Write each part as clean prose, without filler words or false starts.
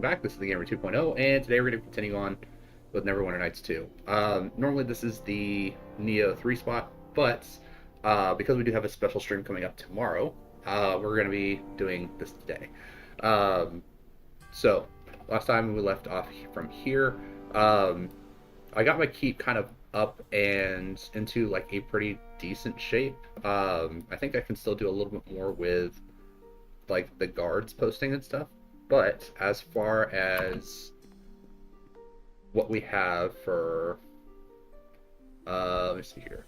welcome back. This is the Gamer 2.0, and today we're going to continue on with Neverwinter Nights 2. Normally this is the Neo 3 spot, but because we do have a special stream coming up tomorrow, we're going to be doing this today. So, last time we left off from here, I got my keep kind of up and into like a pretty decent shape. I think I can still do a little bit more with like the guards posting and stuff. But as far as what we have for, let me see here.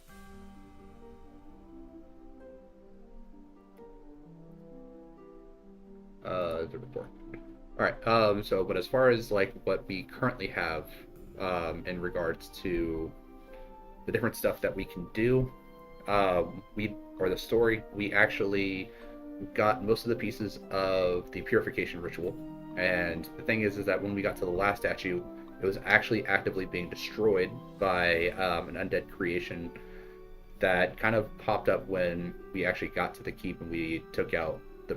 The report. All right. But as far as like what we currently have, in regards to the different stuff that we can do, or the story, we actually got most of the pieces of the purification ritual. And the thing is that when we got to the last statue, it was actually actively being destroyed by an undead creation that kind of popped up when we actually got to the keep and we took out the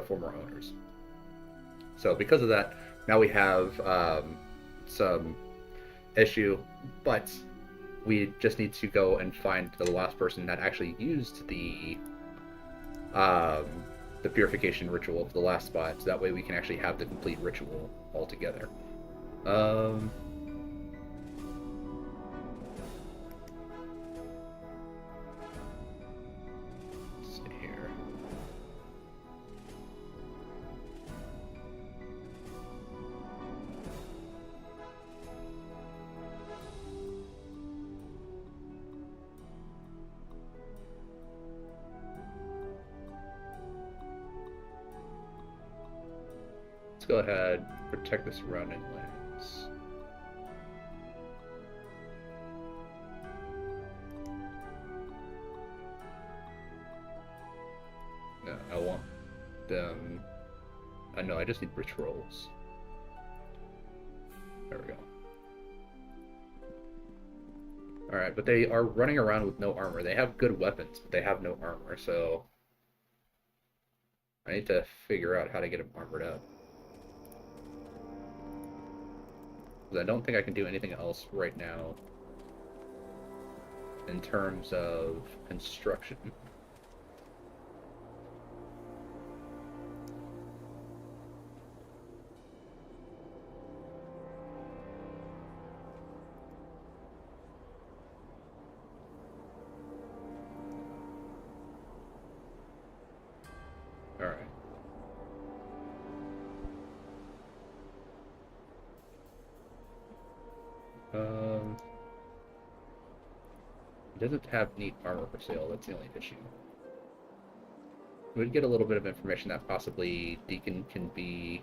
former owners. So because of that, now we have some issue, but we just need to go and find the last person that actually used the purification ritual for the last spot, so that way we can actually have the complete ritual all together. Let's see here. Let's go ahead, protect the surrounding lands. No, I want them. I know, I just need patrols. There we go. Alright, but they are running around with no armor. They have good weapons, but they have no armor, so I need to figure out how to get them armored up. I don't think I can do anything else right now in terms of construction. All right. It doesn't have neat armor for sale, that's the only issue. We would get a little bit of information that possibly Deacon can be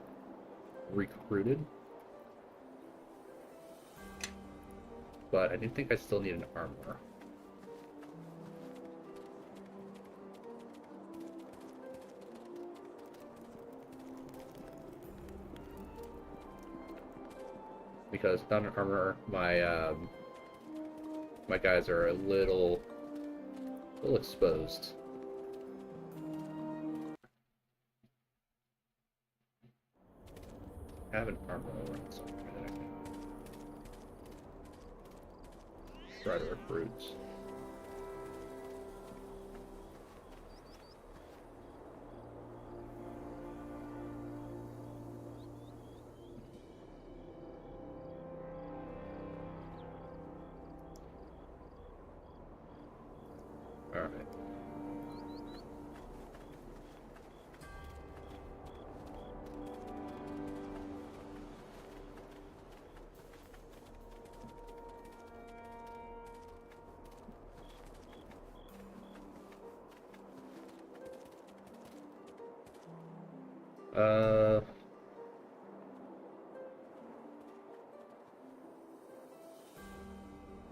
recruited. But I do think I still need an armor. Because without an armor, my guys are a little exposed. I have an armor around somewhere that I can try to recruit. Alright.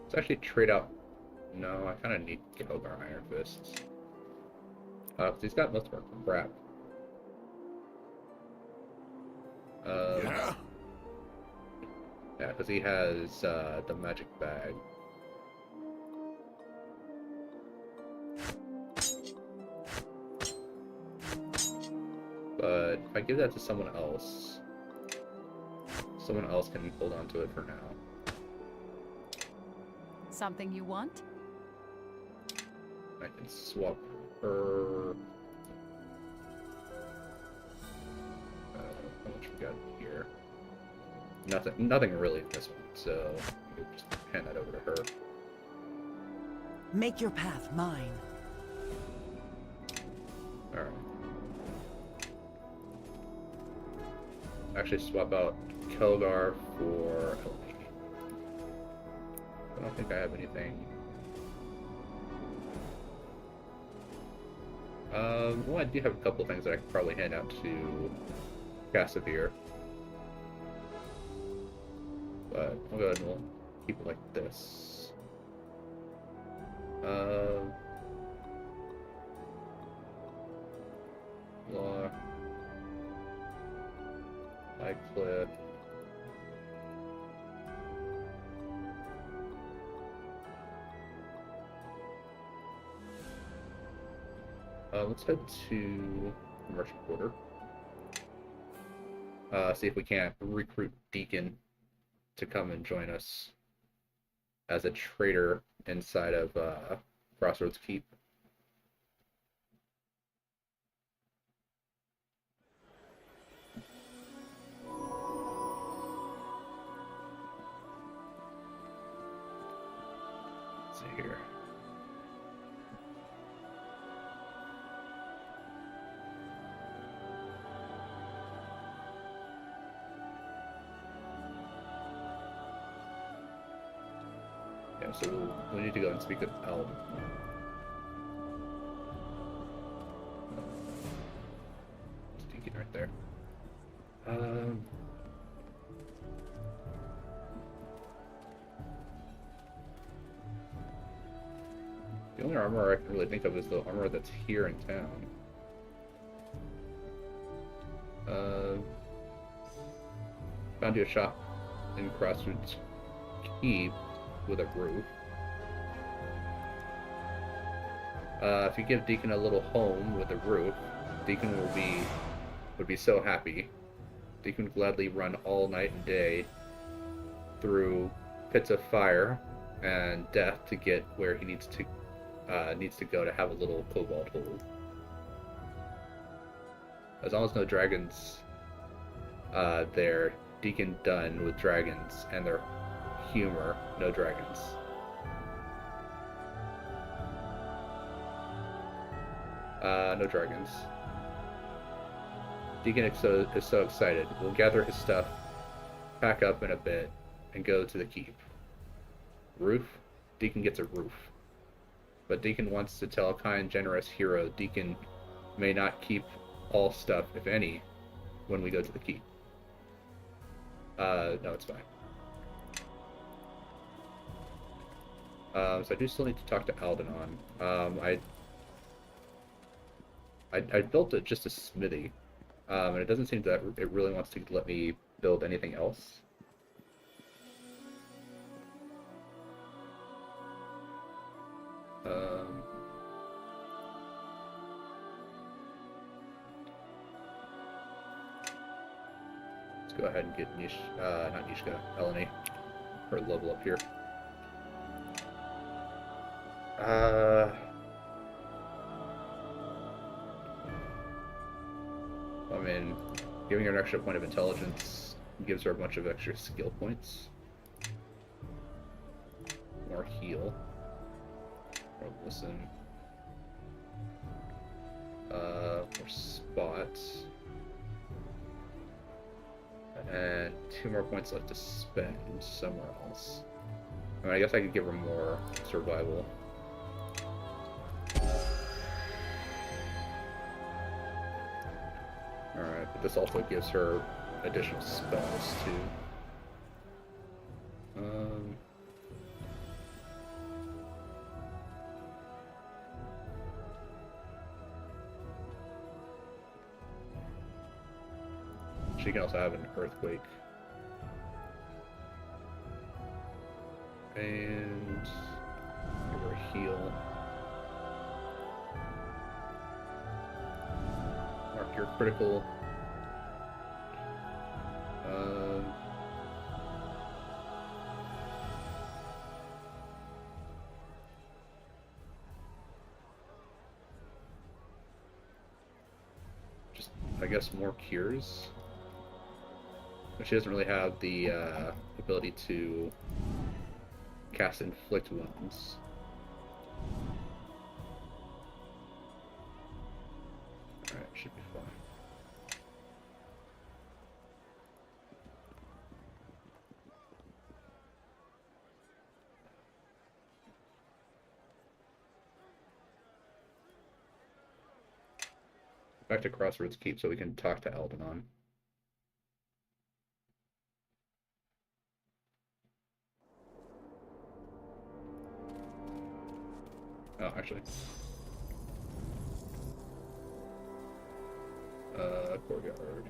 Let's actually trade out. No, I kind of need Kelgar Iron Fists. Because he's got most of our crap. Yeah. Yeah, because he has the magic bag. But if I give that to someone else, Someone else can hold on to it for now. Something you want? I can swap her. How much we got here? Nothing really in this one, so we'll just hand that over to her. Make your path mine. Alright. Actually swap out Kelgar for LP. I don't think I have anything. Well, I do have a couple of things that I could probably hand out to Casimir. But we'll go ahead and we'll keep it like this. Lock. High cliff. Let's head to the Merchant Quarter. See if we can't recruit Deacon to come and join us as a trader inside of Crossroads Keep. Let's see here. Yeah, so we need to go and speak with Elm. It's Deacon right there. The only armor I can really think of is the armor that's here in town. Found you a shop in Crossroads Keep with a roof. If you give Deacon a little home with a roof, Deacon would be so happy. Deacon would gladly run all night and day through pits of fire and death to get where he needs to go to have a little cobalt hold. As long as no dragons there, Deacon done with dragons and their humor. No dragons. No dragons. Deacon is so excited. We'll gather his stuff, pack up in a bit, and go to the keep. Roof? Deacon gets a roof. But Deacon wants to tell a kind, generous hero Deacon may not keep all stuff, if any, when we go to the keep. No, it's fine. So I do still need to talk to Aldenon. I built it just a smithy, and it doesn't seem that it really wants to let me build anything else. Let's go ahead and get not Nishka, Eleni, her level up here. I mean, giving her an extra point of intelligence gives her a bunch of extra skill points. More heal. More listen. More spots. And 2 more points left to spend somewhere else. I mean, I guess I could give her more survival. Alright, but this also gives her additional spells too. She can also have an earthquake. And give her a heal. Mark your critical. I guess, more cures. But she doesn't really have the ability to cast inflict wounds. Alright, should be fine. Back to Crossroads Keep so we can talk to Aldenon. Oh, actually. Courtyard.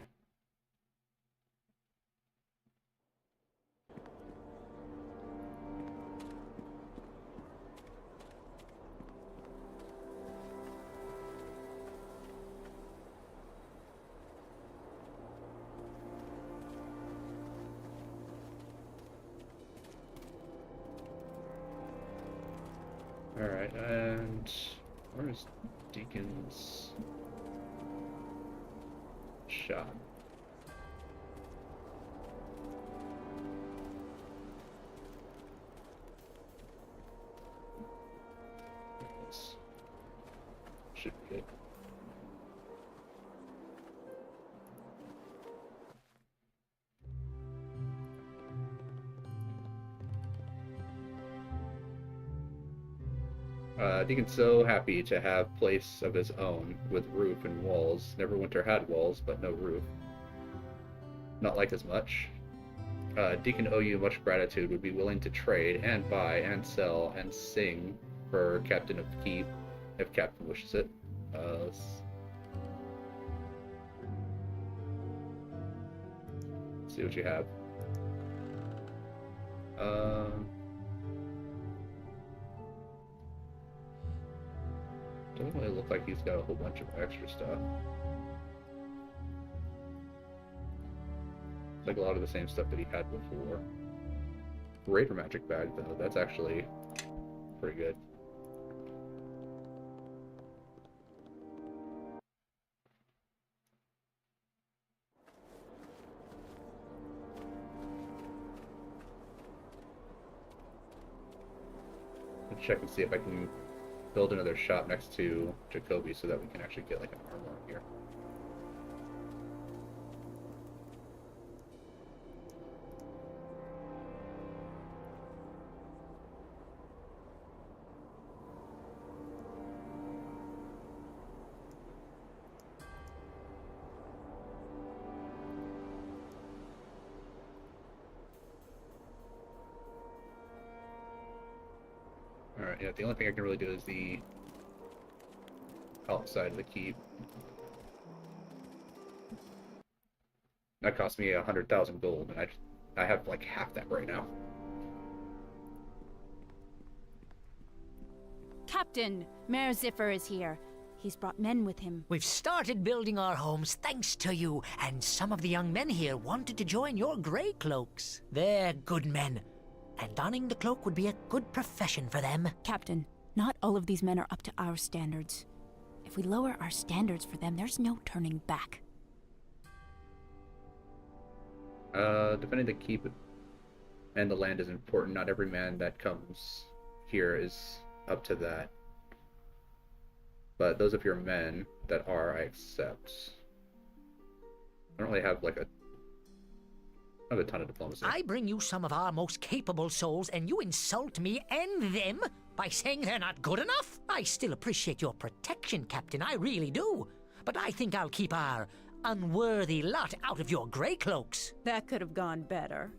Alright, and where's Deacon's shop? This should be it. Deacon's so happy to have place of his own, with roof and walls. Neverwinter had walls, but no roof. Not like as much. Deacon owe you much gratitude, would be willing to trade, and buy, and sell, and sing for Captain of the Keep, if Captain wishes it. Let's see what you have. Doesn't really look like he's got a whole bunch of extra stuff. It's like a lot of the same stuff that he had before. Greater magic bag though, that's actually pretty good. Let's check and see if I can build another shop next to Jacoby so that we can actually get like an armor here. Alright, yeah, the only thing I can really do is the outside of the keep. That cost me 100,000 gold, and I have like half that right now. Captain, Mayor Ziffer is here. He's brought men with him. We've started building our homes thanks to you, and some of the young men here wanted to join your grey cloaks. They're good men, and donning the cloak would be a good profession for them. Captain, not all of these men are up to our standards. If we lower our standards for them, there's no turning back. Defending the keep and the land is important. Not every man that comes here is up to that. But those of your men that are, I accept. I don't really have like a ton of diplomacy. I bring you some of our most capable souls, and you insult me and them by saying they're not good enough? I still appreciate your protection, Captain, I really do. But I think I'll keep our unworthy lot out of your grey cloaks. That could have gone better.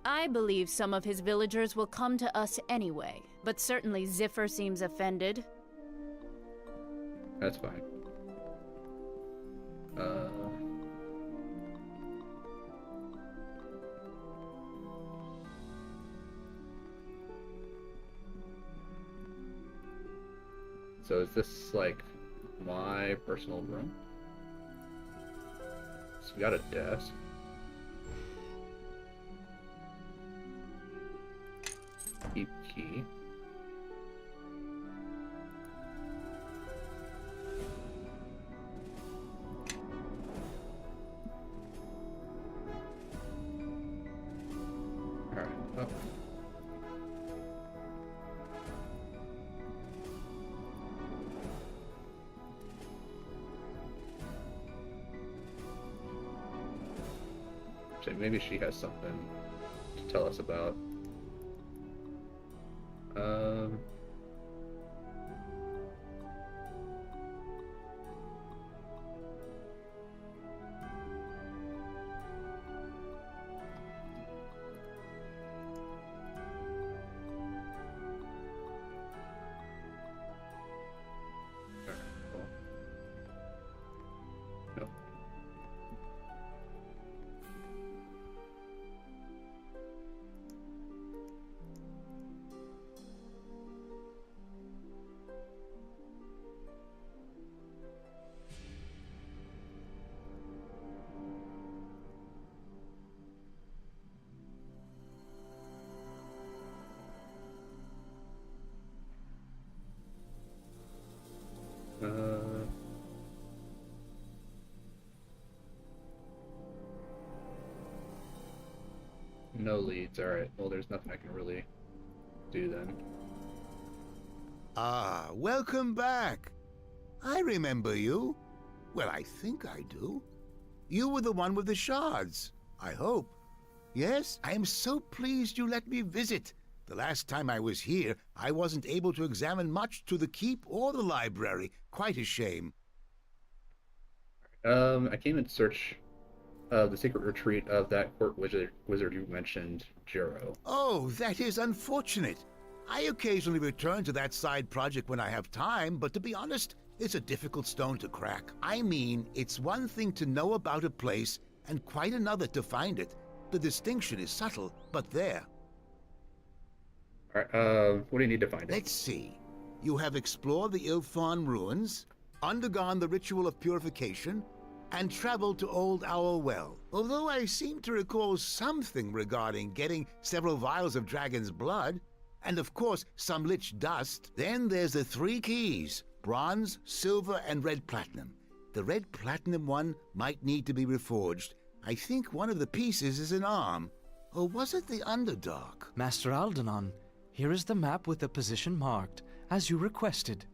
I believe some of his villagers will come to us anyway, but certainly Ziffer seems offended. That's fine. So is this like my personal room? So we got a desk. Keep key. Actually, maybe she has something to tell us about. Um. Alright, cool. Nope. Uh, no leads. All right. Well, there's nothing I can really do then. Ah, welcome back. I remember you. Well, I think I do. You were the one with the shards, I hope. Yes, I am so pleased you let me visit. The last time I was here, I wasn't able to examine much to the keep or the library. Quite a shame. I came in search of the secret retreat of that court wizard you mentioned, Jiro. Oh, that is unfortunate. I occasionally return to that side project when I have time, but to be honest, it's a difficult stone to crack. I mean, it's one thing to know about a place, and quite another to find it. The distinction is subtle, but there. All right. What do you need to find it? Let's see. You have explored the Ilfon ruins, undergone the ritual of purification, and traveled to Old Owl Well. Although I seem to recall something regarding getting several vials of dragon's blood, and of course some lich dust. Then there's the three keys: bronze, silver, and red platinum. The red platinum one might need to be reforged. I think one of the pieces is an arm. Or was it the Underdark? Master Aldenon, here is the map with the position marked, as you requested.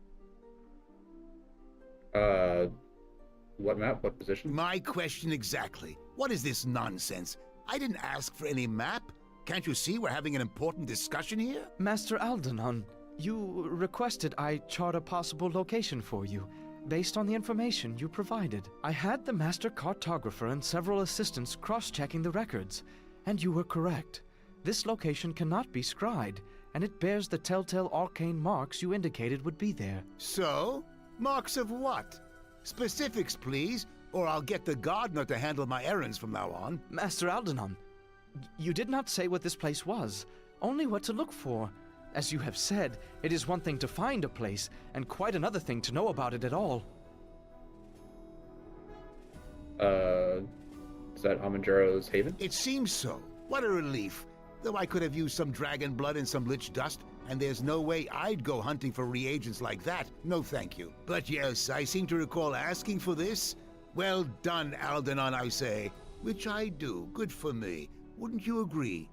What map? What position? My question exactly. What is this nonsense? I didn't ask for any map. Can't you see we're having an important discussion here? Master Aldenon, you requested I chart a possible location for you, based on the information you provided. I had the master cartographer and several assistants cross-checking the records, and you were correct. This location cannot be scryed, and it bears the telltale arcane marks you indicated would be there. So? Marks of what? Specifics, please, or I'll get the gardener to handle my errands from now on. Master Aldenon, you did not say what this place was, only what to look for. As you have said, it is one thing to find a place, and quite another thing to know about it at all. Is that Amanjaro's haven? It seems so. What a relief. Though I could have used some dragon blood and some lich dust, and there's no way I'd go hunting for reagents like that. No thank you. But yes, I seem to recall asking for this. Well done, Aldenon, I say. Which I do. Good for me. Wouldn't you agree?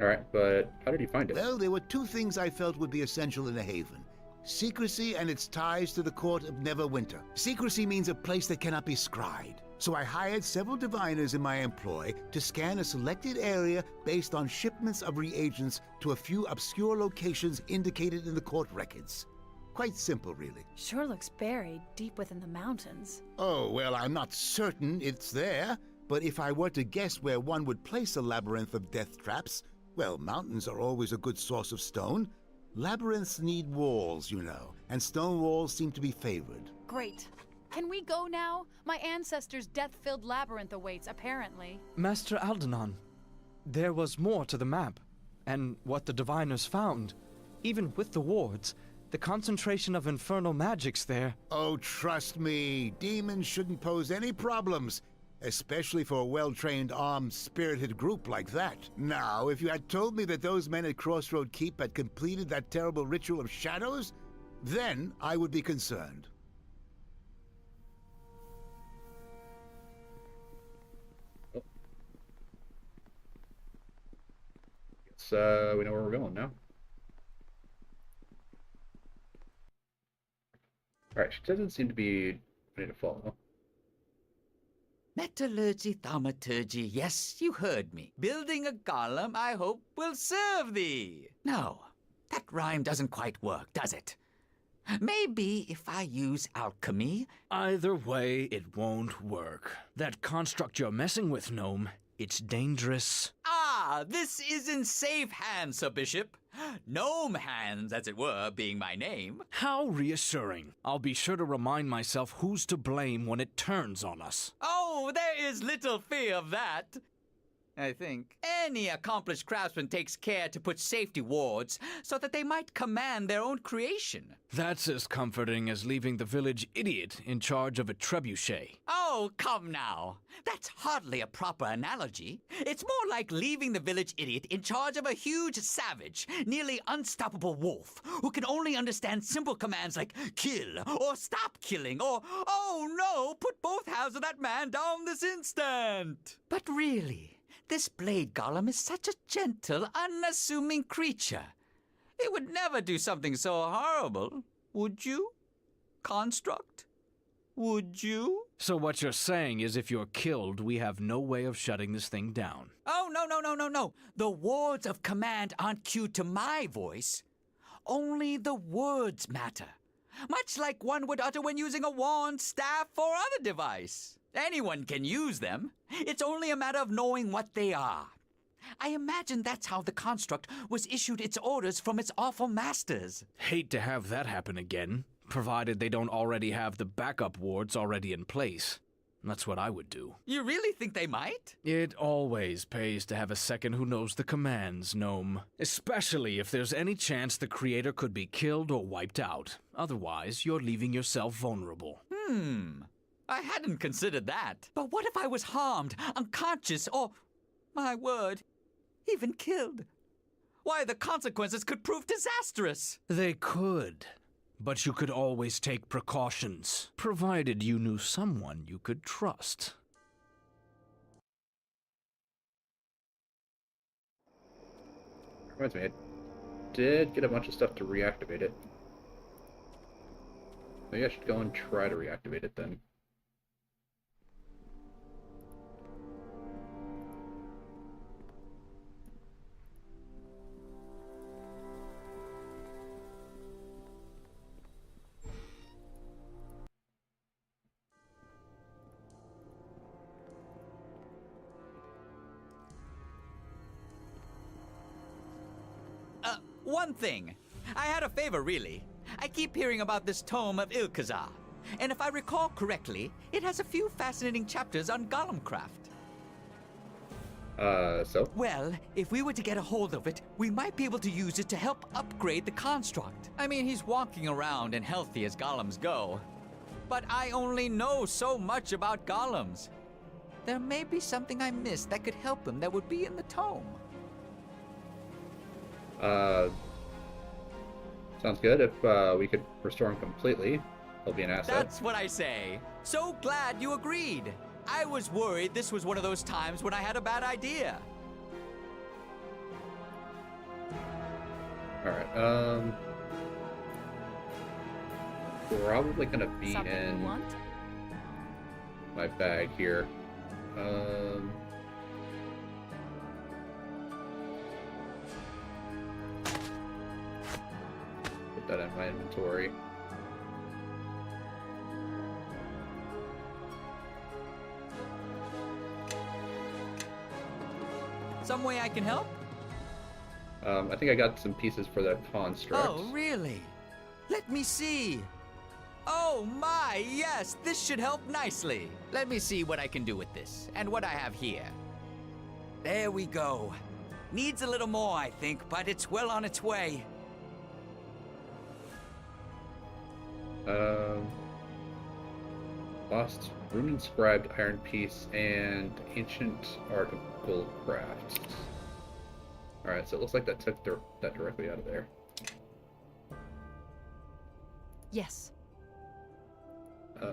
All right, but how did you find it? Well, there were two things I felt would be essential in a haven. Secrecy and its ties to the court of Neverwinter. Secrecy means a place that cannot be scryed. So I hired several diviners in my employ to scan a selected area based on shipments of reagents to a few obscure locations indicated in the court records. Quite simple, really. Sure looks buried deep within the mountains. Oh, well, I'm not certain it's there, but if I were to guess where one would place a labyrinth of death traps, well, mountains are always a good source of stone. Labyrinths need walls, you know, and stone walls seem to be favored. Great. Can we go now? My ancestors' death-filled labyrinth awaits, apparently. Master Aldenon, there was more to the map, and what the diviners found. Even with the wards, the concentration of infernal magics there. Oh, trust me, demons shouldn't pose any problems, especially for a well-trained, armed, spirited group like that. Now, if you had told me that those men at Crossroad Keep had completed that terrible ritual of shadows, then I would be concerned. Guess we know where we're going now. All right, she doesn't seem to be ready to follow. Metallurgy, thaumaturgy, yes, you heard me. Building a golem, I hope, will serve thee. No, that rhyme doesn't quite work, does it? Maybe if I use alchemy. Either way, it won't work. That construct you're messing with, Gnome, it's dangerous. Ah, this is in safe hands, Sir Bishop. Gnome hands, as it were, being my name. How reassuring. I'll be sure to remind myself who's to blame when it turns on us. Oh, there is little fear of that. I think. Any accomplished craftsman takes care to put safety wards so that they might command their own creation. That's as comforting as leaving the village idiot in charge of a trebuchet. Oh, come now. That's hardly a proper analogy. It's more like leaving the village idiot in charge of a huge savage, nearly unstoppable wolf, who can only understand simple commands like kill, or stop killing, or, oh no, put both halves of that man down this instant. But really, this blade golem is such a gentle, unassuming creature. It would never do something so horrible, would you? Construct? Would you? So what you're saying is if you're killed, we have no way of shutting this thing down. Oh, no. The words of command aren't cued to my voice. Only the words matter. Much like one would utter when using a wand, staff, or other device. Anyone can use them. It's only a matter of knowing what they are. I imagine that's how the construct was issued its orders from its awful masters. Hate to have that happen again, provided they don't already have the backup wards already in place. That's what I would do. You really think they might? It always pays to have a second who knows the commands, Gnome. Especially if there's any chance the creator could be killed or wiped out. Otherwise, you're leaving yourself vulnerable. I hadn't considered that. But what if I was harmed, unconscious, or, my word, even killed? Why, the consequences could prove disastrous. They could. But you could always take precautions, provided you knew someone you could trust. Reminds me, I did get a bunch of stuff to reactivate it. Maybe I should go and try to reactivate it then. One thing. I had a favor, really. I keep hearing about this tome of Ilkazar, and if I recall correctly, it has a few fascinating chapters on golem craft. So? Well, if we were to get a hold of it, we might be able to use it to help upgrade the construct. I mean, he's walking around and healthy as golems go. But I only know so much about golems. There may be something I missed that could help him that would be in the tome. Sounds good. If we could restore him completely, he'll be an asset. That's what I say. So glad you agreed. I was worried this was one of those times when I had a bad idea. Alright, probably gonna be Something in you want? my bag here. Put that in my inventory. Some way I can help? I think I got some pieces for the construct. Oh, really? Let me see. Oh my, yes, this should help nicely. Let me see what I can do with this, and what I have here. There we go. Needs a little more, I think, but it's well on its way. Lost rune-inscribed iron piece and ancient article craft. Alright, so it looks like that took that directly out of there. Yes. A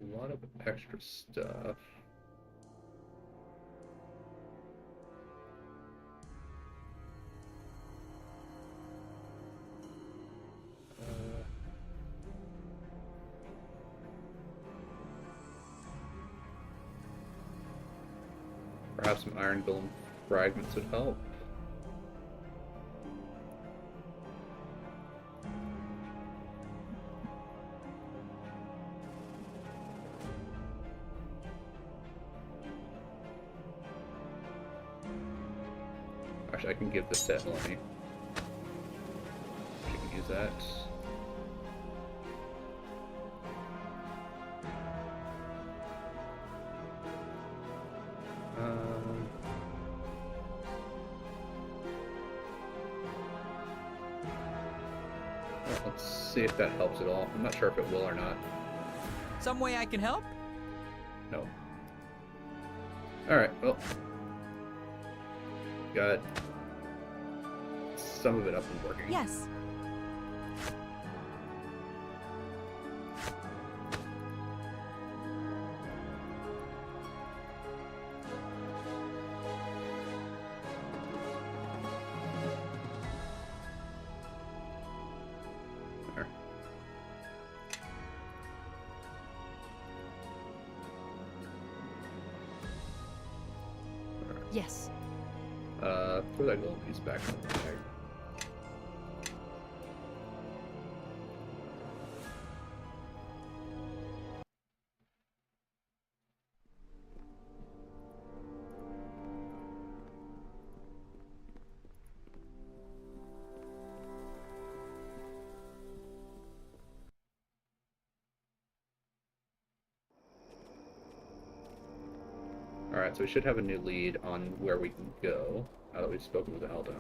lot of extra stuff. Perhaps some iron golem fragments would help. Actually, I can give this to Eleni. She can use that. Well, let's see if that helps at all. I'm not sure if it will or not. Some way I can help? No. Alright, well. Got some of it up and working. Yes. There. Yes. Throw that little piece back in the bag. Alright, so we should have a new lead on where we can go, now that we've spoken with Aldenon.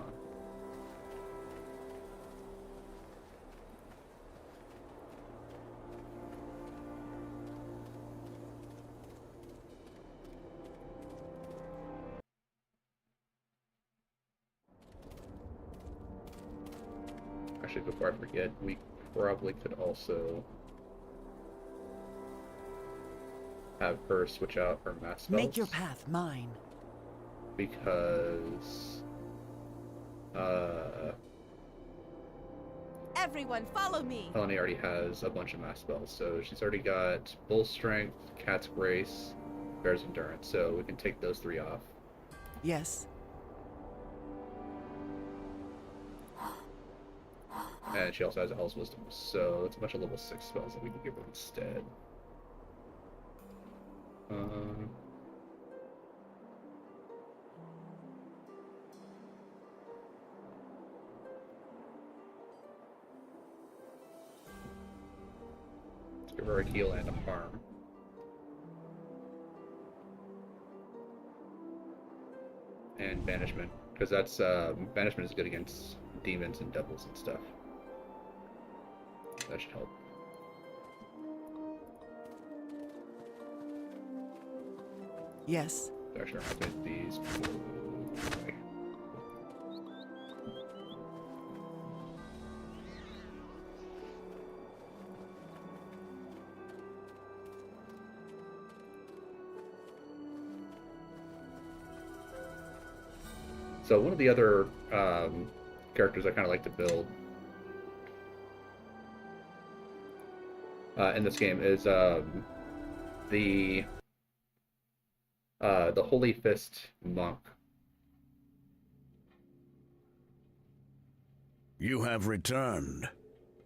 Actually, before I forget, we probably could also have her switch out her mass spells. Make your path mine. Because Everyone, follow me. Eleni already has a bunch of mass spells, so she's already got Bull Strength, Cat's Grace, Bear's Endurance, so we can take those 3 off. Yes. And she also has a Hell's Wisdom, so it's a bunch of level 6 spells that we can give her instead. Let's give her a heal and a harm. And banishment, because that's banishment is good against demons and devils and stuff. That should help. Yes. Actually, I'll get these. Okay. So one of the other characters I kind of like to build in this game is the Holy Fist monk. You have returned,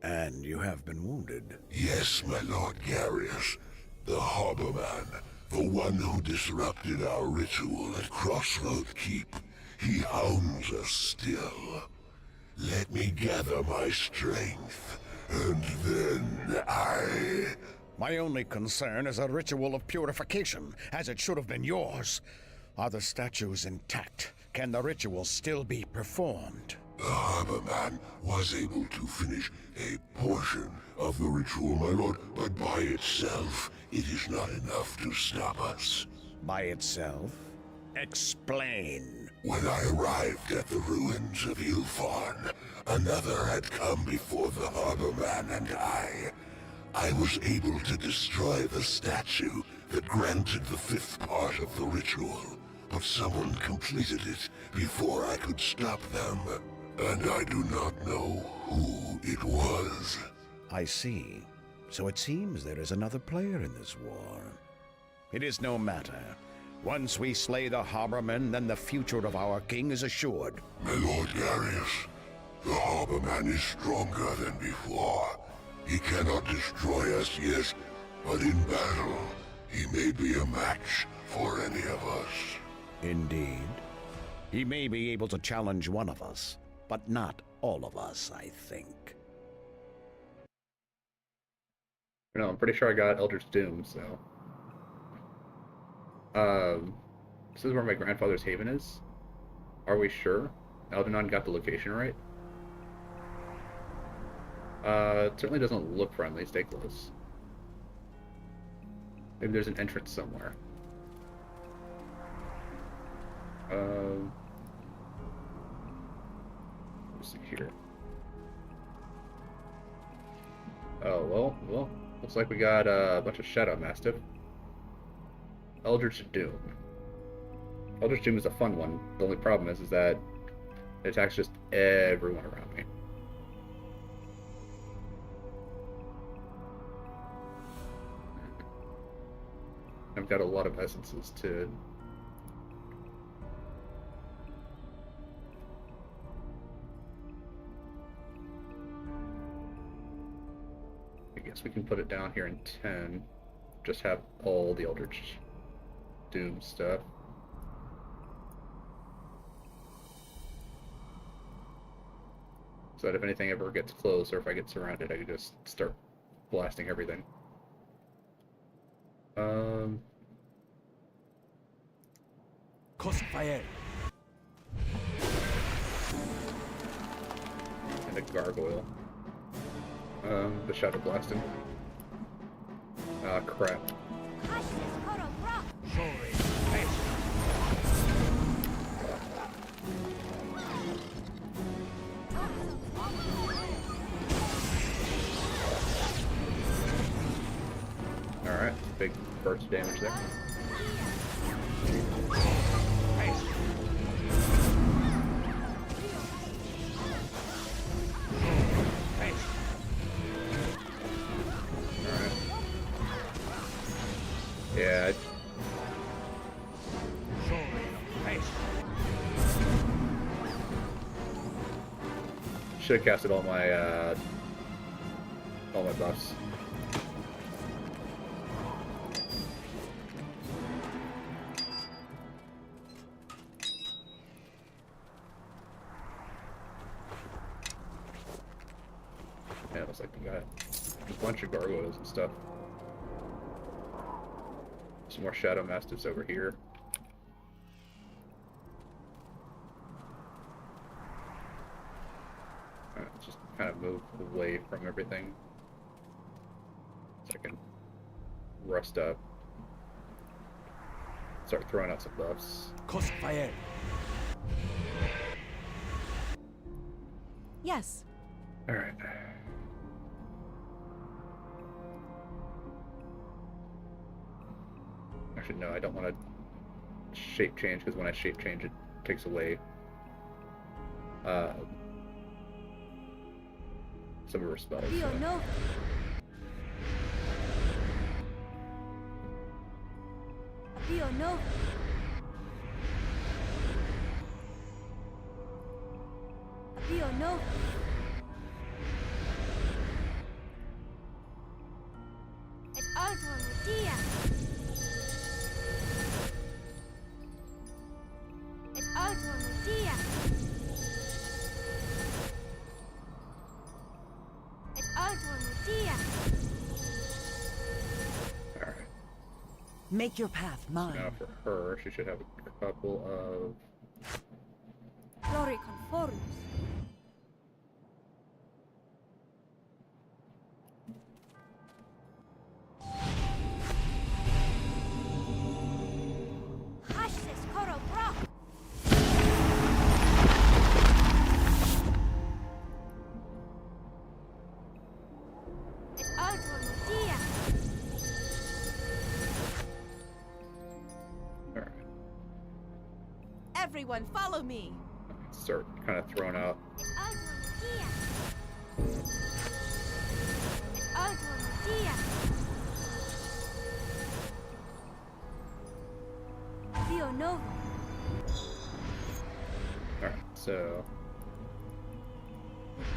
and you have been wounded. Yes, my Lord Garius, the Harborman, the one who disrupted our ritual at Crossroad Keep. He hounds us still. Let me gather my strength, and then I... My only concern is a ritual of purification, as it should have been yours. Are the statues intact? Can the ritual still be performed? The Harborman was able to finish a portion of the ritual, my lord, but by itself, it is not enough to stop us. By itself? Explain. When I arrived at the ruins of Ilfarn, another had come before the Harborman and I was able to destroy the statue that granted the 5th part of the ritual, but someone completed it before I could stop them, and I do not know who it was. I see. So it seems there is another player in this war. It is no matter. Once we slay the Harbormen, then the future of our king is assured. My Lord Darius, the Harborman is stronger than before. He cannot destroy us, yes, but in battle, he may be a match for any of us. Indeed. He may be able to challenge one of us, but not all of us, I think. No, I'm pretty sure I got Eldritch Doom, so. This is where my grandfather's haven is. Are we sure? Algernon got the location right? It certainly doesn't look friendly. Stay close. Maybe there's an entrance somewhere. Let's see here. Oh, well, looks like we got a bunch of Shadow Mastiff. Eldritch Doom. Eldritch Doom is a fun one. The only problem is that it attacks just everyone around me. I've got a lot of essences to... I guess we can put it down here in 10. Just have all the Eldritch Doom stuff. So that if anything ever gets close, or if I get surrounded, I can just start blasting everything. Crossfire. And a gargoyle. The shadow blasting. Ah, crap. Alright, big burst damage there. Alright. Yeah. Should have casted all my buffs. Yeah, it looks like we got a bunch of gargoyles and stuff. Some more shadow mastiffs over here. Alright, let's just kind of move away from everything so I can rust up. Start throwing out some buffs. Crossfire. Yes. Alright. Actually, no, I don't want to shape change, because when I shape change, it takes away some of her spells. So. No. No. No. It's also an idea. It's also an idea. It's also an idea. Alright. Make your path mine. Now for her, she should have a couple of... Glory conforms. Hush this coral rock. It's also an idea. Alright. Everyone follow me. Start kind of throwing out. It's also an idea. It's also an idea. Nova. Alright, so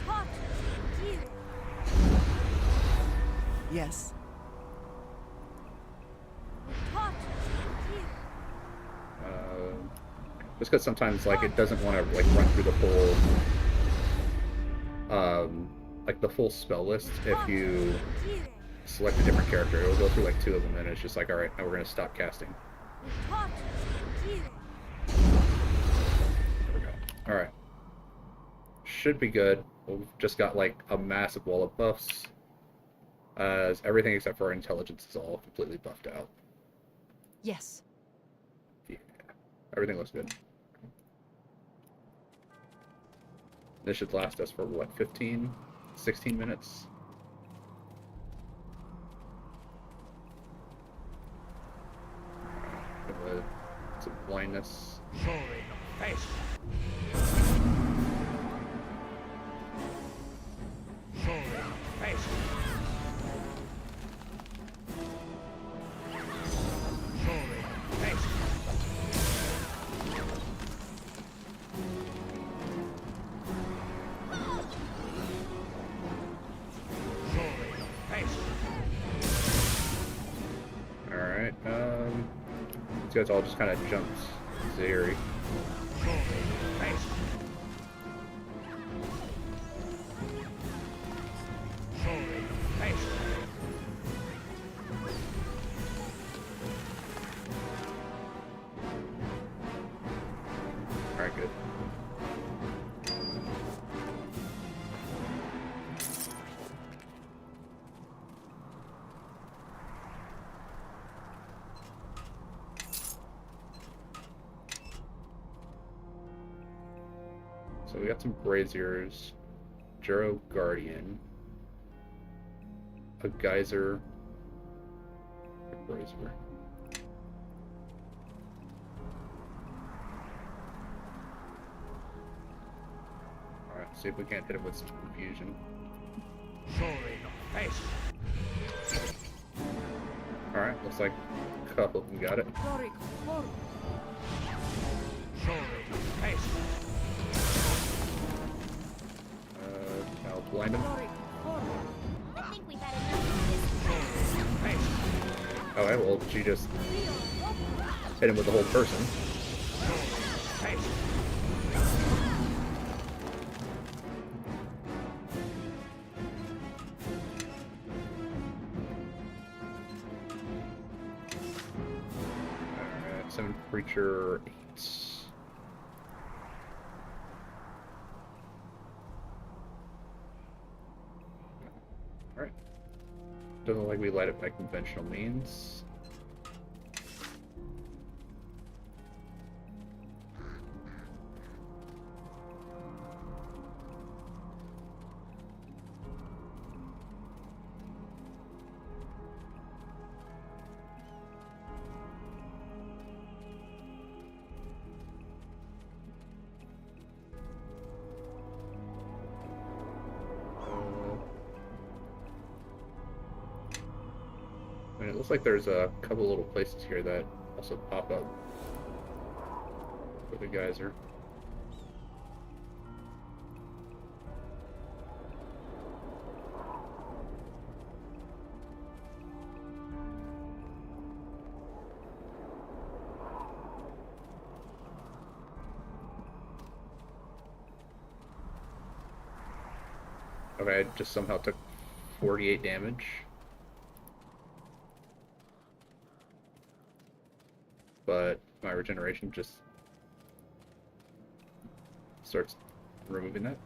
Torches. Kira. Yes. Torches. Kira. just because sometimes like it doesn't want to like run through the full like the full spell list if you Kira. select a different character. It'll go through like 2 of them and it's just like, alright, now we're gonna stop casting. Torches. Kira. There we go. Alright. Should be good. We've just got like a massive wall of buffs. As everything except for our intelligence is all completely buffed out. Yes. Yeah. Everything looks good. This should last us for what, 15, 16 minutes? Some blindness. Alright, these guys all just kind of jumped Zeri. Alright, good. So we got some braziers, Juro Guardian, a geyser, a brazier. Alright, see if we can't hit him with some confusion. Alright, looks like a couple of them got it. I'll blind him. I think we better know this. Alright, well, she just hit him with the whole person. Alright, 7 creature, 8. Alright. Doesn't look like we light it by conventional means. I mean, it looks like there's a couple little places here that also pop up for the geyser. Okay, I just somehow took 48 damage. But my regeneration just starts removing that.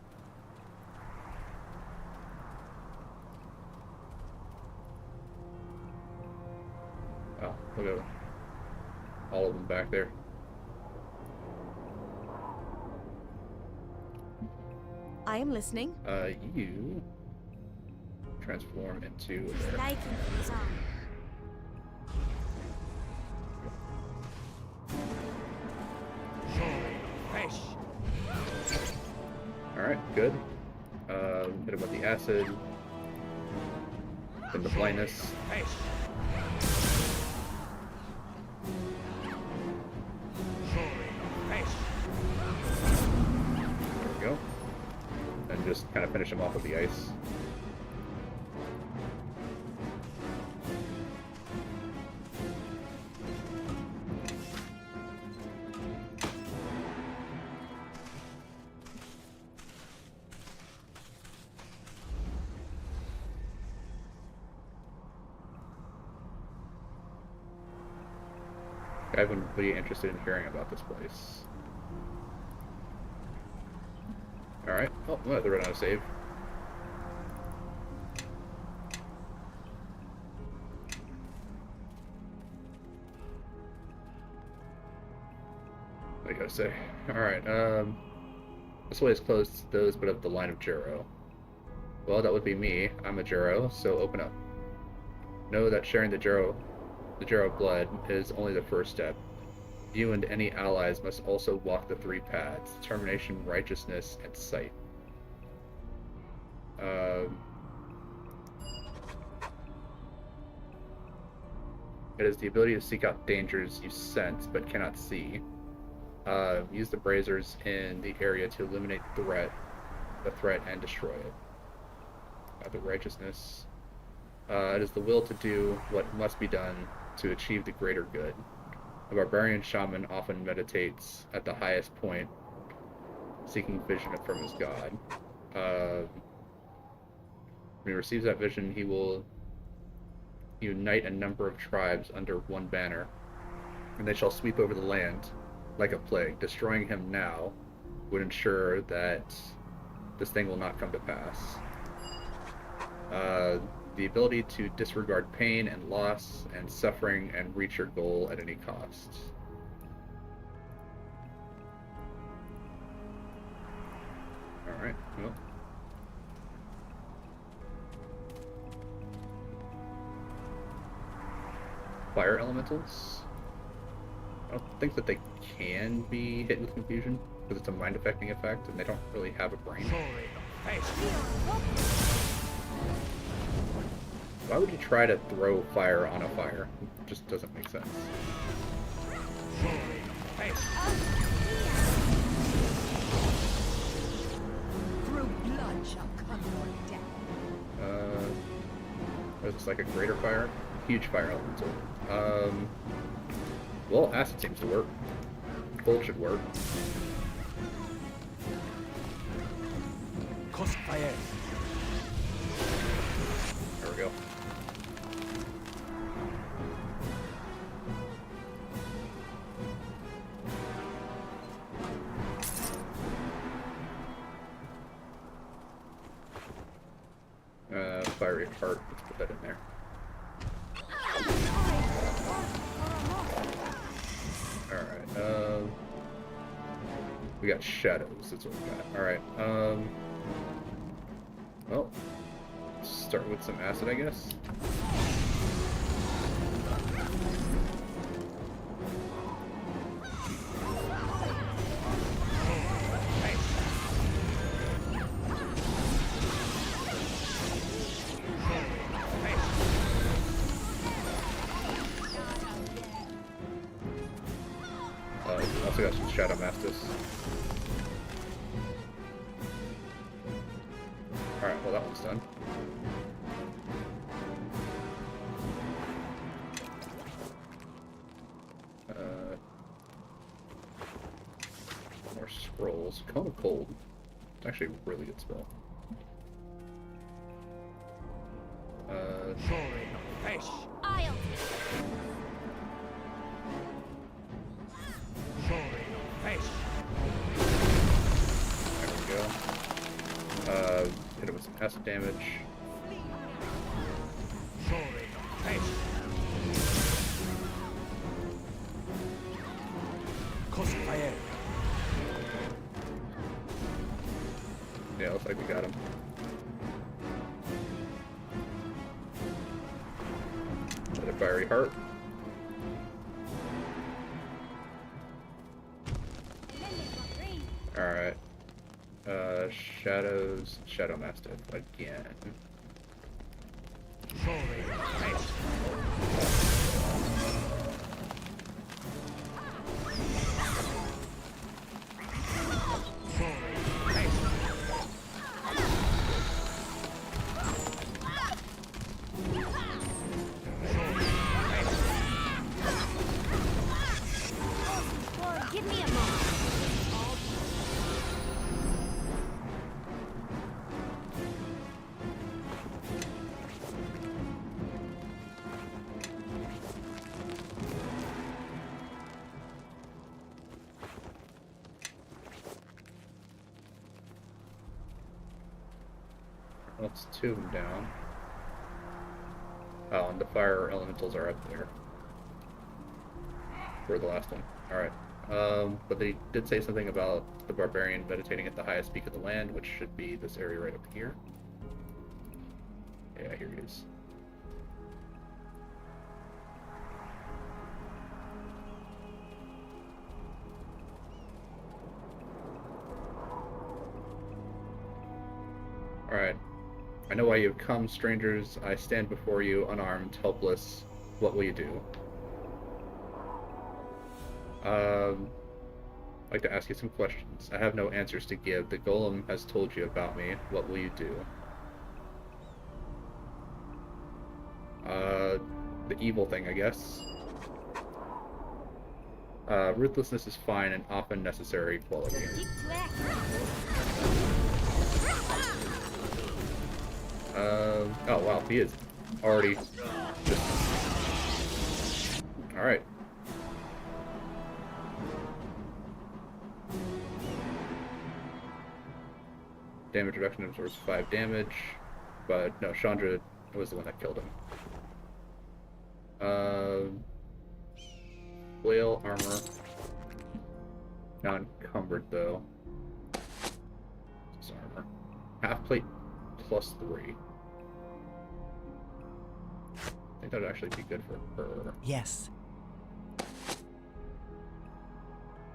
Oh, look at all of them back there. I am listening. You transform into He's liking his arm. Alright, good. Hit him with the acid. Then the blindness. and just kind of finish him off with the ice. I've been really interested in hearing about this place. Alright. Oh, I'm gonna have to run out of save. I gotta say. Alright, this way is closed to those but of the line of Juro. Well, that would be me. I'm a Juro, so open up. Know that sharing the Juro blood is only the first step. You and any allies must also walk the 3 paths: determination, righteousness, and sight. It is the ability to seek out dangers you sense but cannot see. Use the braziers in the area to eliminate the threat and destroy it. The righteousness. It is the will to do what must be done to achieve the greater good. A barbarian shaman often meditates at the highest point, seeking vision from his god. When he receives that vision, he will unite a number of tribes under one banner, and they shall sweep over the land like a plague. Destroying him now would ensure that this thing will not come to pass. The ability to disregard pain and loss and suffering and reach your goal at any cost. Alright, well. Fire elementals? I don't think that they can be hit with confusion, because it's a mind affecting effect and they don't really have a brain. Why would you try to throw fire on a fire? It just doesn't make sense. Through blood shall come your death. Is this like a greater fire? Huge fire elemental. Well, acid seems to work. Cold should work. Fire. There we go. Fiery heart. Let's put that in there. Alright, we got shadows, that's what we got. Alright, well, let's start with some acid, I guess. Also got some Shadow Masters. Alright, well that one's done. More scrolls. Cone of Cold. It's actually a really good spell. I'll There we go. Hit it with some acid damage. Yeah, looks like we got him. Another fiery heart. Alright. Shadows, Shadow Mastiff again. Well, it's 2 of them down. Oh, and the fire elementals are up there. For the last one. Alright. But they did say something about the barbarian meditating at the highest peak of the land, which should be this area right up here. Yeah, here he is. Alright. I know why you have come, strangers. I stand before you, unarmed, helpless. What will you do? I'd like to ask you some questions. I have no answers to give. The golem has told you about me. What will you do? The evil thing, I guess. Ruthlessness is fine and often necessary quality. Oh wow, he is already just... Alright. Damage reduction absorbs 5 damage, but no, Chandra was the one that killed him. Flail armor. Not encumbered though. This armor. Half plate plus 3. I think that would actually be good for her. Yes.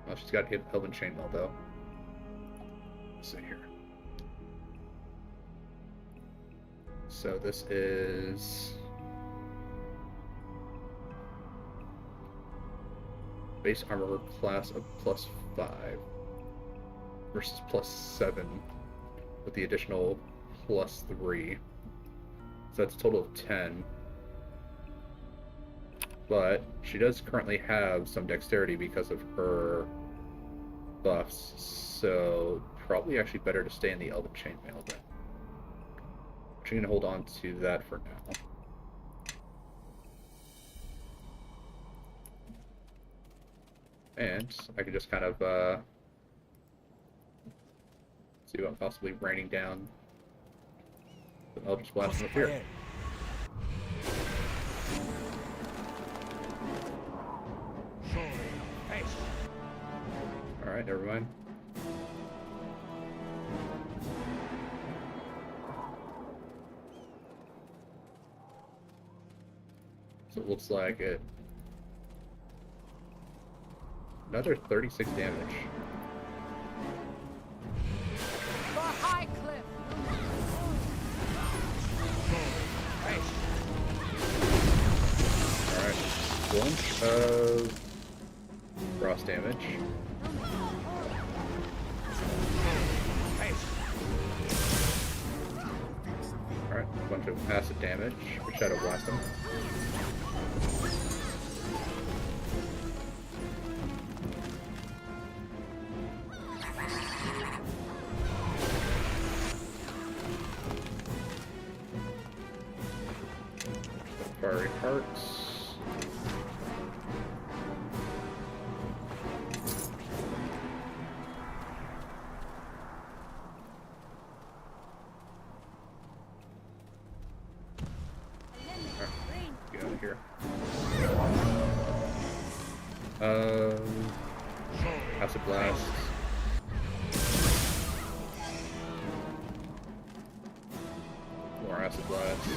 Well, she's got Elven Chainmail though. Let's see here. So this is base armor class of +5 versus +7 with the additional +3. So that's a total of 10. But she does currently have some dexterity because of her buffs, so probably actually better to stay in the Elven Chainmail then. I'm going to hold on to that for now. And I can just kind of see about possibly raining down the Eldritch Blast up here. Alright, never mind. So it looks like it. Another 36 damage. For High Cliff. Alright. Bunch of frost damage. Alright, a bunch of acid damage. We Shadow Blast him. Fiery Hearts. Get out of here. Acid Blast. More Acid Blast.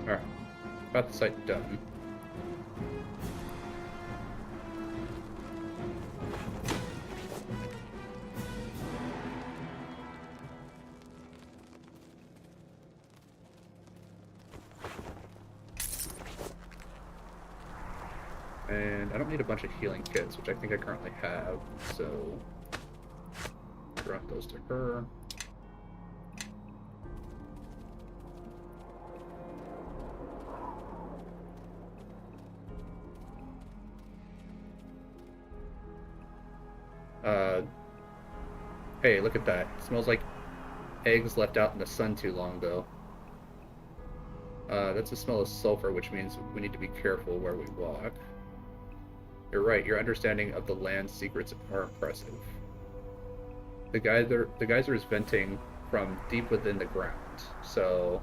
Alright, about the site done. And I don't need a bunch of healing kits, which I think I currently have, so drop those to her. Hey, look at that. It smells like eggs left out in the sun too long, though. That's the smell of sulfur, which means we need to be careful where we walk. You're right, your understanding of the land's secrets are impressive. The geyser is venting from deep within the ground, so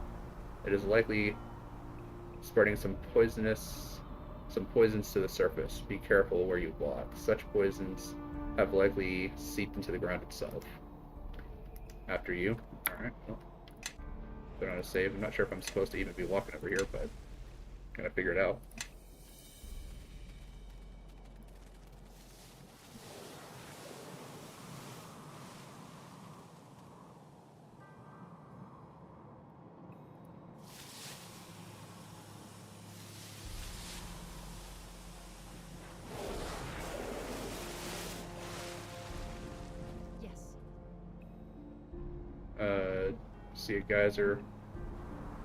it is likely spreading some poisons to the surface. Be careful where you walk. Such poisons have likely seeped into the ground itself. After you. Alright, well, put on a save. I'm not sure if I'm supposed to even be walking over here, but gotta figure it out. See a geyser.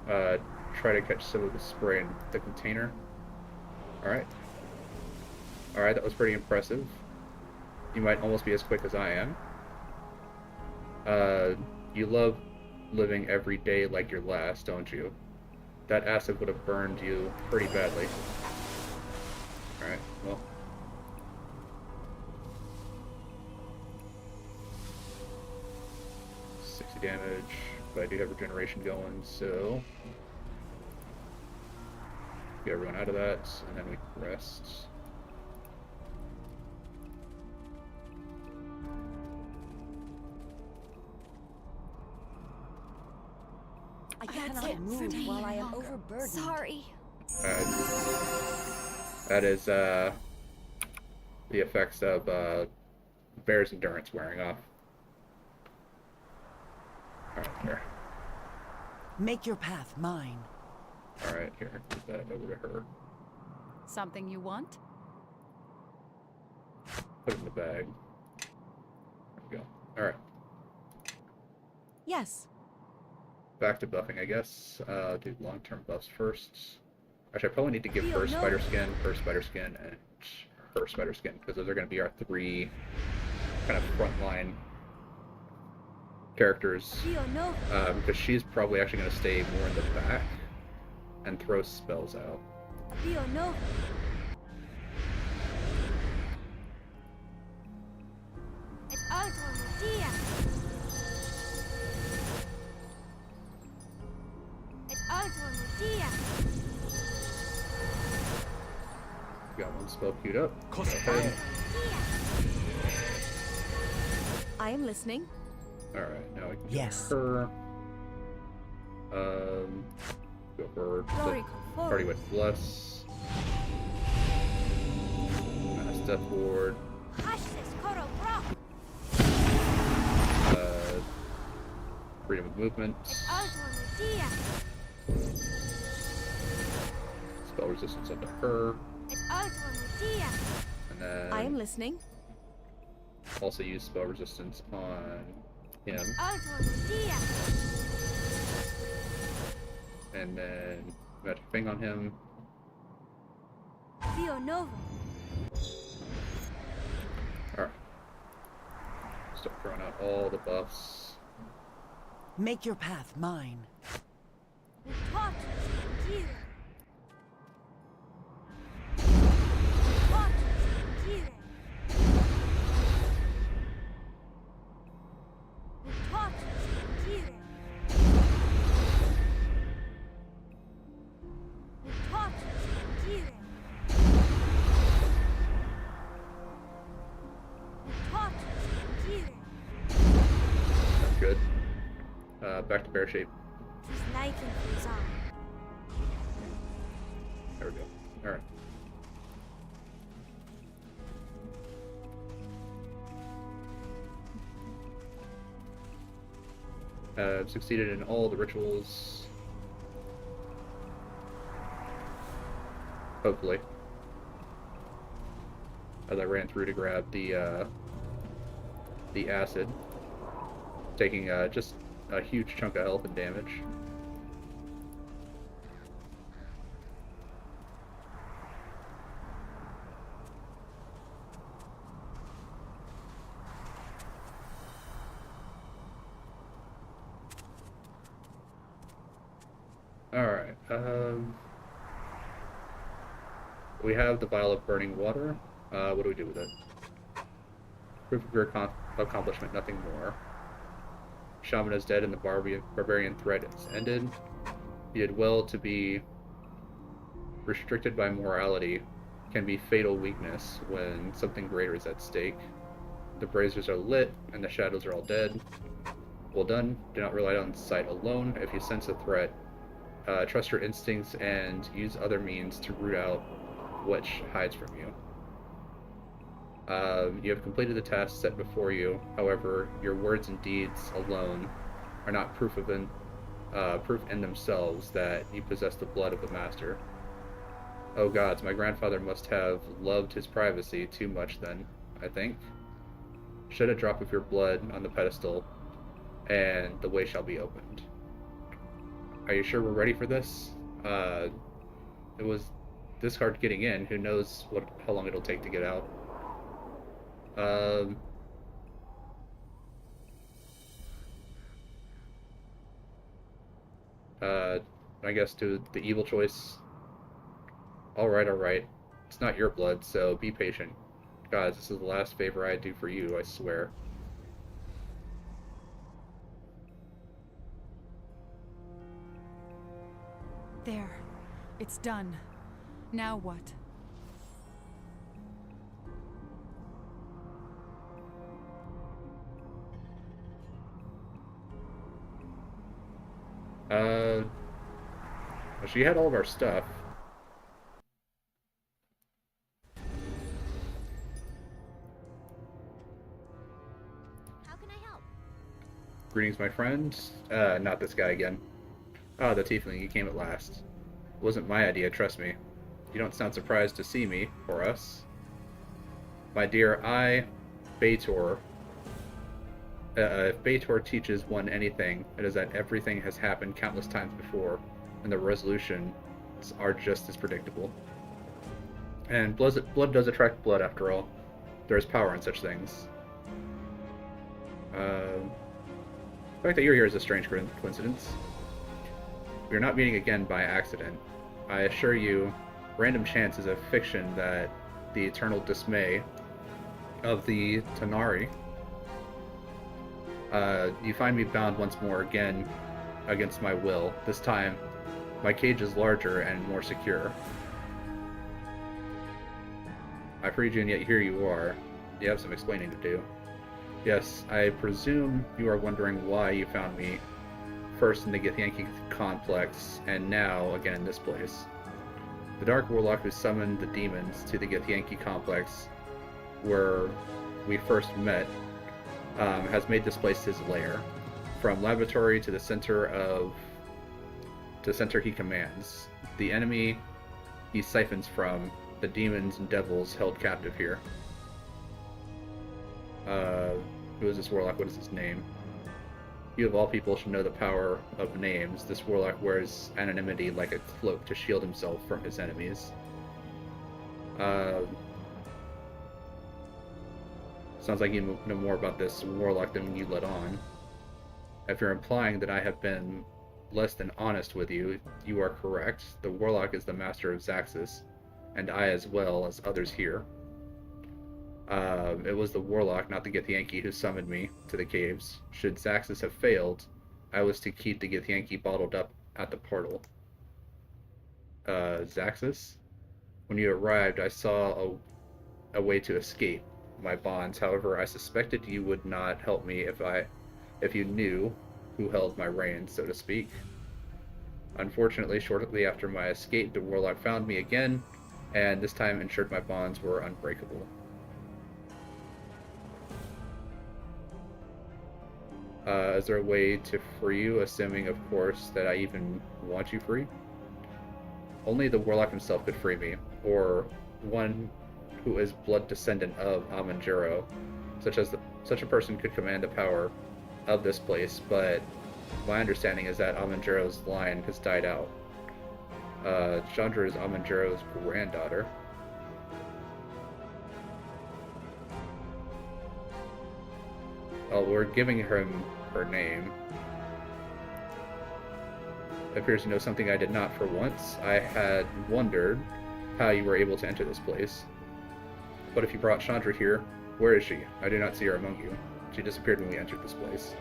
Try to catch some of the spray in the container. Alright. Alright, that was pretty impressive. You might almost be as quick as I am. You love living every day like your last, don't you? That acid would have burned you pretty badly. Alright, well. Damage, but I do have regeneration going, so get everyone out of that, and then we can rest. I cannot move while I am overburdened. Sorry. That is the effects of Bear's endurance wearing off. Alright, here. Make your path mine. Alright, here. Give that over to her. Something you want? Put it in the bag. There we go. Alright. Yes. Back to buffing, I guess. Do long-term buffs first. Actually, I probably need to give her spider skin, and her spider skin, because those are going to be our three kind of frontline characters, because she's probably actually going to stay more in the back and throw spells out. Got one spell queued up. I am listening. Alright, now I can yes. her. Go for Party with Bless. Mass Death Ward. Freedom of Movement. Spell resistance onto her. And then I am listening. Also use spell resistance on him. And then magic thing on him. Alright. Start throwing out all the buffs. Make your path mine. Good. Back to bear shape. There we go. Alright. I've succeeded in all the rituals. Hopefully. As I ran through to grab the acid. Taking just a huge chunk of health and damage. Um, we have the vial of burning water. What do we do with it? Proof of your accomplishment, nothing more. Shaman is dead and the barbarian threat is ended. You did well to be restricted by morality. Can be fatal weakness when something greater is at stake. The braziers are lit and the shadows are all dead. Well done. Do not rely on sight alone. If you sense a threat, trust your instincts and use other means to root out what hides from you. You have completed the task set before you. However, your words and deeds alone are not proof in themselves that you possess the blood of the master. Oh gods, my grandfather must have loved his privacy too much then, I think. Shed a drop of your blood on the pedestal, and the way shall be opened. Are you sure we're ready for this? It was this hard getting in. Who knows how long it'll take to get out. I guess to the evil choice. Alright. It's not your blood, so be patient. Guys, this is the last favor I do for you, I swear. There. It's done. Now what? Well, she had all of our stuff. How can I help? Greetings, my friend. Not this guy again. Ah, the tiefling, you came at last. It wasn't my idea, trust me. You don't sound surprised to see me, or us. My dear, Baator. If Baator teaches one anything, it is that everything has happened countless times before, and the resolutions are just as predictable. And blood does attract blood, after all. There is power in such things. The fact that you're here is a strange coincidence. We are not meeting again by accident. I assure you, random chance is a fiction that the eternal dismay of the Tanari. You find me bound once more again against my will. This time, my cage is larger and more secure. I freed you and yet here you are. You have some explaining to do. Yes, I presume you are wondering why you found me first in the Githyanki complex, and now again in this place. The Dark Warlock who summoned the demons to the Githyanki complex, where we first met, has made this place his lair. From laboratory to the center he commands. The enemy he siphons from, the demons and devils held captive here. Who is this warlock? What is his name? You of all people should know the power of names. This warlock wears anonymity like a cloak to shield himself from his enemies. Sounds like you know more about this warlock than you let on. If you're implying that I have been less than honest with you, you are correct. The warlock is the master of Zaxxas, and I as well as others here. It was the warlock, not the Githyanki, who summoned me to the caves. Should Zaxxas have failed, I was to keep the Githyanki bottled up at the portal. Zaxxas? When you arrived, I saw a way to escape my bonds. However, I suspected you would not help me if you knew who held my reins, so to speak. Unfortunately, shortly after my escape, the warlock found me again, and this time ensured my bonds were unbreakable. Is there a way to free you, assuming, of course, that I even want you free? Only the warlock himself could free me, or one who is blood descendant of Amanjiro. Such a person could command the power of this place, but my understanding is that Amanjiro's line has died out. Chandra is Amanjiro's granddaughter. Oh, we're giving her name. appears to know something I did not. For once, I had wondered how you were able to enter this place. But if you brought Chandra here, where is she? I do not see her among you. She disappeared when we entered this place.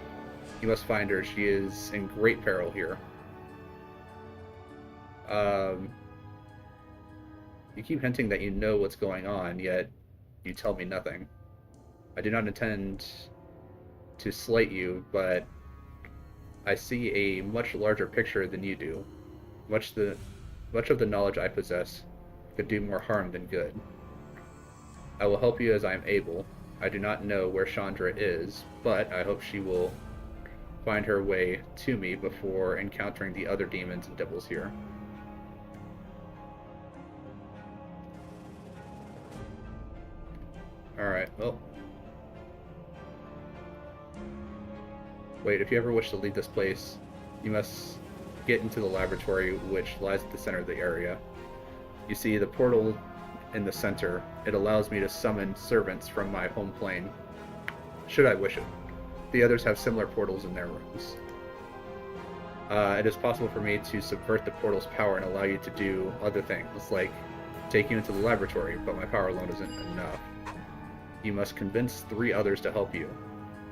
You must find her. She is in great peril here. You keep hinting that you know what's going on, yet you tell me nothing. I do not intend to slight you, but I see a much larger picture than you do. Much of the knowledge I possess could do more harm than good. I will help you as I am able. I do not know where Chandra is, but I hope she will find her way to me before encountering the other demons and devils here. Alright, well. Wait, if you ever wish to leave this place, you must get into the laboratory which lies at the center of the area. You see the portal in the center. It allows me to summon servants from my home plane, should I wish it. The others have similar portals in their rooms. It is possible for me to subvert the portal's power and allow you to do other things, like take you into the laboratory, but my power alone isn't enough. You must convince 3 others to help you.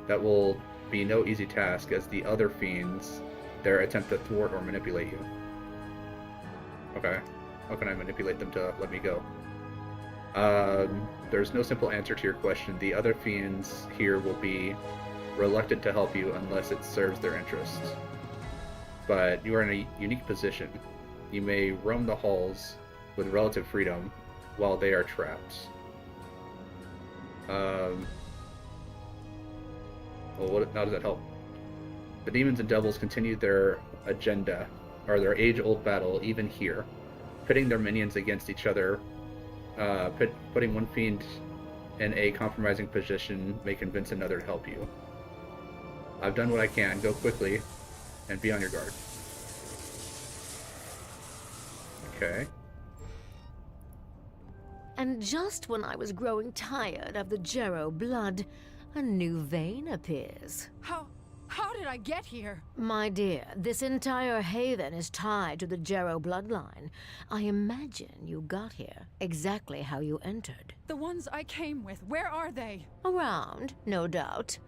That will be no easy task, as the other fiends there attempt to thwart or manipulate you. Okay. How can I manipulate them to let me go? There's no simple answer to your question. The other fiends here will be reluctant to help you unless it serves their interests. But you are in a unique position. You may roam the halls with relative freedom while they are trapped. Well, how does that help? The demons and devils continue their agenda, or their age-old battle, even here, pitting their minions against each other. Putting one fiend in a compromising position may convince another to help you. I've done what I can. Go quickly, and be on your guard. Okay. And just when I was growing tired of the Jero blood, a new vein appears. How did I get here? My dear, this entire haven is tied to the Jero bloodline. I imagine you got here exactly how you entered. The ones I came with, where are they? Around, no doubt.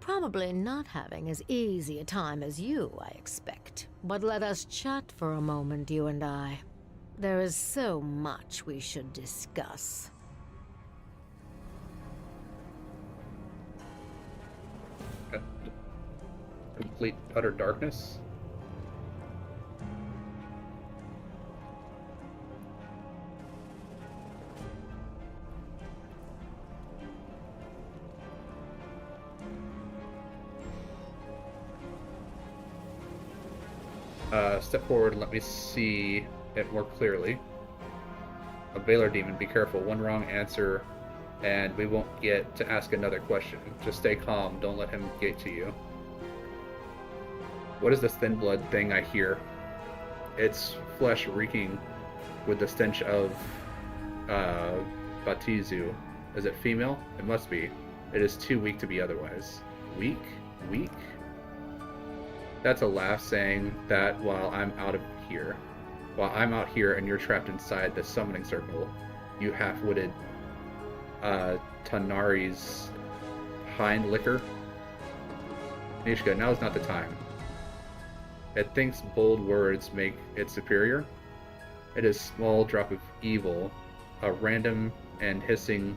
Probably not having as easy a time as you, I expect. But let us chat for a moment, you and I. There is so much we should discuss. Complete utter darkness. Step forward and let me see it more clearly. A Baylor demon, be careful. One wrong answer and we won't get to ask another question. Just stay calm, don't let him get to you. What is this thin blood thing I hear? It's flesh reeking with the stench of Batizu. Is it female? It must be. It is too weak to be otherwise. Weak? Weak? That's a laugh, saying that while I'm out here and you're trapped inside the summoning circle, you half-witted Tanari's hind liquor. Nishka, now is not the time. It thinks bold words make it superior. It is small drop of evil, a random and hissing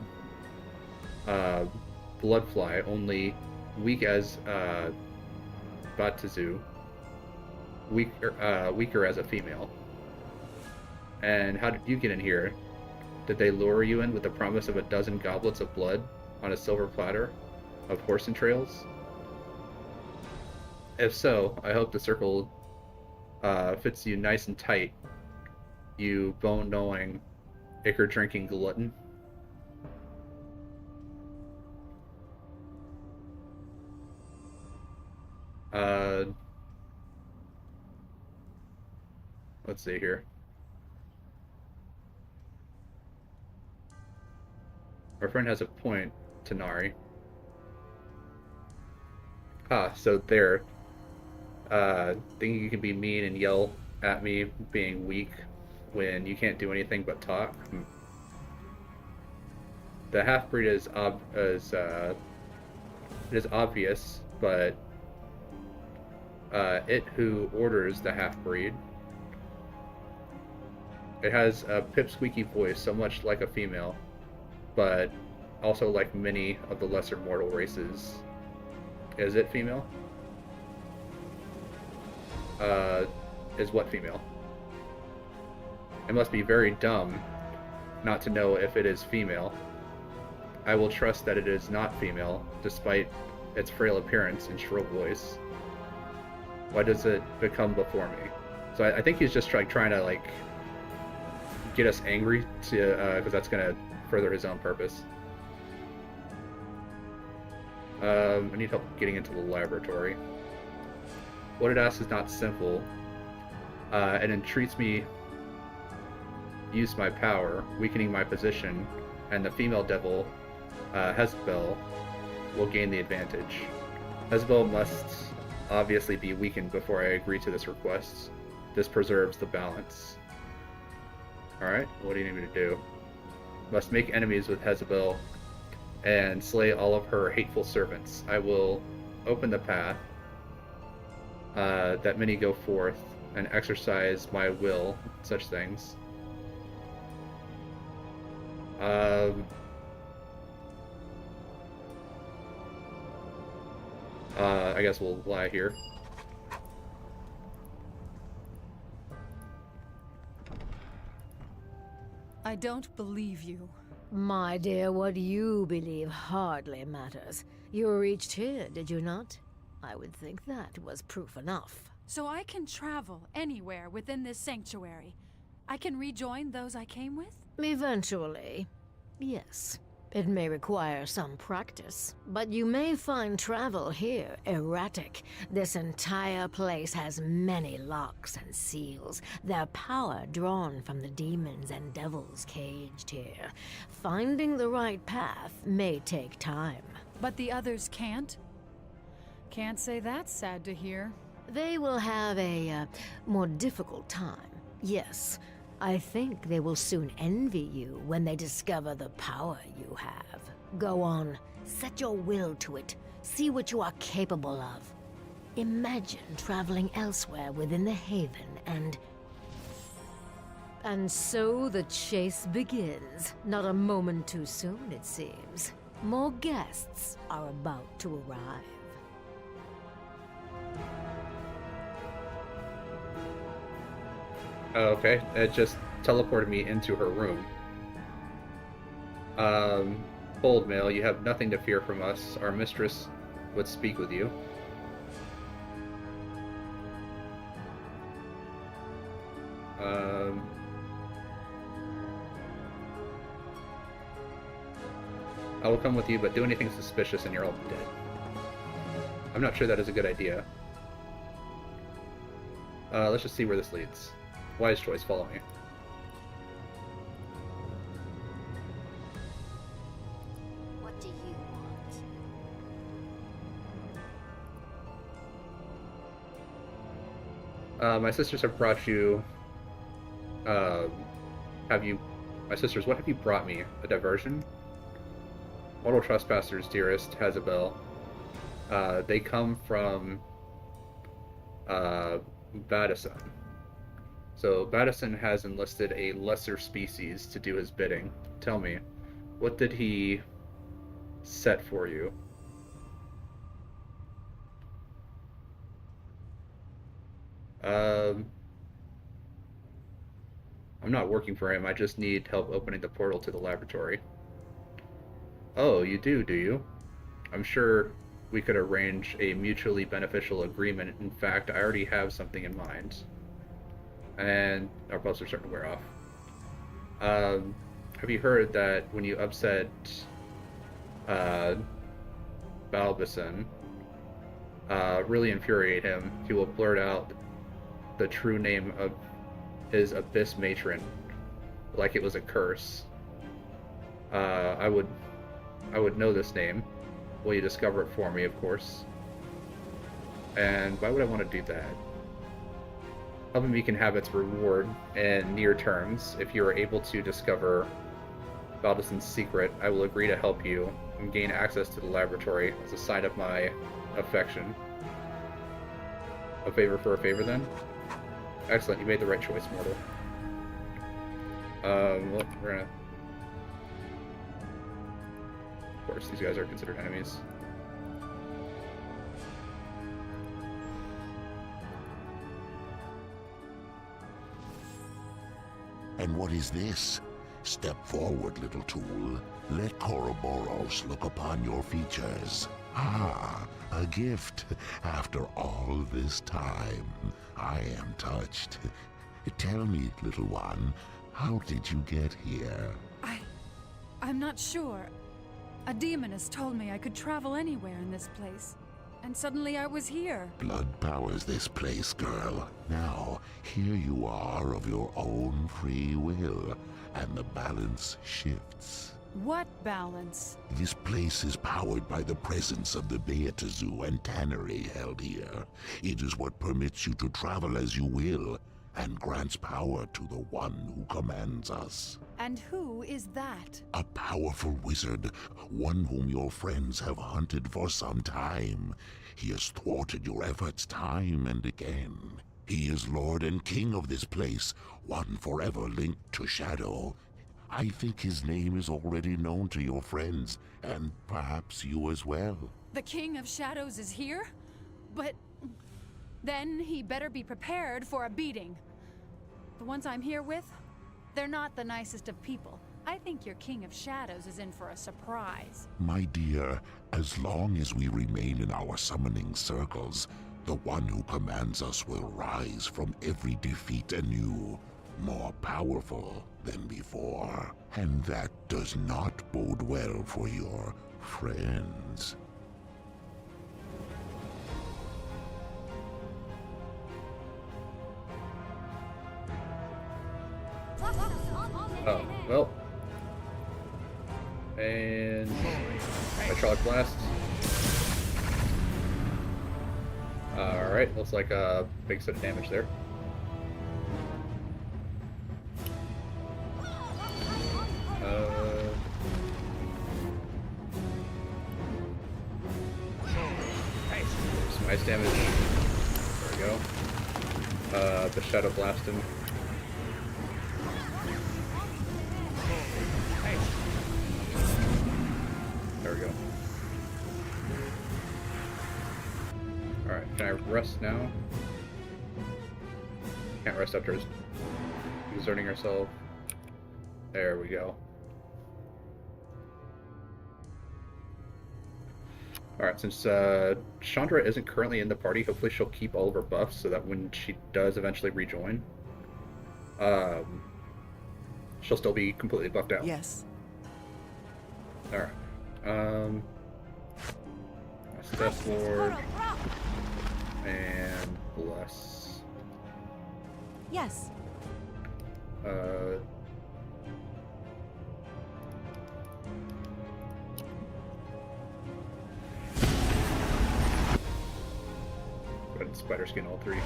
bloodfly, only weak as Batizu, weaker as a female. And how did you get in here? Did they lure you in with the promise of a dozen goblets of blood on a silver platter of horse entrails? If so, I hope the circle fits you nice and tight, you bone-gnawing, ichor-drinking glutton. Let's see here. Our friend has a point, Tanari. So there. Thinking you can be mean and yell at me being weak when you can't do anything but talk. The half-breed is it is obvious, but it who orders the half-breed, it has a pipsqueaky voice, so much like a female, but also like many of the lesser mortal races. Is it female? Is what female? It must be very dumb not to know if it is female. I will trust that it is not female, despite its frail appearance and shrill voice. Why does it become before me? So I think he's just trying to like get us angry to because that's gonna further his own purpose. I need help getting into the laboratory. What it asks is not simple. It entreats me use my power, weakening my position, and the female devil, Hezebel, will gain the advantage. Hezebel must obviously be weakened before I agree to this request. This preserves the balance. Alright, what do you need me to do? Must make enemies with Hezebel and slay all of her hateful servants. I will open the path that many go forth and exercise my will, such things. I guess we'll lie here. I don't believe you. My dear, what you believe hardly matters. You reached here, did you not? I would think that was proof enough. So I can travel anywhere within this sanctuary. I can rejoin those I came with? Eventually, yes. It may require some practice, but you may find travel here erratic. This entire place has many locks and seals, their power drawn from the demons and devils caged here. Finding the right path may take time. But the others can't? Can't say that's sad to hear. They will have a more difficult time, yes. I think they will soon envy you when they discover the power you have. Go on, set your will to it. See what you are capable of. Imagine traveling elsewhere within the Haven and... And so the chase begins. Not a moment too soon, it seems. More guests are about to arrive. Oh, okay, it just teleported me into her room. Bold male, you have nothing to fear from us. Our mistress would speak with you. I will come with you, but do anything suspicious and you're all dead. I'm not sure that is a good idea. Let's just see where this leads. Wise choice, follow me. What do you want? My sisters have brought you... My sisters, what have you brought me? A diversion? Mortal trespassers, dearest Hezebel. They come from... Badison. So Badison has enlisted a lesser species to do his bidding. Tell me, what did he set for you? I'm not working for him. I just need help opening the portal to the laboratory. Oh, you do you? I'm sure we could arrange a mutually beneficial agreement. In fact, I already have something in mind. And our buffs are starting to wear off. Have you heard that when you upset Balbison, really infuriate him, he will blurt out the true name of his abyss matron, like it was a curse. I would know this name. Will you discover it for me, of course? And why would I want to do that? helping me can have its reward in near terms. If you are able to discover Baldiston's secret, I will agree to help you and gain access to the laboratory as a sign of my affection. A favor for a favor, then? Excellent, you made the right choice, mortal. Well, we're gonna... Of course, these guys are considered enemies. And what is this? Step forward, little tool. Let Koroboros look upon your features. Ah, a gift. After all this time, I am touched. Tell me, little one, how did you get here? I'm not sure. A demoness told me I could travel anywhere in this place. And suddenly I was here. Blood powers this place, girl. Now, here you are of your own free will, and the balance shifts. What balance? This place is powered by the presence of the Beatazu and tannery held here. It is what permits you to travel as you will, and grants power to the one who commands us. And who is that? A powerful wizard, one whom your friends have hunted for some time. He has thwarted your efforts time and again. He is Lord and King of this place, one forever linked to Shadow. I think his name is already known to your friends, and perhaps you as well. The King of Shadows is here? But then he better be prepared for a beating. The ones I'm here with, they're not the nicest of people. I think your King of Shadows is in for a surprise. My dear, as long as we remain in our summoning circles, the one who commands us will rise from every defeat anew, more powerful than before. And that does not bode well for your friends. Oh, well. And hydraulic blast. Alright, looks like a big set of damage there. Some ice damage. There we go. The shadow blast him. There we go. Alright, can I rest now? Can't rest after exerting herself. There we go. Alright, since Chandra isn't currently in the party, hopefully she'll keep all of her buffs so that when she does eventually rejoin, she'll still be completely buffed out. Yes. Alright. Step forward. And bless. Yes. Go ahead and spider skin all three.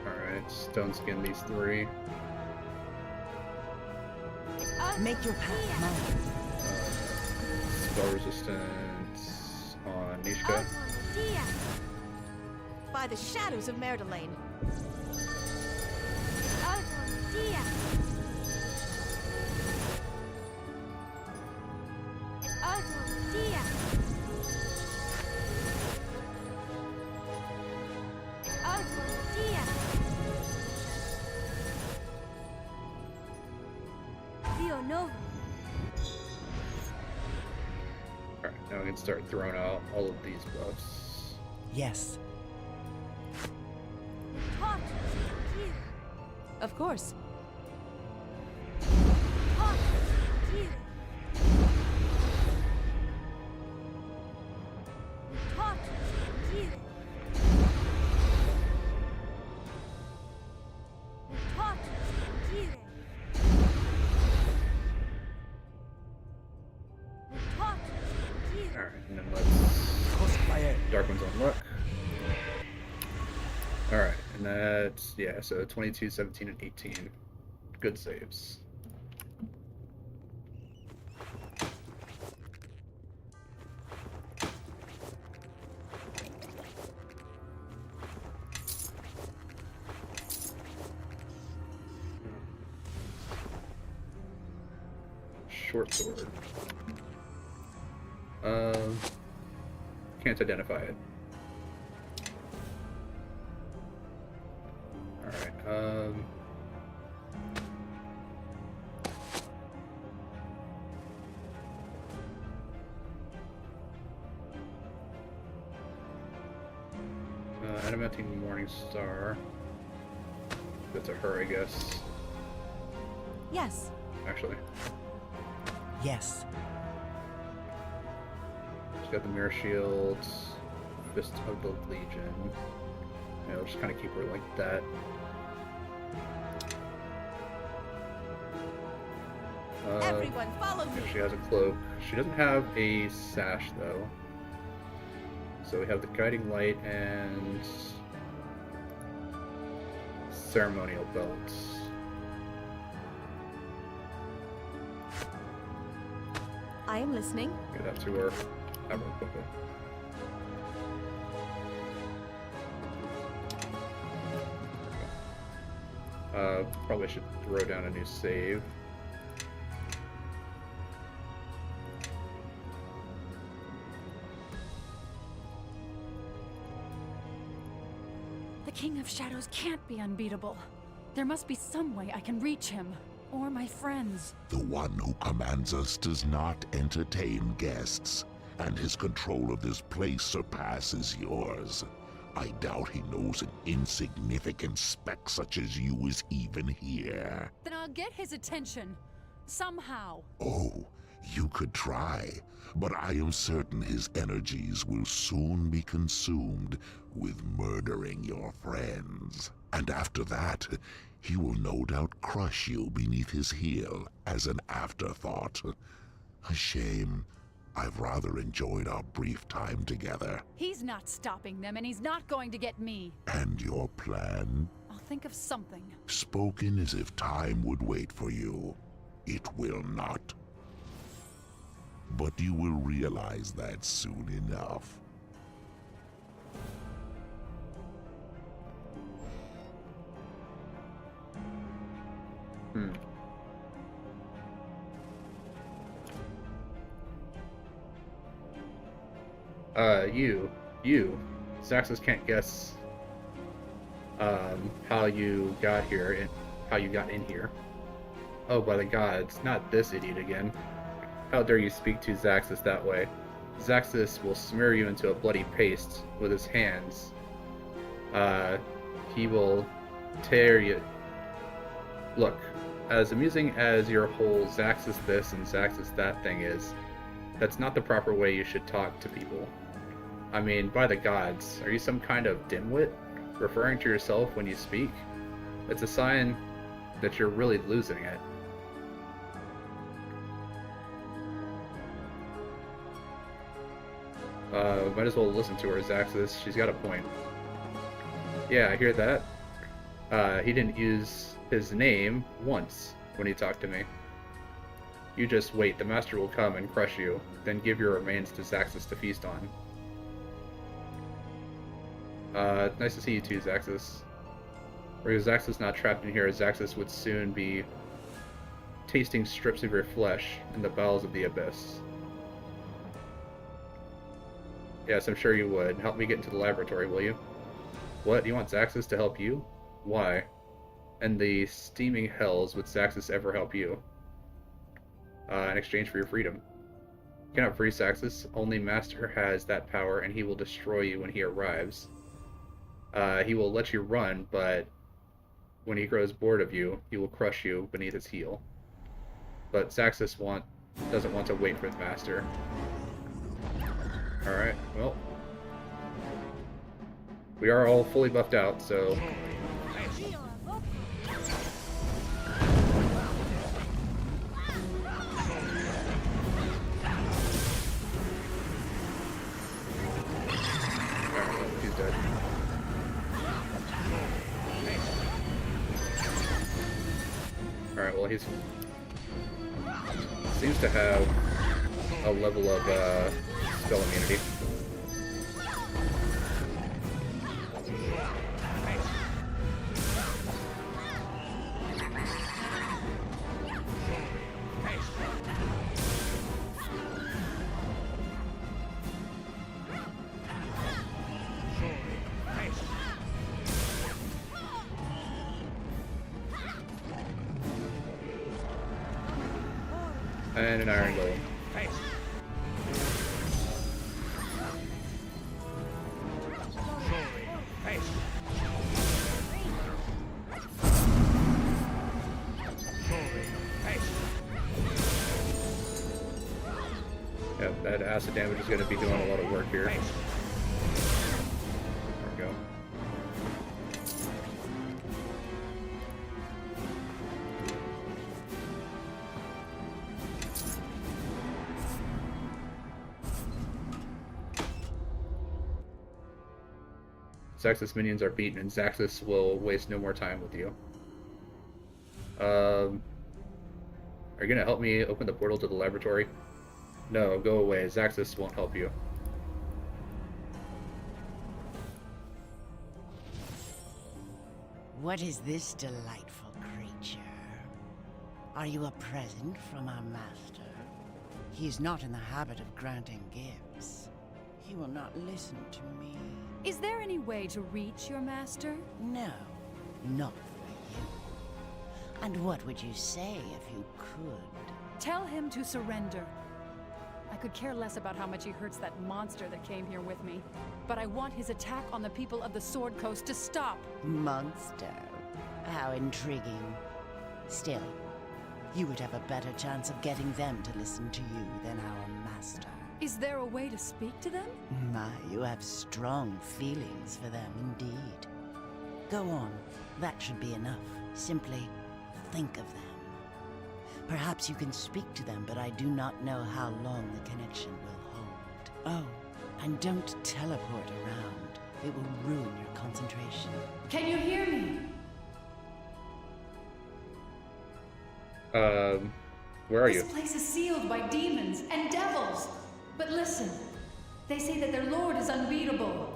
Alright, stone skin these three. Make your path mine. Spell resistance on Nishka. By the shadows of Merdelaine. Alright, now we can start throwing out all of these buffs. Yes. Of course. And then let's Dark One's on luck. Alright, and that's, yeah, so 22, 17, and 18. Good saves. Short sword. Can't identify it. Alright, Adamantine Morning Star. That's a her, I guess. Yes. Actually. Yes. She's got the Mirror Shield, Fist of the Legion. Yeah, we'll just kind of keep her like that. Everyone, follow me. Yeah, she has a cloak. She doesn't have a sash, though. So we have the Guiding Light and Ceremonial Belts. I am listening. Get that to her. Have her equip it. Probably should throw down a new save. The King of Shadows can't be unbeatable. There must be some way I can reach him. Or my friends. The one who commands us does not entertain guests, and his control of this place surpasses yours. I doubt he knows an insignificant speck such as you is even here. Then I'll get his attention. Somehow. Oh, you could try, but I am certain his energies will soon be consumed with murdering your friends. And after that, he will no doubt crush you beneath his heel as an afterthought. A shame. I've rather enjoyed our brief time together. He's not stopping them, and he's not going to get me. And your plan? I'll think of something. Spoken as if time would wait for you. It will not. But you will realize that soon enough. Zaxxas can't guess, how you got here and how you got in here. Oh, by the gods, not this idiot again. How dare you speak to Zaxxas that way? Zaxxas will smear you into a bloody paste with his hands. He will tear you. Look, as amusing as your whole Zaxxas this and Zaxxas that thing is, that's not the proper way you should talk to people. I mean, by the gods, are you some kind of dimwit? Referring to yourself when you speak? It's a sign that you're really losing it. Might as well listen to her, Zaxxas. She's got a point. Yeah, I hear that. He didn't use his name once when he talked to me. You just wait, the Master will come and crush you, then give your remains to Zaxxas to feast on. Nice to see you too, Zaxxas. Were Zaxxas not trapped in here, Zaxxas would soon be tasting strips of your flesh in the bowels of the abyss. Yes, I'm sure you would. Help me get into the laboratory, will you? What? You want Zaxxas to help you? Why? And the steaming hells would Zaxxas ever help you? In exchange for your freedom. You cannot free Zaxxas. Only Master has that power, and he will destroy you when he arrives. He will let you run, but when he grows bored of you, he will crush you beneath his heel. But Zaxxas doesn't want to wait for the Master. Alright, well. We are all fully buffed out, so... well, he seems to have a level of spell immunity. And an iron golem. Yeah, that acid damage is going to be doing a lot of work here. There we go. Zaxxas minions are beaten, and Zaxxas will waste no more time with you. Are you gonna help me open the portal to the laboratory? No, go away. Zaxxas won't help you. What is this delightful creature? Are you a present from our master? He is not in the habit of granting gifts. He will not listen to me. Is there any way to reach your master? No, not for you. And what would you say if you could? Tell him to surrender. I could care less about how much he hurts that monster that came here with me. But I want his attack on the people of the Sword Coast to stop. Monster? How intriguing. Still, you would have a better chance of getting them to listen to you than our master. Is there a way to speak to them? My, you have strong feelings for them indeed. Go on. That should be enough. Simply think of them. Perhaps you can speak to them, but I do not know how long the connection will hold. Oh, and don't teleport around. It will ruin your concentration. Can you hear me? Where are you? This place is sealed by demons and devils. But listen, they say that their lord is unbeatable.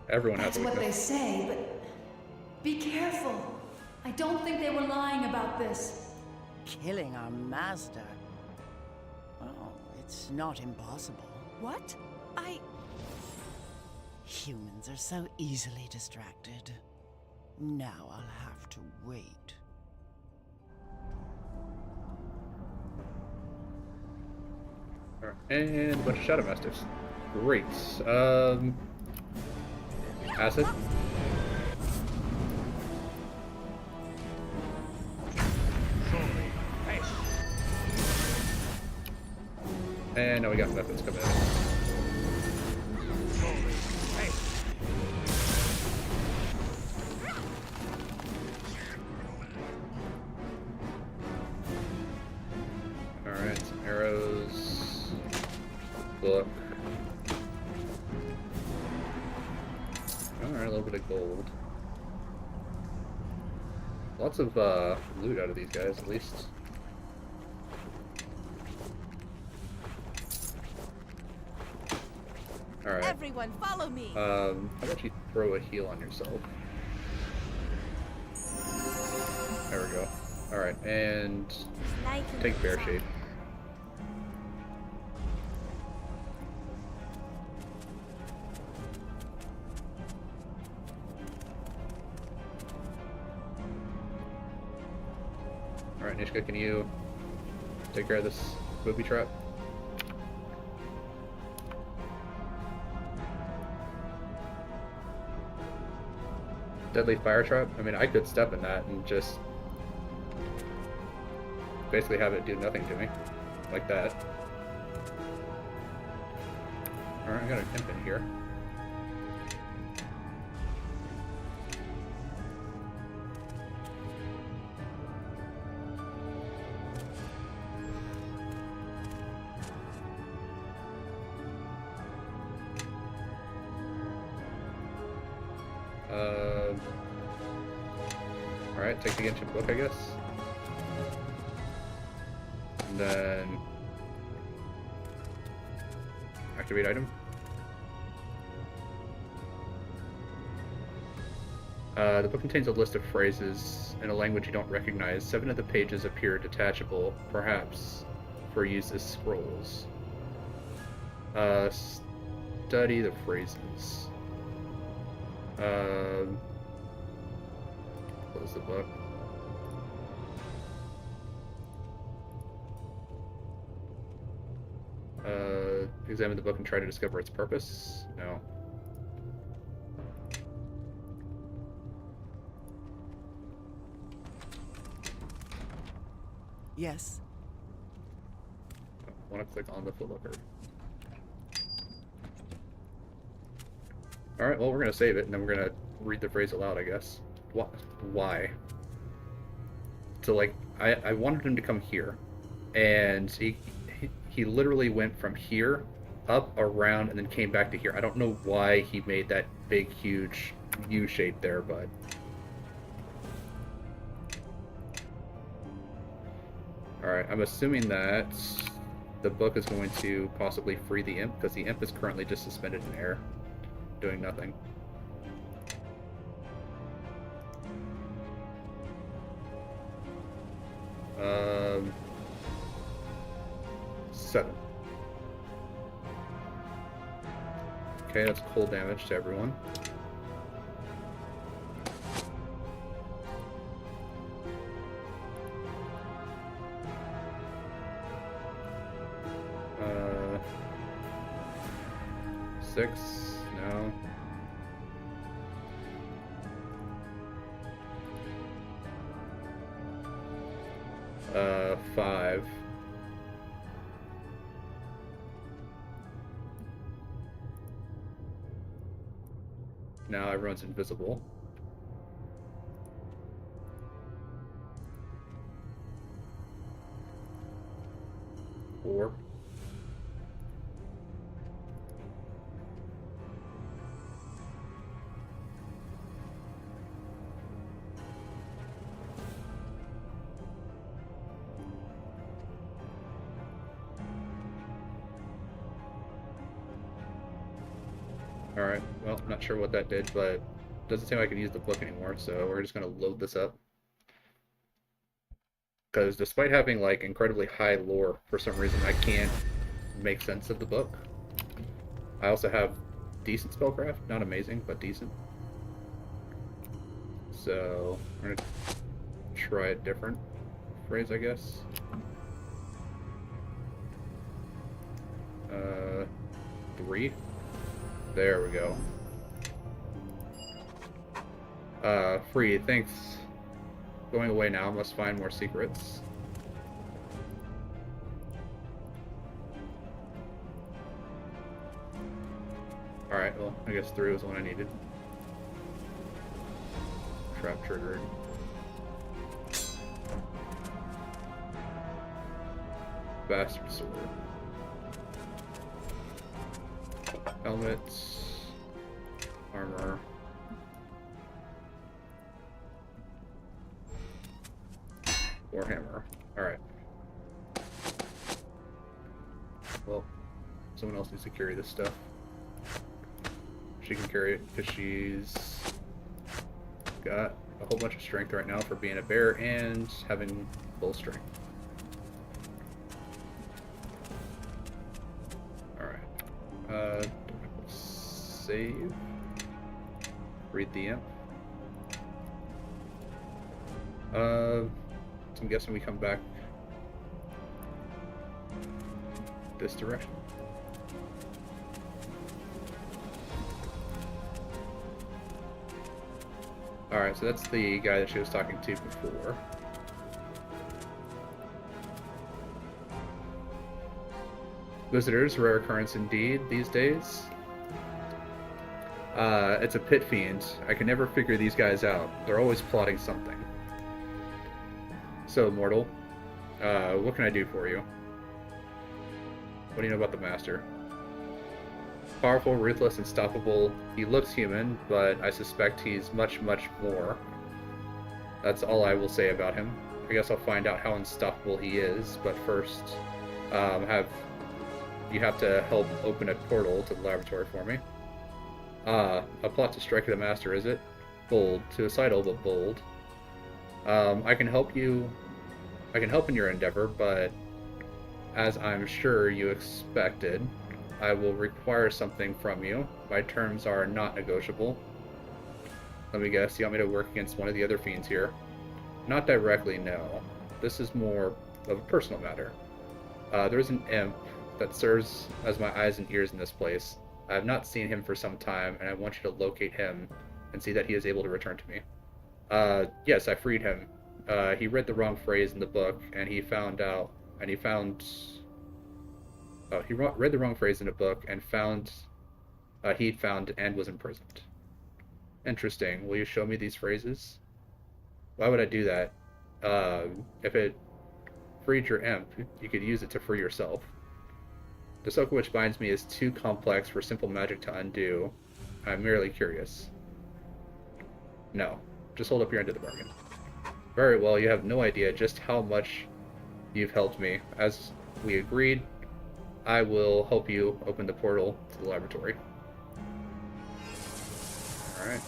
Everyone has That's a what they weakness. say, but be careful. I don't think they were lying about this. Killing our master? Oh, it's not impossible. What? Humans are so easily distracted. Now I'll have to wait. Alright, and a bunch of Shadow Masters. Great. Acid. And now we got weapons coming in. Alright, some arrows. Book. Alright, a little bit of gold. Lots of loot out of these guys, at least. Alright. Everyone, follow me. How about you throw a heal on yourself? There we go. Alright, and take Bear Shade. Alright, Nishka, can you take care of this booby trap? Deadly fire trap? I mean, I could step in that and just basically have it do nothing to me. Like that. Alright, I got an imp in here. Alright, take the ancient book, I guess. And then... activate item. The book contains a list of phrases in a language you don't recognize. 7 of the pages appear detachable, perhaps for use as scrolls. Study the phrases. Close the book. Examine the book and try to discover its purpose? No. Yes. I want to click on the footlooker. Alright, well, we're going to save it, and then we're going to read the phrase aloud, I guess. What? Why? So, like, I wanted him to come here, and he literally went from here, up, around, and then came back to here. I don't know why he made that big, huge U shape there, but... Alright, I'm assuming that the book is going to possibly free the imp, because the imp is currently just suspended in air, doing nothing. Um... 7. Okay, that's cold damage to everyone. Uh, 6, no. Uh, 5. Now everyone's invisible. 4. Alright, well, I'm not sure what that did, but it doesn't seem like I can use the book anymore, so we're just going to load this up. Because despite having, like, incredibly high lore, for some reason I can't make sense of the book. I also have decent spellcraft, not amazing, but decent. So, we're going to try a different phrase, I guess. 3. There we go. Free, thanks. Going away now, must find more secrets. Alright, well, I guess 3 was the one I needed. Trap triggered. Bastard sword. Helmets. Armor. Warhammer. Alright. Well, someone else needs to carry this stuff. She can carry it because she's got a whole bunch of strength right now for being a bear and having full strength. Alright. Save. Read the imp. So I'm guessing we come back this direction. Alright, so that's the guy that she was talking to before. Visitors, rare occurrence indeed these days. It's a pit fiend. I can never figure these guys out. They're always plotting something. So, mortal, what can I do for you? What do you know about the Master? Powerful, ruthless, unstoppable. He looks human, but I suspect he's much, much more. That's all I will say about him. I guess I'll find out how unstoppable he is, but first, you have to help open a portal to the laboratory for me. A plot to strike the master, is it? Bold. Suicidal, but bold. I can help you. I can help in your endeavor, but as I'm sure you expected, I will require something from you. My terms are not negotiable. Let me guess, you want me to work against one of the other fiends here? Not directly, no. This is more of a personal matter. There's an imp that serves as my eyes and ears in this place. I have not seen him for some time, and I want you to locate him and see that he is able to return to me. Yes, I freed him. He read the wrong phrase in the book, and he found out, and he found... Oh, he read the wrong phrase in a book and found... he'd found and was imprisoned. Interesting. Will you show me these phrases? Why would I do that? If it freed your imp, you could use it to free yourself. The circle which binds me is too complex for simple magic to undo. I'm merely curious. No. Just hold up your end of the bargain. Very well, you have no idea just how much you've helped me. As we agreed, I will help you open the portal to the laboratory. Alright.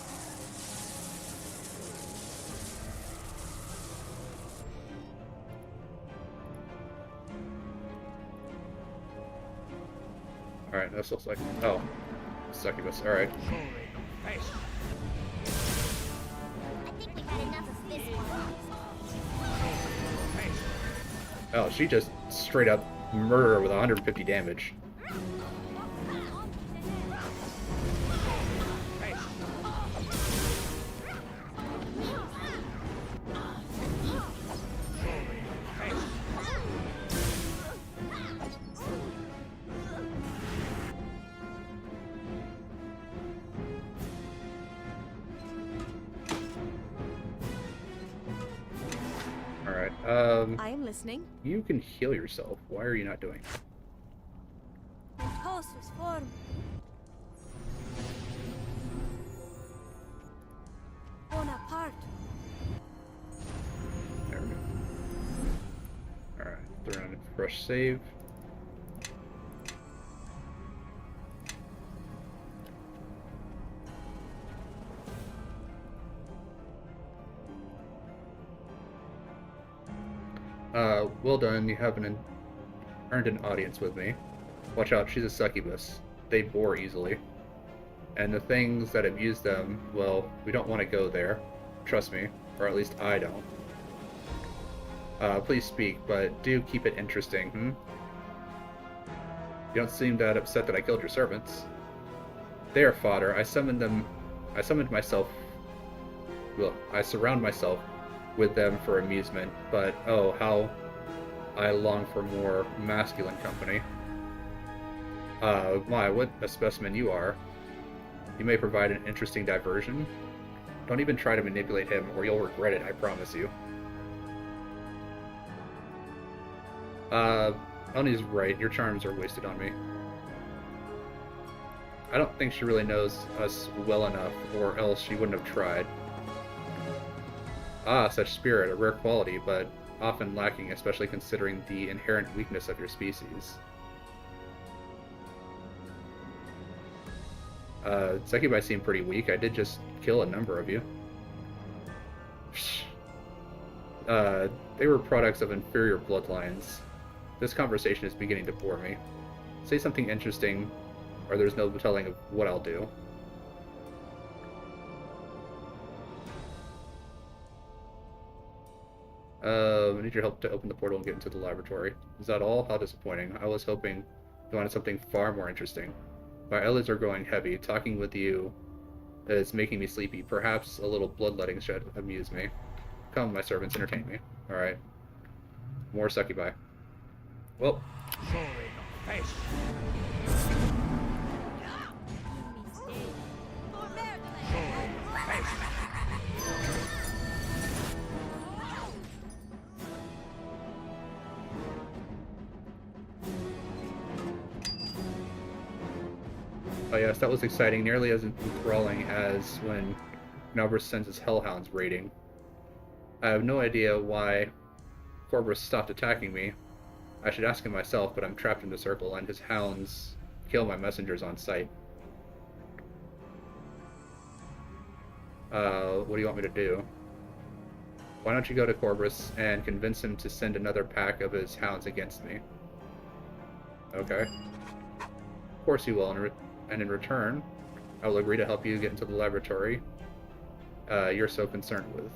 Alright, this looks like... Oh. Succubus, alright. I think we've had enough of this one. Oh, she just straight up murdered her with 150 damage. I am listening. You can heal yourself. Why are you not doing it? The host was formed. Bonaparte. There we go. Alright, throw in a fresh save. Well done, you have earned an audience with me. Watch out, she's a succubus. They bore easily. And the things that abuse them, well, we don't want to go there. Trust me, or at least I don't. Please speak, but do keep it interesting, You don't seem that upset that I killed your servants. They are fodder. I surround myself with them for amusement, but oh, how I long for more masculine company. My, what a specimen you are. You may provide an interesting diversion. Don't even try to manipulate him, or you'll regret it, I promise you. Oni's right, your charms are wasted on me. I don't think she really knows us well enough, or else she wouldn't have tried. Ah, such spirit, a rare quality, but often lacking, especially considering the inherent weakness of your species. Succubi seem pretty weak. I did just kill a number of you. They were products of inferior bloodlines. This conversation is beginning to bore me. Say something interesting, or there's no telling of what I'll do. I need your help to open the portal and get into the laboratory. Is that all? How disappointing. I was hoping you wanted something far more interesting. My eyelids are growing heavy. Talking with you is making me sleepy. Perhaps a little bloodletting should amuse me. Come, my servants, entertain me. Alright. More succubi. Well. Oh yes, that was exciting. Nearly as enthralling as when Nobris sends his hellhounds raiding. I have no idea why Corvus stopped attacking me. I should ask him myself, but I'm trapped in the circle, and his hounds kill my messengers on sight. What do you want me to do? Why don't you go to Corvus and convince him to send another pack of his hounds against me? Okay. Of course he will, and in return, I will agree to help you get into the laboratory you're so concerned with.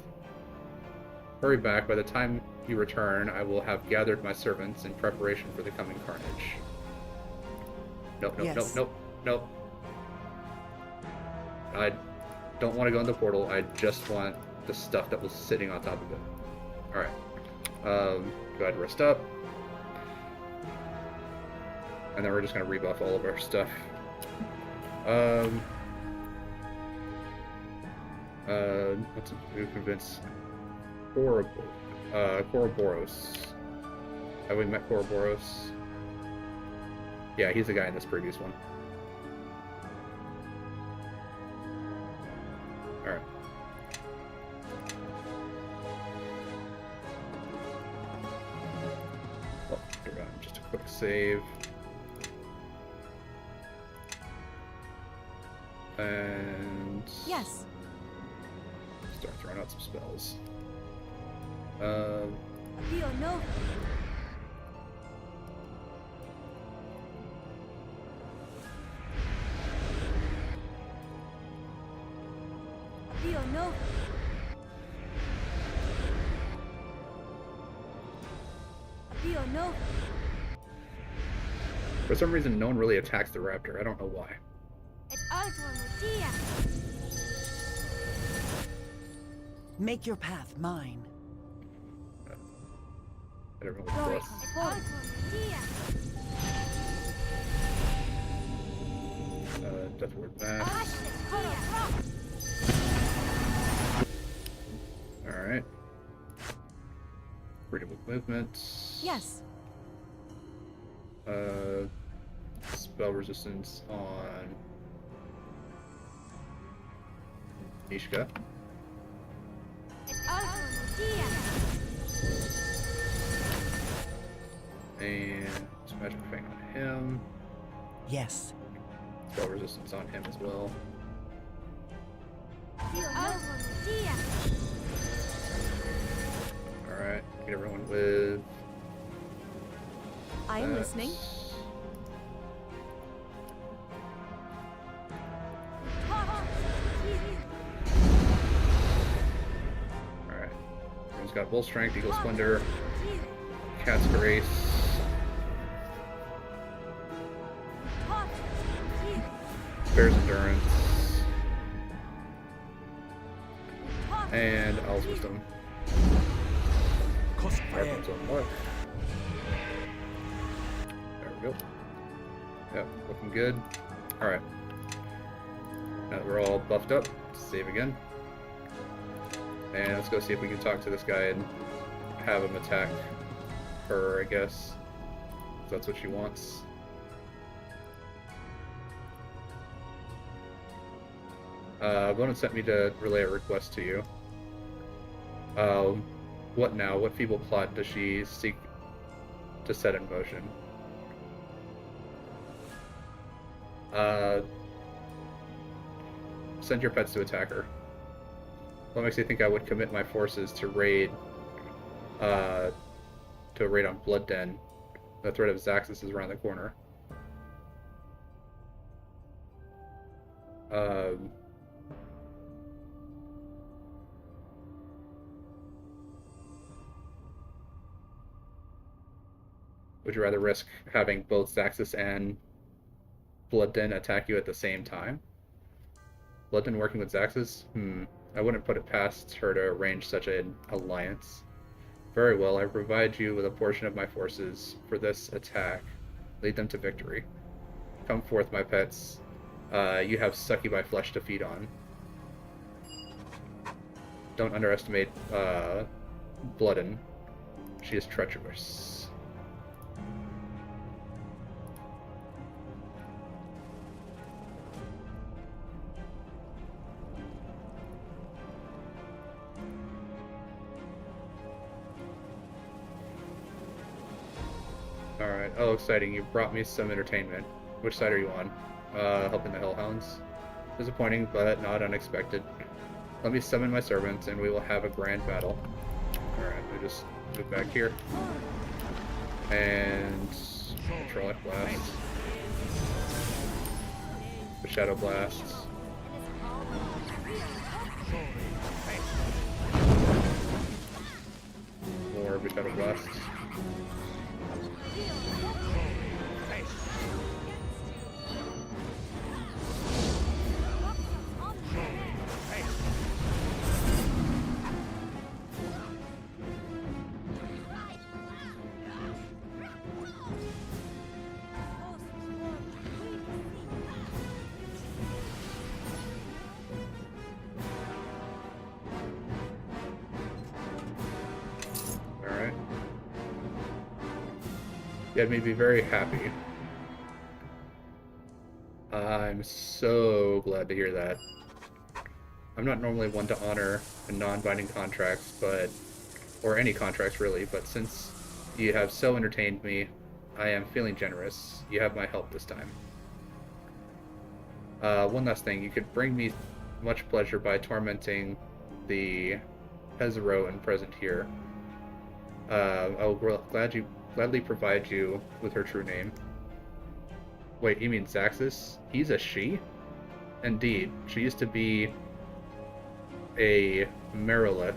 Hurry back. By the time you return, I will have gathered my servants in preparation for the coming carnage. Nope, nope, Yes. nope, nope, nope. I don't want to go in the portal. I just want the stuff that was sitting on top of it. Alright. Go ahead and rest up. And then we're just going to rebuff all of our stuff. Let's convince Koroboros. Have we met Koroboros? Yeah, he's the guy in this previous one. Alright. Oh, just a quick save. And... Yes. Start throwing out some spells. Appeal no. Appeal no. Appeal no. For some reason, no one really attacks the raptor. I don't know why. Make your path mine. I don't know what this. Death word back. Alright. Freedom of movement. Yes. Spell resistance on Ishka. And magic fang on him. Yes. Spell resistance on him as well. Alright, get everyone with. I am listening. Alright. Everyone's got Bull Strength, Eagle Splendor, Cat's Grace, Bear's Endurance, and Owl's Wisdom. Everyone's on luck. There we go. Yep, looking good. Alright. Now that we're all buffed up, save again. And let's go see if we can talk to this guy and have him attack her, I guess. If that's what she wants. Bonin sent me to relay a request to you. What now? What feeble plot does she seek to set in motion? Send your pets to attack her. What makes you think I would commit my forces to raid on Blood Den? The threat of Zaxxas is around the corner. Would you rather risk having both Zaxxas and Blood Den attack you at the same time? Blood Den working with Zaxxas? I wouldn't put it past her to arrange such an alliance. Very well, I provide you with a portion of my forces for this attack. Lead them to victory. Come forth, my pets. You have succubi flesh to feed on. Don't underestimate Bloodden. She is treacherous. Oh, exciting. You brought me some entertainment. Which side are you on? Helping the Hellhounds? Disappointing, but not unexpected. Let me summon my servants, and we will have a grand battle. Alright, we just move back here. And... Ultralight Blast. The Shadow Blasts. More Shadow Blasts. You had me be very happy. I'm so glad to hear that. I'm not normally one to honor non-binding contracts, or any contracts really, but since you have so entertained me, I am feeling generous. You have my help this time. One last thing, you could bring me much pleasure by tormenting the Hezero present here. I'll gladly provide you with her true name. Wait, you mean Zaxxas? He's a she? Indeed. She used to be a Merilith,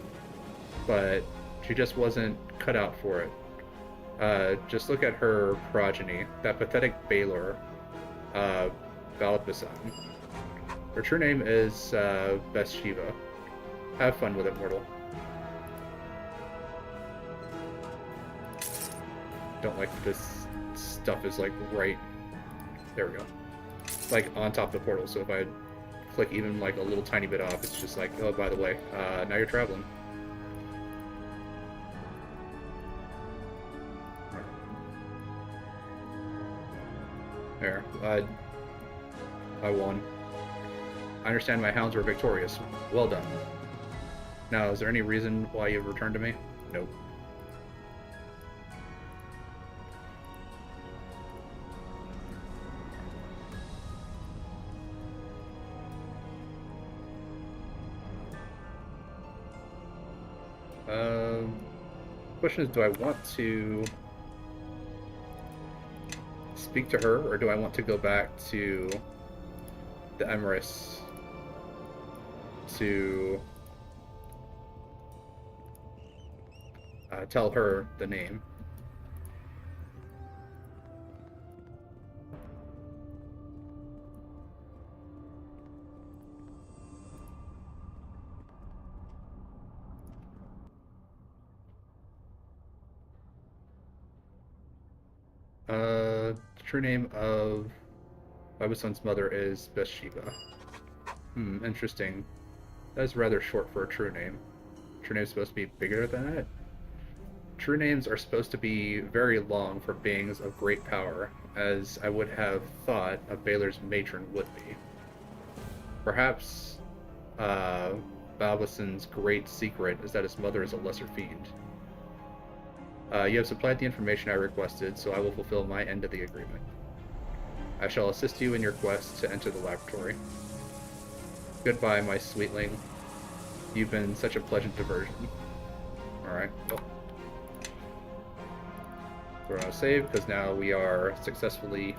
but she just wasn't cut out for it. Just look at her progeny, that pathetic Baylor, Valpisan. Her true name is Bathsheba. Have fun with it, mortal. Don't like this stuff is like right there we go, like on top of the portal, so if I click even like a little tiny bit off, it's just like, oh, by the way, now you're traveling. There, I won. I understand my hounds were victorious. Well done. Now, is there any reason why you've returned to me? Nope. Question is, do I want to speak to her, or do I want to go back to the Emrys to tell her the name? True name of Babusan's mother is Bathsheba. Interesting. That's rather short for a true name. True name is supposed to be bigger than that? True names are supposed to be very long for beings of great power, as I would have thought a Baylor's matron would be. Perhaps Babusan's great secret is that his mother is a lesser fiend. You have supplied the information I requested, so I will fulfill my end of the agreement. I shall assist you in your quest to enter the laboratory. Goodbye, my sweetling. You've been such a pleasant diversion. Alright, well. We're gonna save, because now we are successfully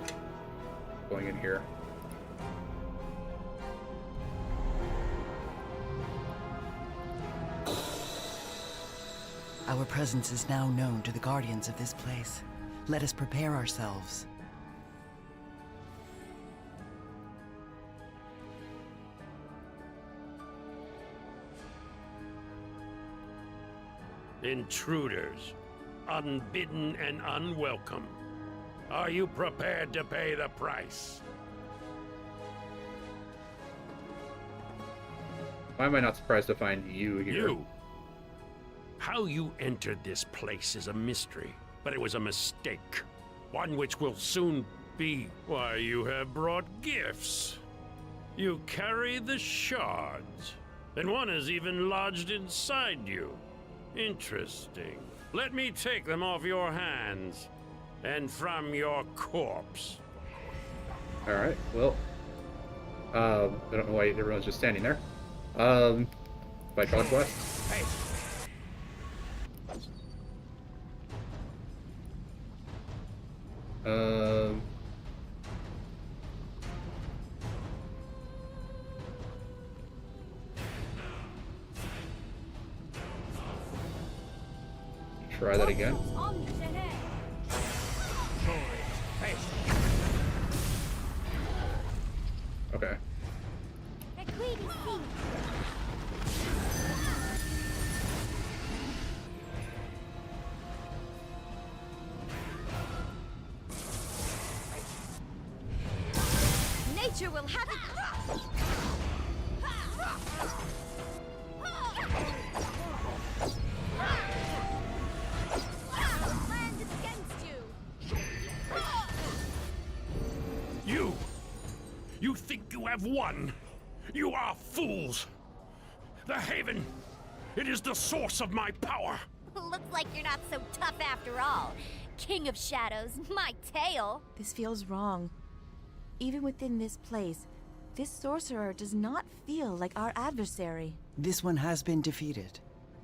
going in here. Our presence is now known to the guardians of this place. Let us prepare ourselves. Intruders, unbidden and unwelcome. Are you prepared to pay the price? Why am I not surprised to find you here? You? How you entered this place is a mystery, but it was a mistake. One which will soon be. Why, you have brought gifts. You carry the shards, and one is even lodged inside you. Interesting. Let me take them off your hands. and from your corpse. Alright, well. I don't know why everyone's just standing there. By Conquest. Hey! Try that again. Okay. Nature will have it. Land is against you. You think you have won? You are fools. The Haven, it is the source of my power. Looks like you're not so tough after all. King of Shadows, my tail. This feels wrong. Even within this place, this sorcerer does not feel like our adversary. This one has been defeated.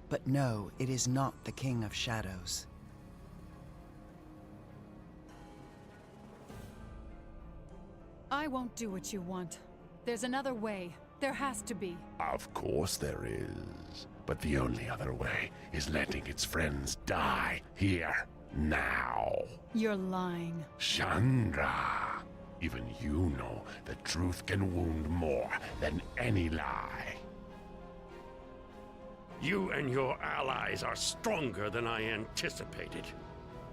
But no, it is not the King of Shadows. I won't do what you want. There's another way. There has to be. Of course there is. But the only other way is letting its friends die here, now. You're lying. Chandra, even you know the truth can wound more than any lie. You and your allies are stronger than I anticipated.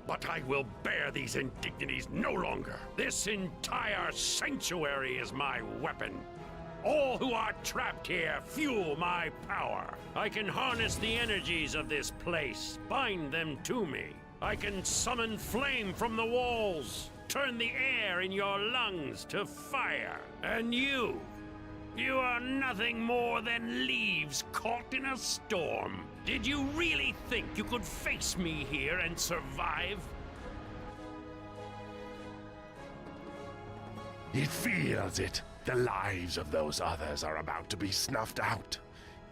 But I will bear these indignities no longer. This entire sanctuary is my weapon. All who are trapped here fuel my power. I can harness the energies of this place, bind them to me. I can summon flame from the walls, turn the air in your lungs to fire. And you are nothing more than leaves caught in a storm. Did you really think you could face me here and survive? It feels it. The lives of those others are about to be snuffed out.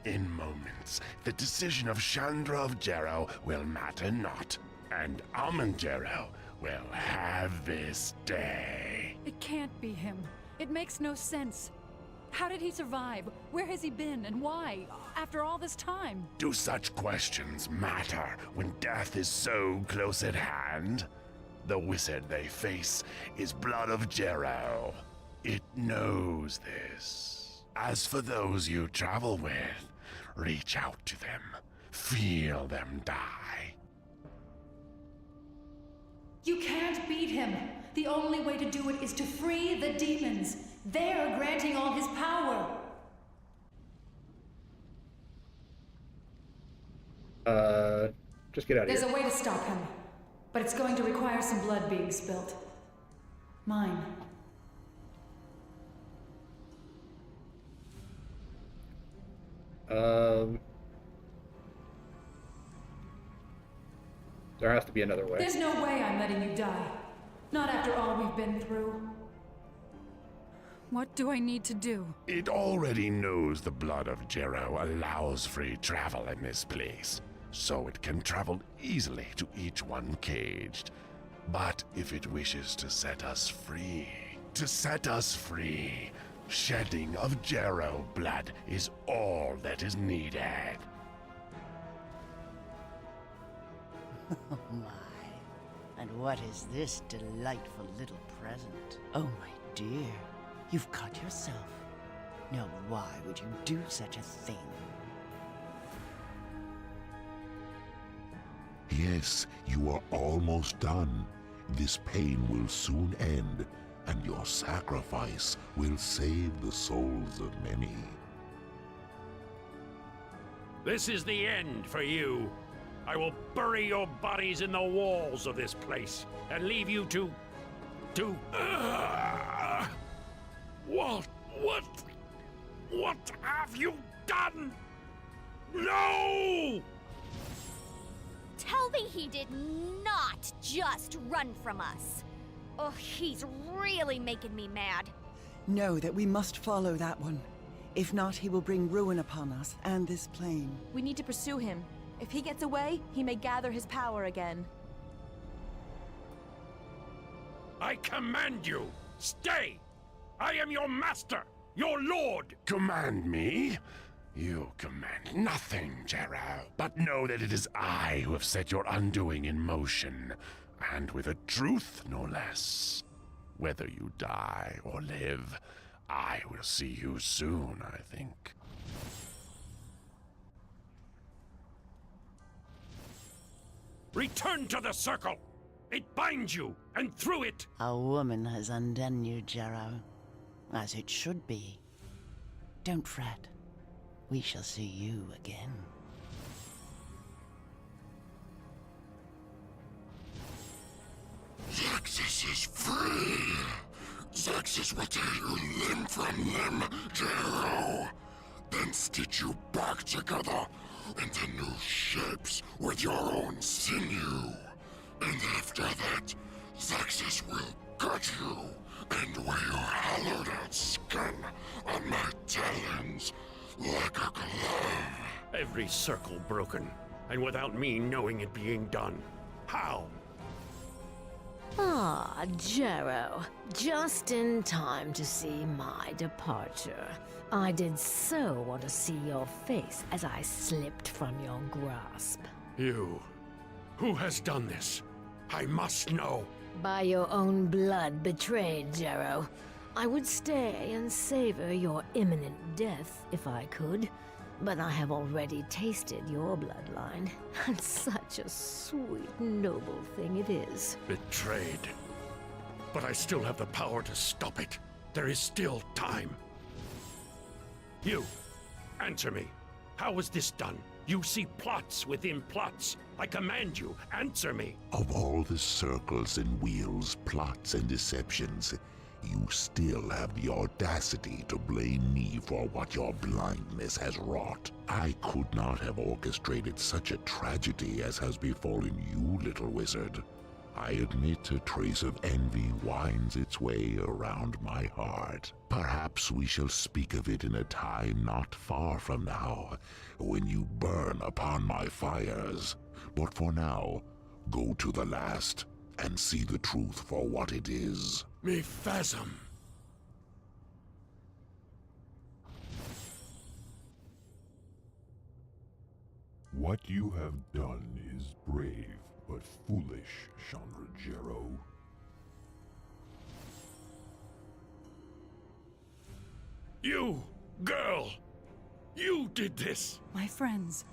In moments, the decision of Chandra of Jero will matter not, and Amanjero will have this day. It can't be him. It makes no sense. How did he survive? Where has he been, and why? After all this time? Do such questions matter when death is so close at hand? The wizard they face is Blood of Jero. It knows this. As for those you travel with, reach out to them. Feel them die. You can't beat him. The only way to do it is to free the demons. They're granting all his power. Just get out of There's here. a way to stop him, but it's going to require some blood being spilt. Mine. There has to be another way. There's no way I'm letting you die. Not after all we've been through. What do I need to do? It already knows the Blood of Jero allows free travel in this place, so it can travel easily to each one caged. But if it wishes to set us free, shedding of Jero blood is all that is needed. Oh my. And what is this delightful little present? Oh my dear, you've cut yourself. Now why would you do such a thing? Yes, you are almost done. This pain will soon end, and your sacrifice will save the souls of many. This is the end for you. I will bury your bodies in the walls of this place and leave you to... What have you done? No! Tell me he did not not just run from us. Oh, he's really making me mad. Know that we must follow that one. If not, he will bring ruin upon us and this plane. We need to pursue him. If he gets away, he may gather his power again. I command you, stay! I am your master, your lord! Command me? You command nothing, Jarrow. But know that it is I who have set your undoing in motion, and with a truth, no less. Whether you die or live, I will see you soon, I think. Return to the circle! It binds you, and through it... A woman has undone you, Jarrow. As it should be. Don't fret. We shall see you again. Zexus is free! Zexus will tear you limb from limb, Jarrow! Then stitch you back together into new shapes with your own sinew. And after that, Zexus will cut you and wear your hollowed-out skin on my talons like a glove. Every circle broken, and without me knowing it being done. How? Ah, Jarrow. Just in time to see my departure. I did so want to see your face as I slipped from your grasp. You. Who has done this? I must know. By your own blood betrayed, Jarrow. I would stay and savor your imminent death if I could, but I have already tasted your bloodline, and such a sweet, noble thing it is. Betrayed. But I still have the power to stop it. There is still time. You, answer me. How was this done? You see plots within plots. I command you, answer me. Of all the circles and wheels, plots and deceptions, you still have the audacity to blame me for what your blindness has wrought. I could not have orchestrated such a tragedy as has befallen you, little wizard. I admit a trace of envy winds its way around my heart. Perhaps we shall speak of it in a time not far from now, when you burn upon my fires. But for now, go to the last and see the truth for what it is. Me phasm. What you have done is brave, but foolish, Chandra Jarrow. You, girl! You did this! My friends,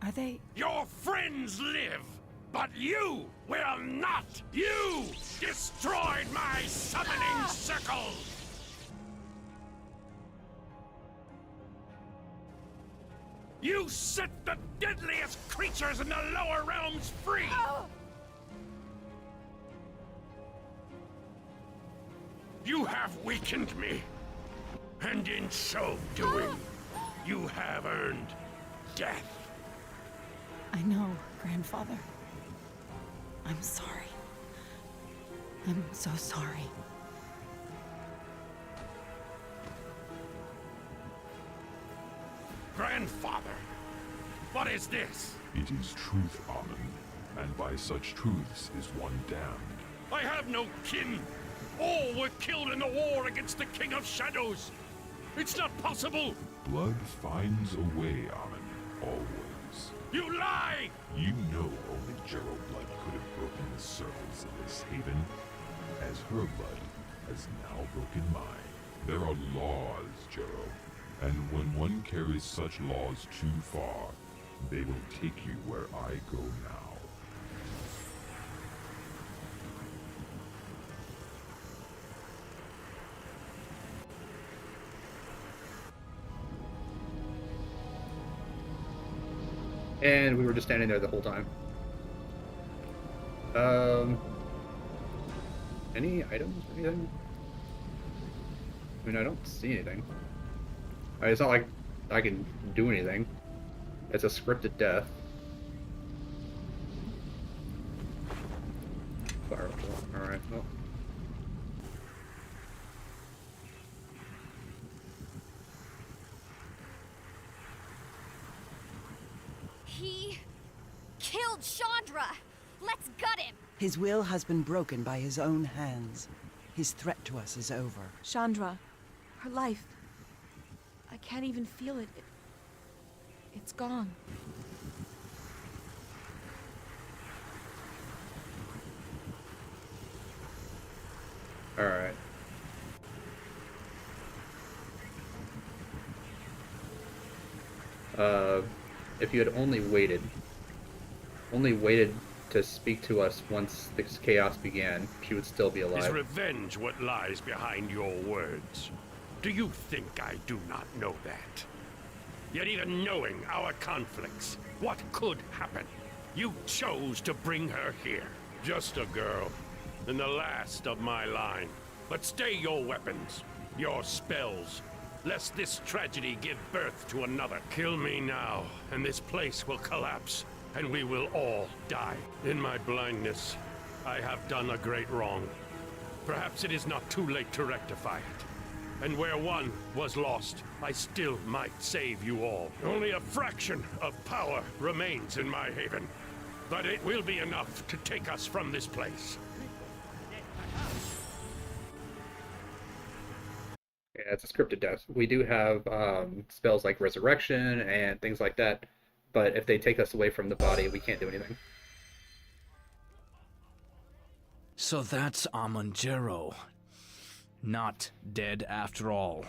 are they... Your friends live, but you will not! You destroyed my summoning circle! You set the deadliest creatures in the lower realms free! You have weakened me, and in so doing, you have earned death. I know, Grandfather. I'm sorry. I'm so sorry. Grandfather, what is this? It is truth, Amen, and by such truths is one damned. I have no kin. All were killed in the war against the King of Shadows. It's not possible. Blood finds a way, Amen, always. You lie! You know only Jarrow blood could have broken the circles in this haven, as her blood has now broken mine. There are laws, Jarrow, and when one carries such laws too far, they will take you where I go now. And we were just standing there the whole time. Any items or anything? I mean, I don't see anything. It's not like I can do anything. It's a scripted death. Alright, well. He killed Chandra! Let's gut him! His will has been broken by his own hands. His threat to us is over. Chandra, her life. I can't even feel it. It's gone. Alright. If you had only waited to speak to us once this chaos began, she would still be Is alive. revenge what lies behind your words? Do you think I do not know that? Yet even knowing our conflicts, what could happen? You chose to bring her here. Just a girl, and the last of my line. But stay your weapons, your spells, lest this tragedy give birth to another. Kill me now, and this place will collapse, and we will all die. In my blindness, I have done a great wrong. Perhaps it is not too late to rectify it. And where one was lost, I still might save you all. Only a fraction of power remains in my haven. But it will be enough to take us from this place. Yeah, it's a scripted death. We do have spells like resurrection and things like that, but if they take us away from the body, we can't do anything. So that's Amonjero. Not dead after all.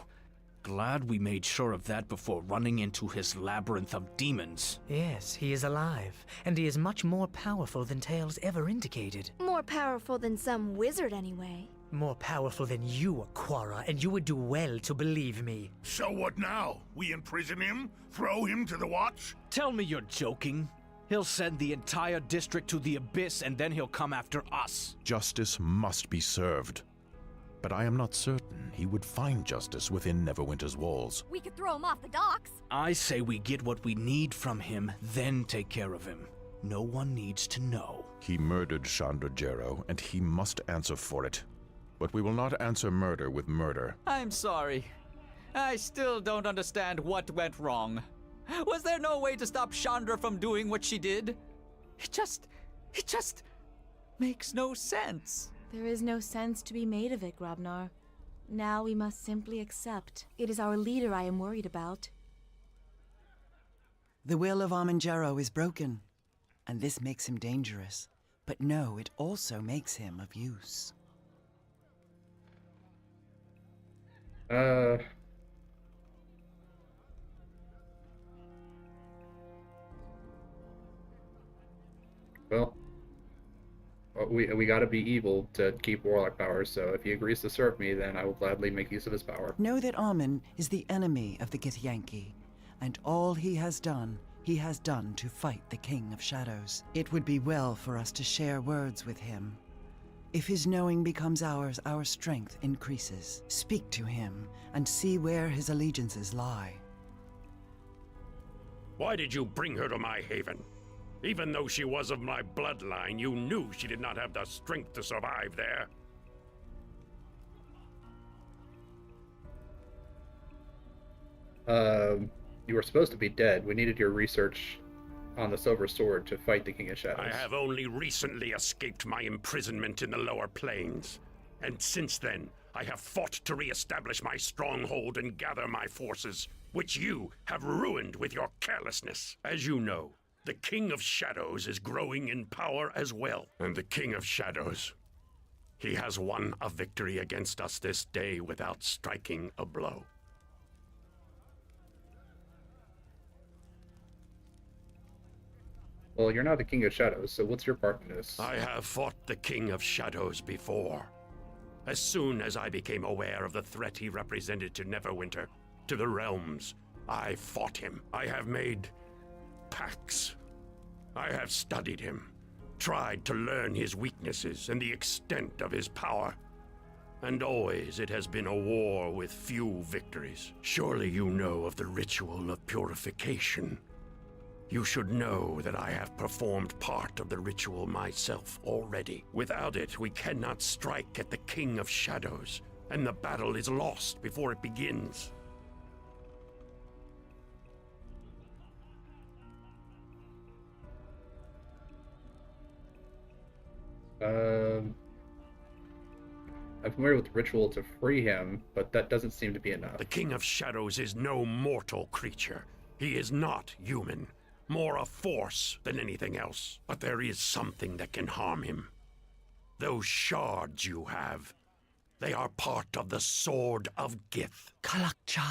Glad we made sure of that before running into his labyrinth of demons. Yes, he is alive, and he is much more powerful than tales ever indicated. More powerful than some wizard, anyway. More powerful than you, Aquara, and you would do well to believe me. So what now? We imprison him? Throw him to the watch? Tell me you're joking. He'll send the entire district to the abyss, and then he'll come after us. Justice must be served. But I am not certain he would find justice within Neverwinter's walls. We could throw him off the docks. I say we get what we need from him, then take care of him. No one needs to know. He murdered Chandra Jero, and he must answer for it. But we will not answer murder with murder. I'm sorry. I still don't understand what went wrong. Was there no way to stop Chandra from doing what she did? It just makes no sense. There is no sense to be made of it, Grobnar. Now we must simply accept. It is our leader I am worried about. The will of Amonjero is broken, and this makes him dangerous. But no, it also makes him of use. Well, we gotta be evil to keep warlock powers, so if he agrees to serve me, then I will gladly make use of his power. Know that Amon is the enemy of the Githyanki, and all he has done to fight the King of Shadows. It would be well for us to share words with him. If his knowing becomes ours, our strength increases. Speak to him, and see where his allegiances lie. Why did you bring her to my haven? Even though she was of my bloodline, you knew she did not have the strength to survive there. You were supposed to be dead. We needed your research on the Silver Sword to fight the King of Shadows. I have only recently escaped my imprisonment in the lower planes. And since then, I have fought to re-establish my stronghold and gather my forces, which you have ruined with your carelessness. As you know, the King of Shadows is growing in power as well. And the King of Shadows, he has won a victory against us this day without striking a blow. Well, you're not the King of Shadows, so what's your part in this? I have fought the King of Shadows before. As soon as I became aware of the threat he represented to Neverwinter, to the realms, I fought him. I have made pacts. I have studied him, tried to learn his weaknesses and the extent of his power. And always it has been a war with few victories. Surely you know of the ritual of purification. You should know that I have performed part of the ritual myself already. Without it, we cannot strike at the King of Shadows, and the battle is lost before it begins. I'm familiar with the ritual to free him, but that doesn't seem to be enough. The King of Shadows is no mortal creature. He is not human. More a force than anything else. But there is something that can harm him. Those shards you have, they are part of the Sword of Gith. Kalakcha.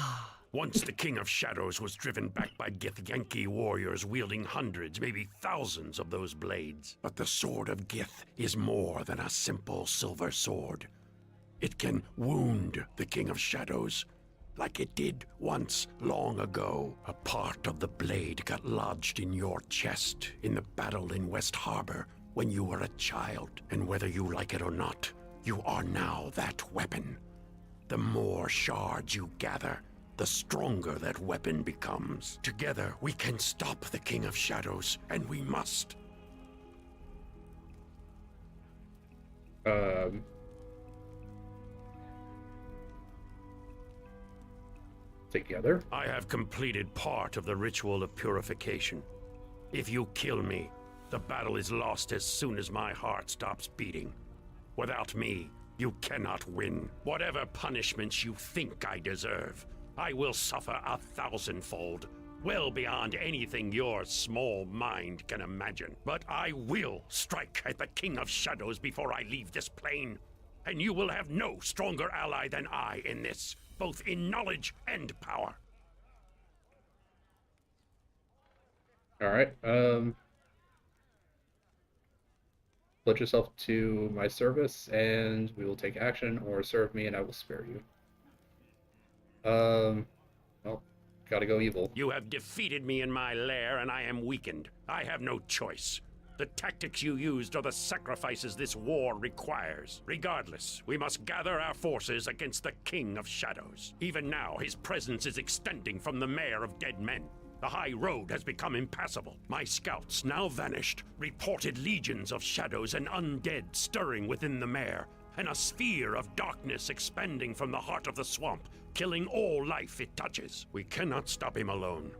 Once the King of Shadows was driven back by Githyanki warriors wielding hundreds, maybe thousands of those blades. But the Sword of Gith is more than a simple silver sword. It can wound the King of Shadows, like it did once long ago. A part of the blade got lodged in your chest in the battle in West Harbor when you were a child. And whether you like it or not, you are now that weapon. The more shards you gather, the stronger that weapon becomes. Together, we can stop the King of Shadows, and we must. Together? I have completed part of the ritual of purification. If you kill me, the battle is lost as soon as my heart stops beating. Without me, you cannot win. Whatever punishments you think I deserve, I will suffer 1,000-fold, well beyond anything your small mind can imagine. But I will strike at the King of Shadows before I leave this plane, and you will have no stronger ally than I in this, both in knowledge and power. Alright, pledge yourself to my service, and we will take action, or serve me and I will spare you. Well, gotta go evil. You have defeated me in my lair, and I am weakened. I have no choice. The tactics you used are the sacrifices this war requires. Regardless, we must gather our forces against the King of Shadows. Even now, his presence is extending from the Mare of Dead Men. The high road has become impassable. My scouts, now vanished, reported legions of shadows and undead stirring within the Mare, and a sphere of darkness expanding from the heart of the swamp, killing all life it touches. We cannot stop him alone.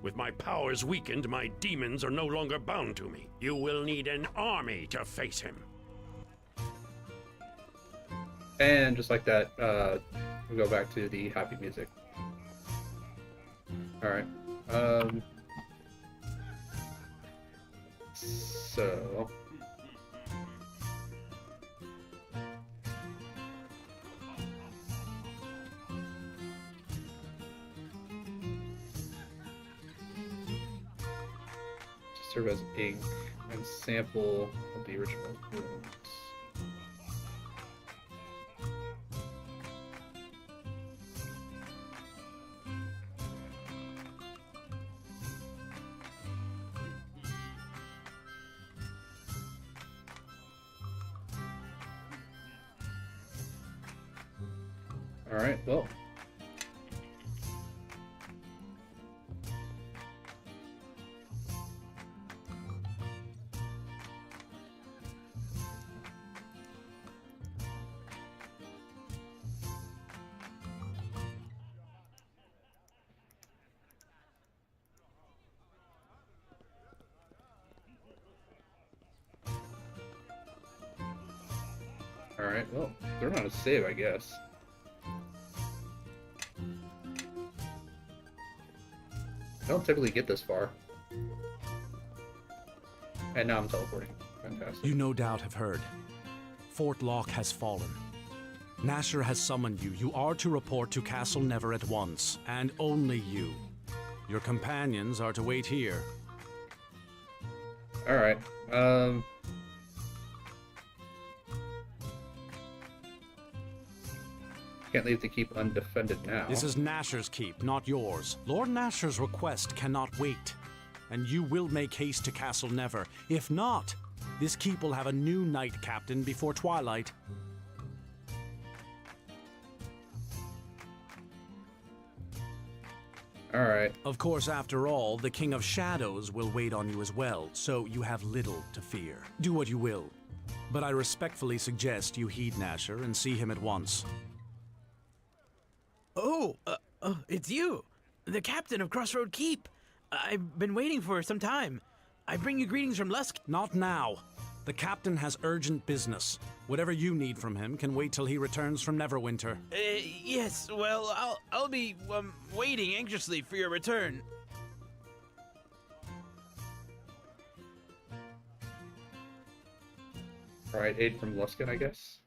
With my powers weakened, my demons are no longer bound to me. You will need an army to face him. And just like that, we go back to the happy music. Alright. So... serve as ink and sample of the original runes. Alright, well. Alright, well, they're not a save, I guess. I don't typically get this far. And now I'm teleporting. Fantastic. You no doubt have heard. Fort Locke has fallen. Nasher has summoned you. You are to report to Castle Never at once, and only you. Your companions are to wait here. Alright, can't leave the keep undefended now. This is Nasher's keep, not yours. Lord Nasher's request cannot wait, and you will make haste to Castle Never. If not, this keep will have a new knight captain before twilight. Alright. Of course, after all, the King of Shadows will wait on you as well, so you have little to fear. Do what you will, but I respectfully suggest you heed Nasher and see him at once. Oh, it's you, the captain of Crossroad Keep. I've been waiting for some time. I bring you greetings from Lusk. Not now. The captain has urgent business. Whatever you need from him can wait till he returns from Neverwinter. Yes, well, I'll be waiting anxiously for your return. Alright, aid from Luskin, I guess.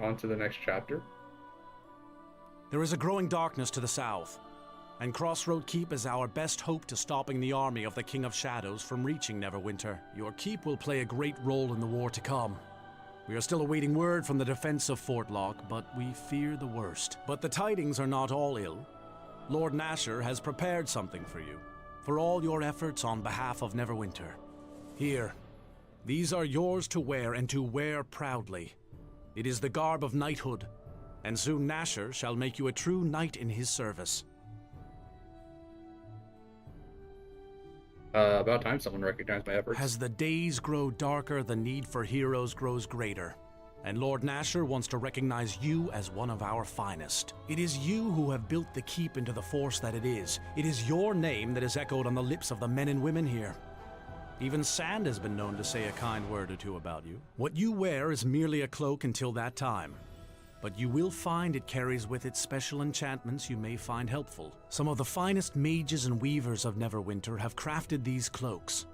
On to the next chapter. There is a growing darkness to the south, and Crossroad Keep is our best hope to stopping the army of the King of Shadows from reaching Neverwinter. Your keep will play a great role in the war to come. We are still awaiting word from the defense of Fort Lock, but we fear the worst. But the tidings are not all ill. Lord Nasher has prepared something for you, for all your efforts on behalf of Neverwinter. Here, these are yours to wear and to wear proudly. It is the garb of knighthood, and soon Nasher shall make you a true knight in his service. About time someone recognized my efforts. As the days grow darker, the need for heroes grows greater, and Lord Nasher wants to recognize you as one of our finest. It is you who have built the keep into the force that it is. It is your name that is echoed on the lips of the men and women here. Even Sand has been known to say a kind word or two about you. What you wear is merely a cloak until that time, but you will find it carries with it special enchantments you may find helpful. Some of the finest mages and weavers of Neverwinter have crafted these cloaks.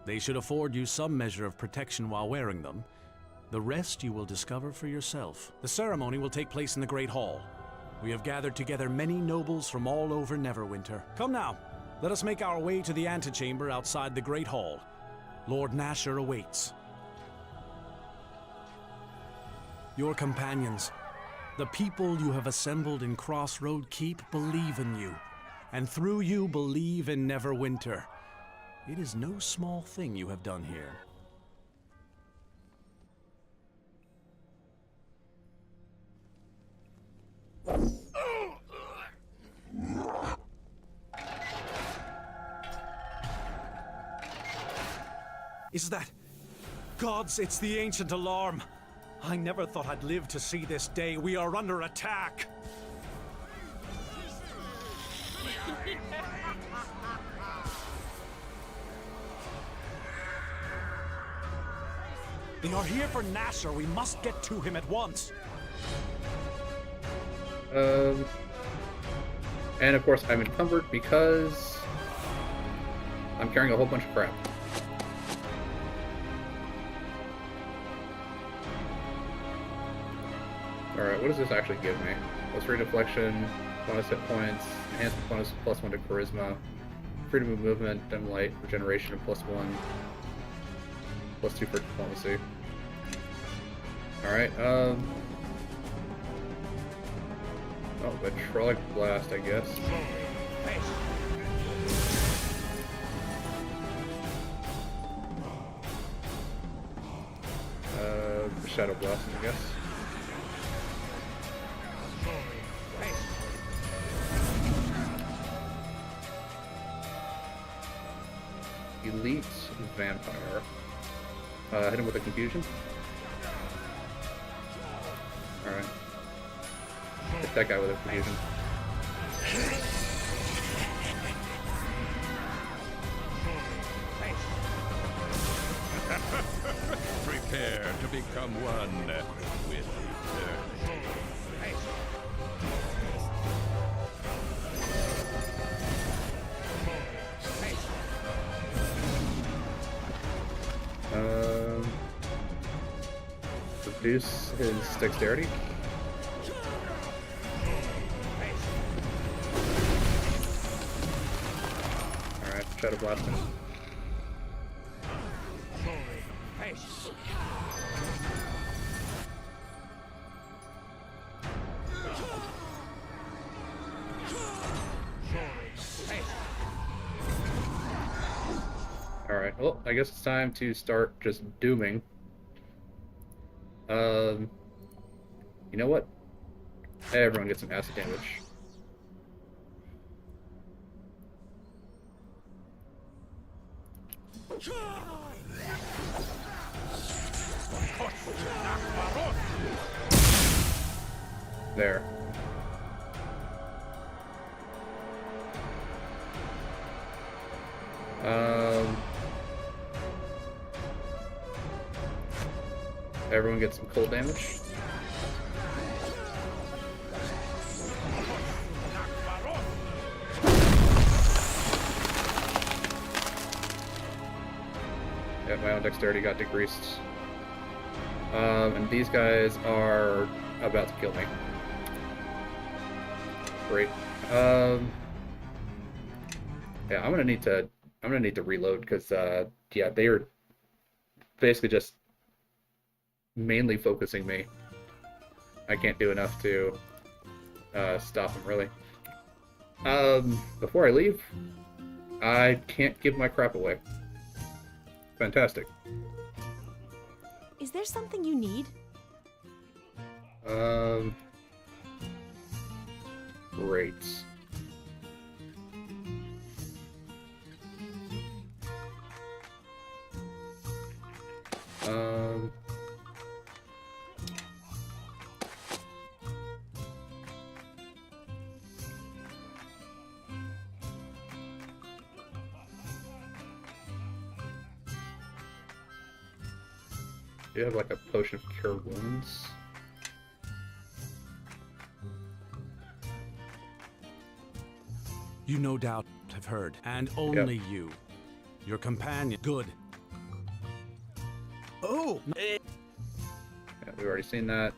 They should afford you some measure of protection while wearing them. The rest you will discover for yourself. The ceremony will take place in the Great Hall. We have gathered together many nobles from all over Neverwinter. Come now, let us make our way to the antechamber outside the Great Hall. Lord Nasher awaits. Your companions, the people you have assembled in Crossroad Keep, believe in you, and through you believe in Neverwinter. It is no small thing you have done here. Is that... Gods, it's the ancient alarm! I never thought I'd live to see this day. We are under attack! They are here for Nasher. We must get to him at once. And of course I'm encumbered because I'm carrying a whole bunch of crap. Alright, what does this actually give me? +3 deflection, bonus hit points, enhancement bonus +1 to charisma, freedom of movement, dim light, regeneration of +1, +2 for diplomacy. Alright, oh, Vitrolic Blast, I guess. Shadow Blast, I guess. Elite Vampire. Hit him with a Confusion. Alright. Hit that guy with a Confusion. Prepare to become one with eternity. Reduce his dexterity. Alright, Shadow Blast him. Alright, well, I guess it's time to start just dooming You know what? Everyone gets some acid damage. There. Everyone gets some cold damage. Yeah, my own dexterity got decreased. And these guys are about to kill me. Great. Yeah, I'm gonna need to reload because yeah, they are basically just mainly focusing me. I can't do enough to stop them really. Before I leave, I can't give my crap away. Fantastic. Is there something you need? Great. Do you have like a potion of cure wounds? You no doubt have heard, and only you. Your companion. Good. Oh! Yeah, we've already seen that.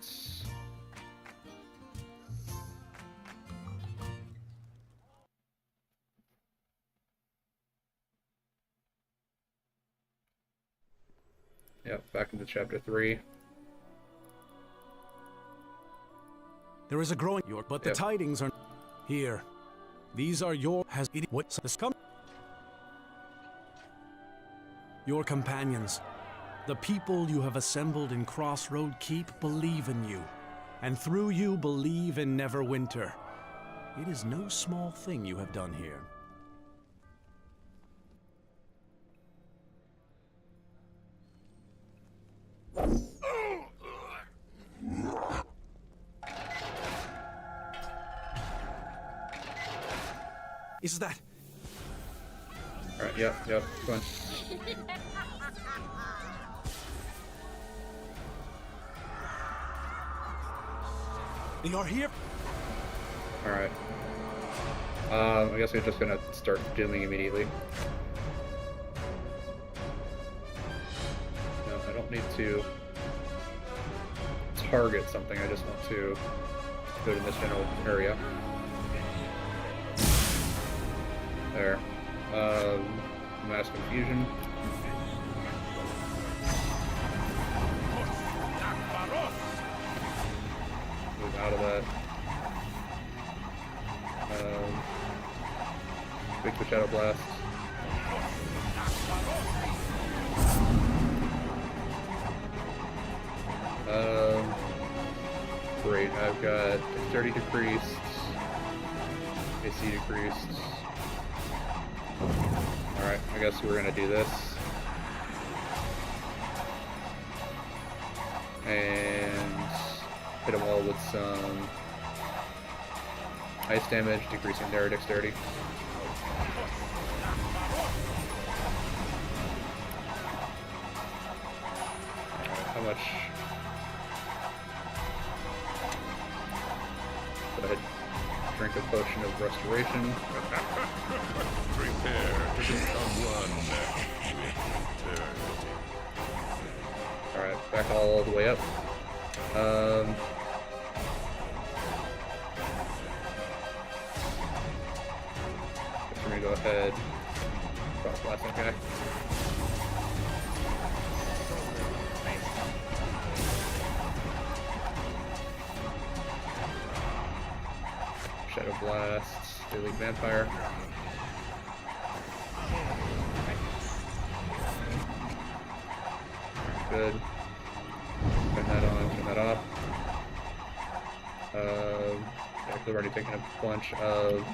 Yep, back into chapter 3. There is a growing but the tidings are here. These are your what's this come? Your companions. The people you have assembled in Crossroad Keep believe in you, and through you believe in Neverwinter. It is no small thing you have done here. Is that? Alright, yep, come on. They are here. Alright. I guess we're just gonna start dooming immediately. No, I don't need to target something, I just want to go to this general area. There. Mass confusion. Move out of that. Big Shadow Blast. Great, I've got dexterity decreased, AC decreased. Alright, I guess we're gonna do this. And hit them all with some ice damage, decreasing their dexterity. Alright, how much? Go ahead, drink a potion of restoration. Prepare to become one with eternity. Alright, back all the way up. Guess we're gonna go ahead. Cross blast that guy. Shadow Blast, Daily Vampire. Good. Turn that on. Yeah, they've already taken a bunch of...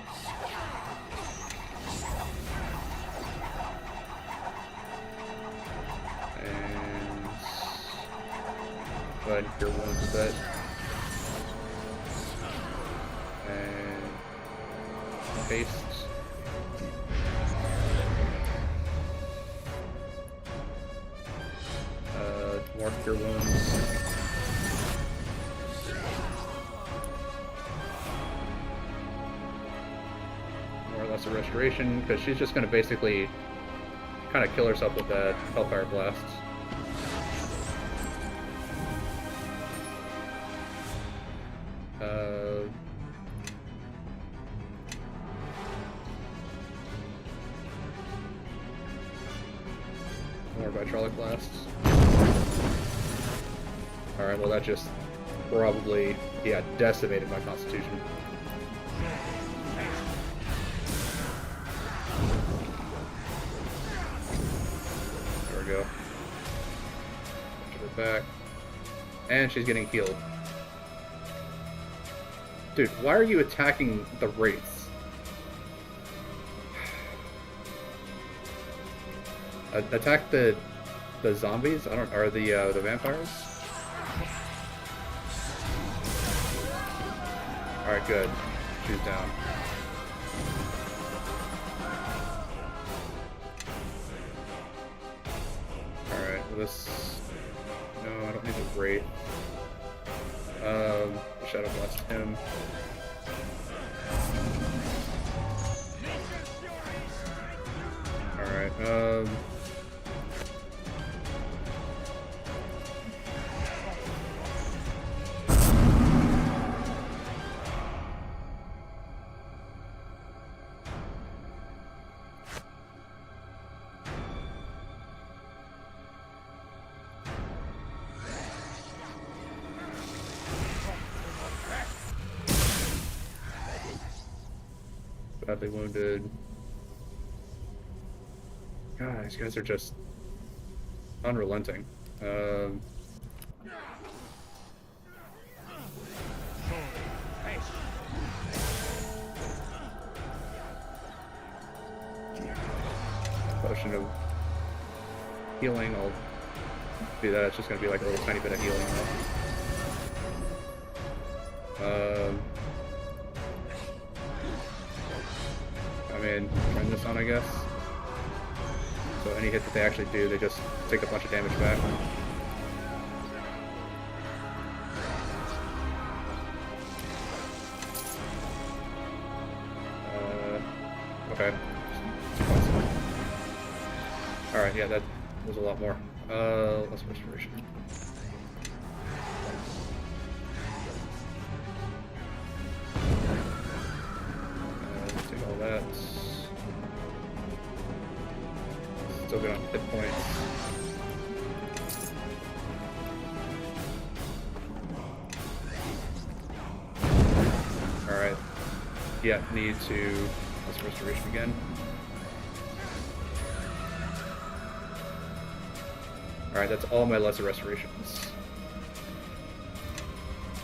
And... Go ahead and cure wounds a bit. And... Paste. More cure wounds. More or less a restoration, because she's just going to basically kind of kill herself with that Hellfire Blast. More Vitrolic Blasts. Alright, well that just probably, yeah, decimated my constitution. There we go. Put her back. And she's getting healed. Dude, why are you attacking the wraiths? Attack the zombies? I don't, or the vampires? Alright, good. She's down. Alright, well this... No, I don't need a Wraith. Shadow Blast him. Alright, badly wounded. God, these guys are just unrelenting. Potion of healing, I'll do that. It's just going to be like a little tiny bit of healing. I mean, turn this on, I guess. So any hit that they actually do, they just take a bunch of damage back. Okay. Alright, yeah, that was a lot more. Less restoration. Take all that. Still good on hit points. Alright. Yeah, need to let's restoration again. Alright, that's all my lesser restorations.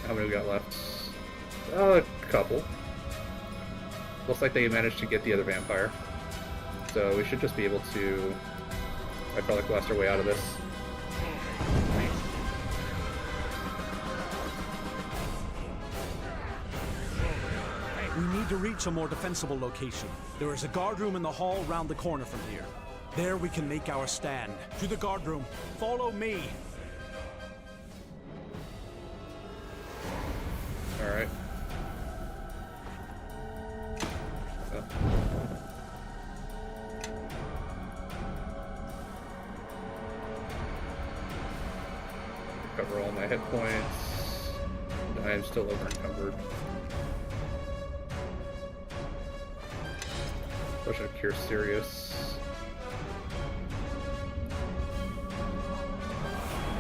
How many we got left? A couple. Looks like they managed to get the other vampire. So we should just be able to... I'd probably blast our way out of this. We need to reach a more defensible location. There is a guard room in the hall round the corner from here. There we can make our stand. To the guard room. Follow me. Alright. Recover all my hit points. I am still over encumbered. Potion of Cure Serious.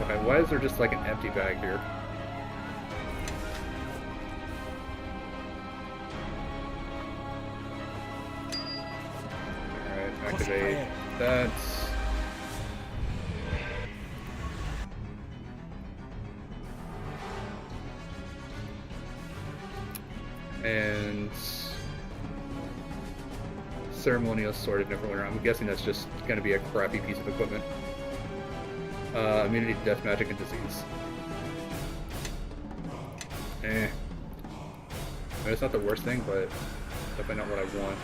Okay, why is there just like an empty bag here? Alright, activate that. and ceremonial sword of Neverwinter. I'm guessing that's just going to be a crappy piece of equipment. Immunity to death, magic, and disease. It's not the worst thing, but definitely not what I want.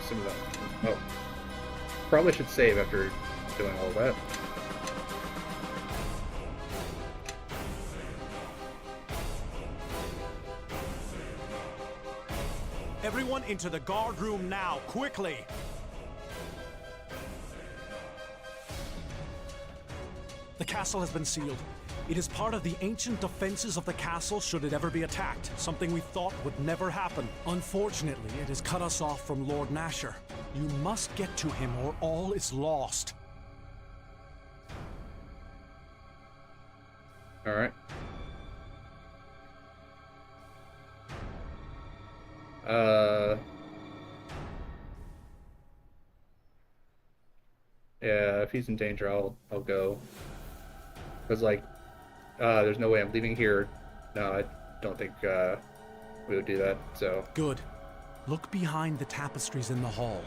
Some of that. Oh, probably should save after doing all that. Everyone into the guard room now, quickly! The castle has been sealed. It is part of the ancient defenses of the castle should it ever be attacked, something we thought would never happen. Unfortunately, it has cut us off from Lord Nasher. You must get to him or all is lost. Alright. Yeah, if he's in danger, I'll go. Cause like, there's no way I'm leaving here. No, I don't think we would do that. So good. Look behind the tapestries in the hall.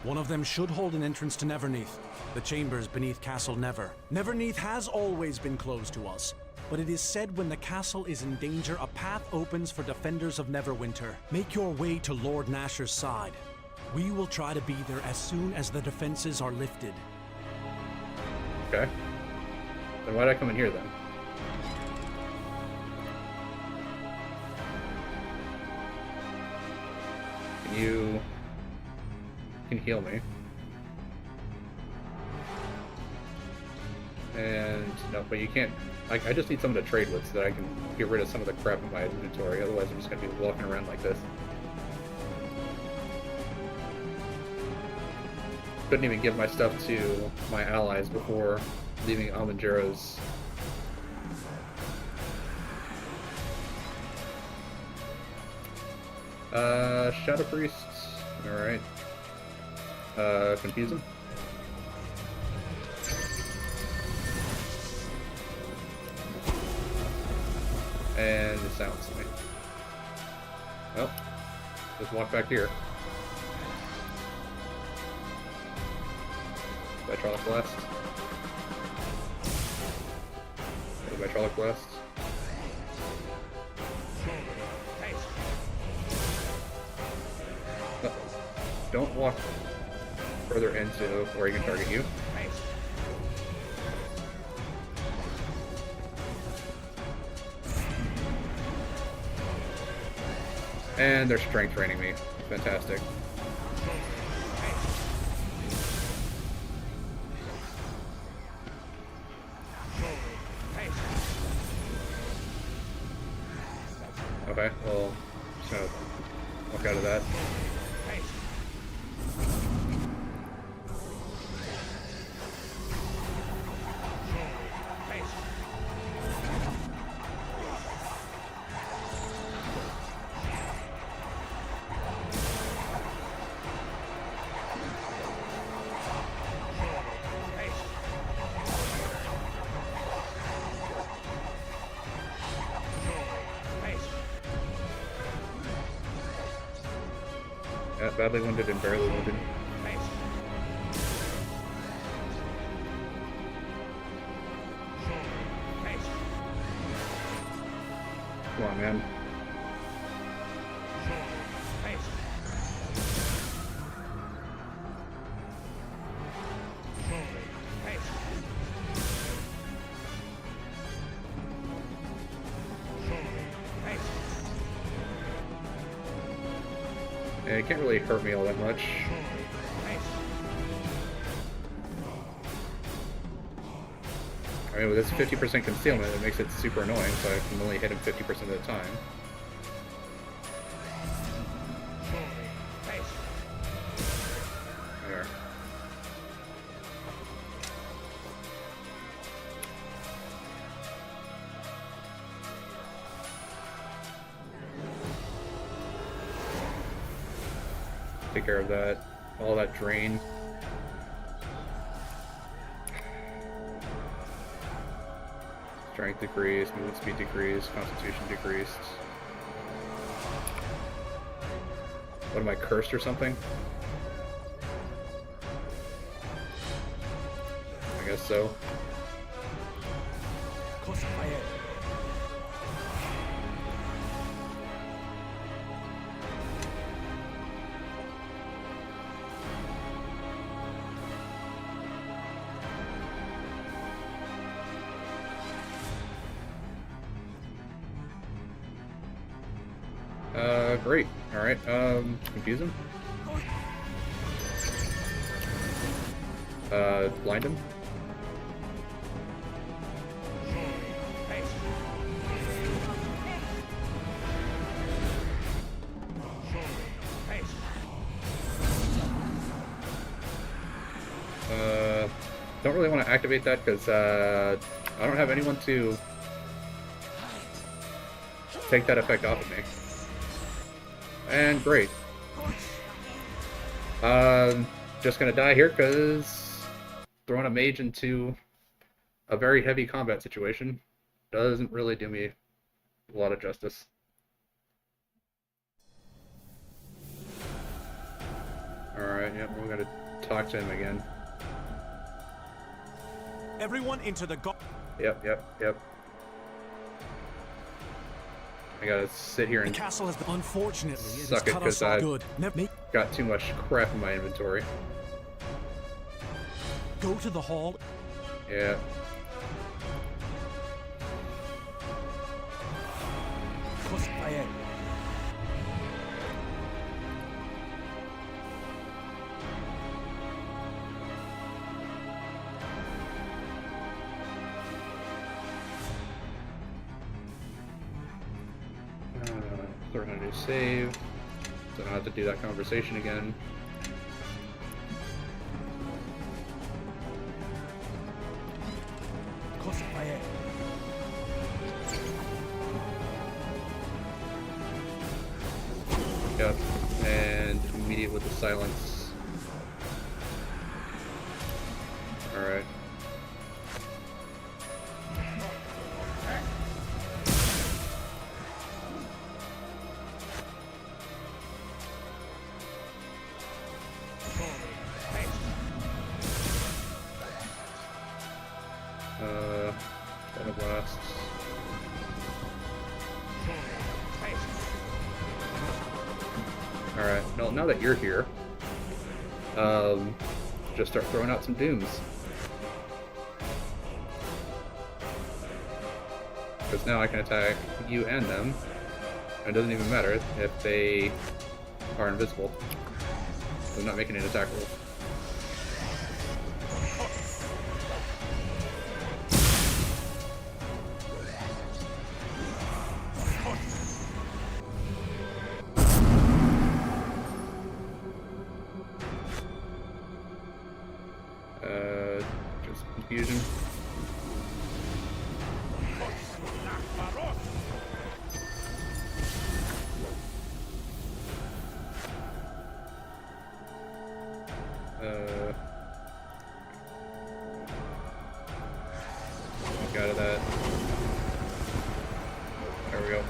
One of them should hold an entrance to Neverneath, the chambers beneath Castle Never. Neverneath has always been closed to us, but it is said when the castle is in danger, a path opens for defenders of Neverwinter. Make your way to Lord Nasher's side. We will try to be there as soon as the defenses are lifted. Okay. Then why'd I come in here then? You can heal me. And no, but you can't. I just need someone to trade with so that I can get rid of some of the crap in my inventory. Otherwise, I'm just gonna be walking around like this. Couldn't even give my stuff to my allies before leaving Almanjero's. Shadow Priests. Alright. Confuse him. And it silences me. Well, just walk back here. Hydraulic Blast. Hydraulic Blast. No, don't walk further into where he can target you. And they're strength training me. Fantastic. Okay, well, just gonna walk out of that. Badly wounded and barely wounded. Come on, man. It can't really hurt me all that much. I mean, with this 50% concealment, it makes it super annoying, so I can only hit him 50% of the time. There. take care of that. All that drain. Strength decreased, movement speed decreased, constitution decreased. What am I, cursed or something? I guess so. Great. Alright, confuse him. Blind him. Don't really want to activate that because I don't have anyone to take that effect off of me. And great. Just gonna die here because throwing a mage into a very heavy combat situation doesn't really do me a lot of justice. Alright, yep, we're gonna talk to him again. Everyone into the Yep. I gotta sit here and the castle has been unfortunately suck it cut because us I good. got too much crap in my inventory. Go to the hall. Yeah. We're gonna do save, so I don't have to do that conversation again. Yep, and immediate with the silence. Alright. Blasts. Alright, well, now that you're here, just start throwing out some dooms. Because now I can attack you and them, and it doesn't even matter if they are invisible. I'm not making an attack roll. Just confusion. Get out of that. There we go.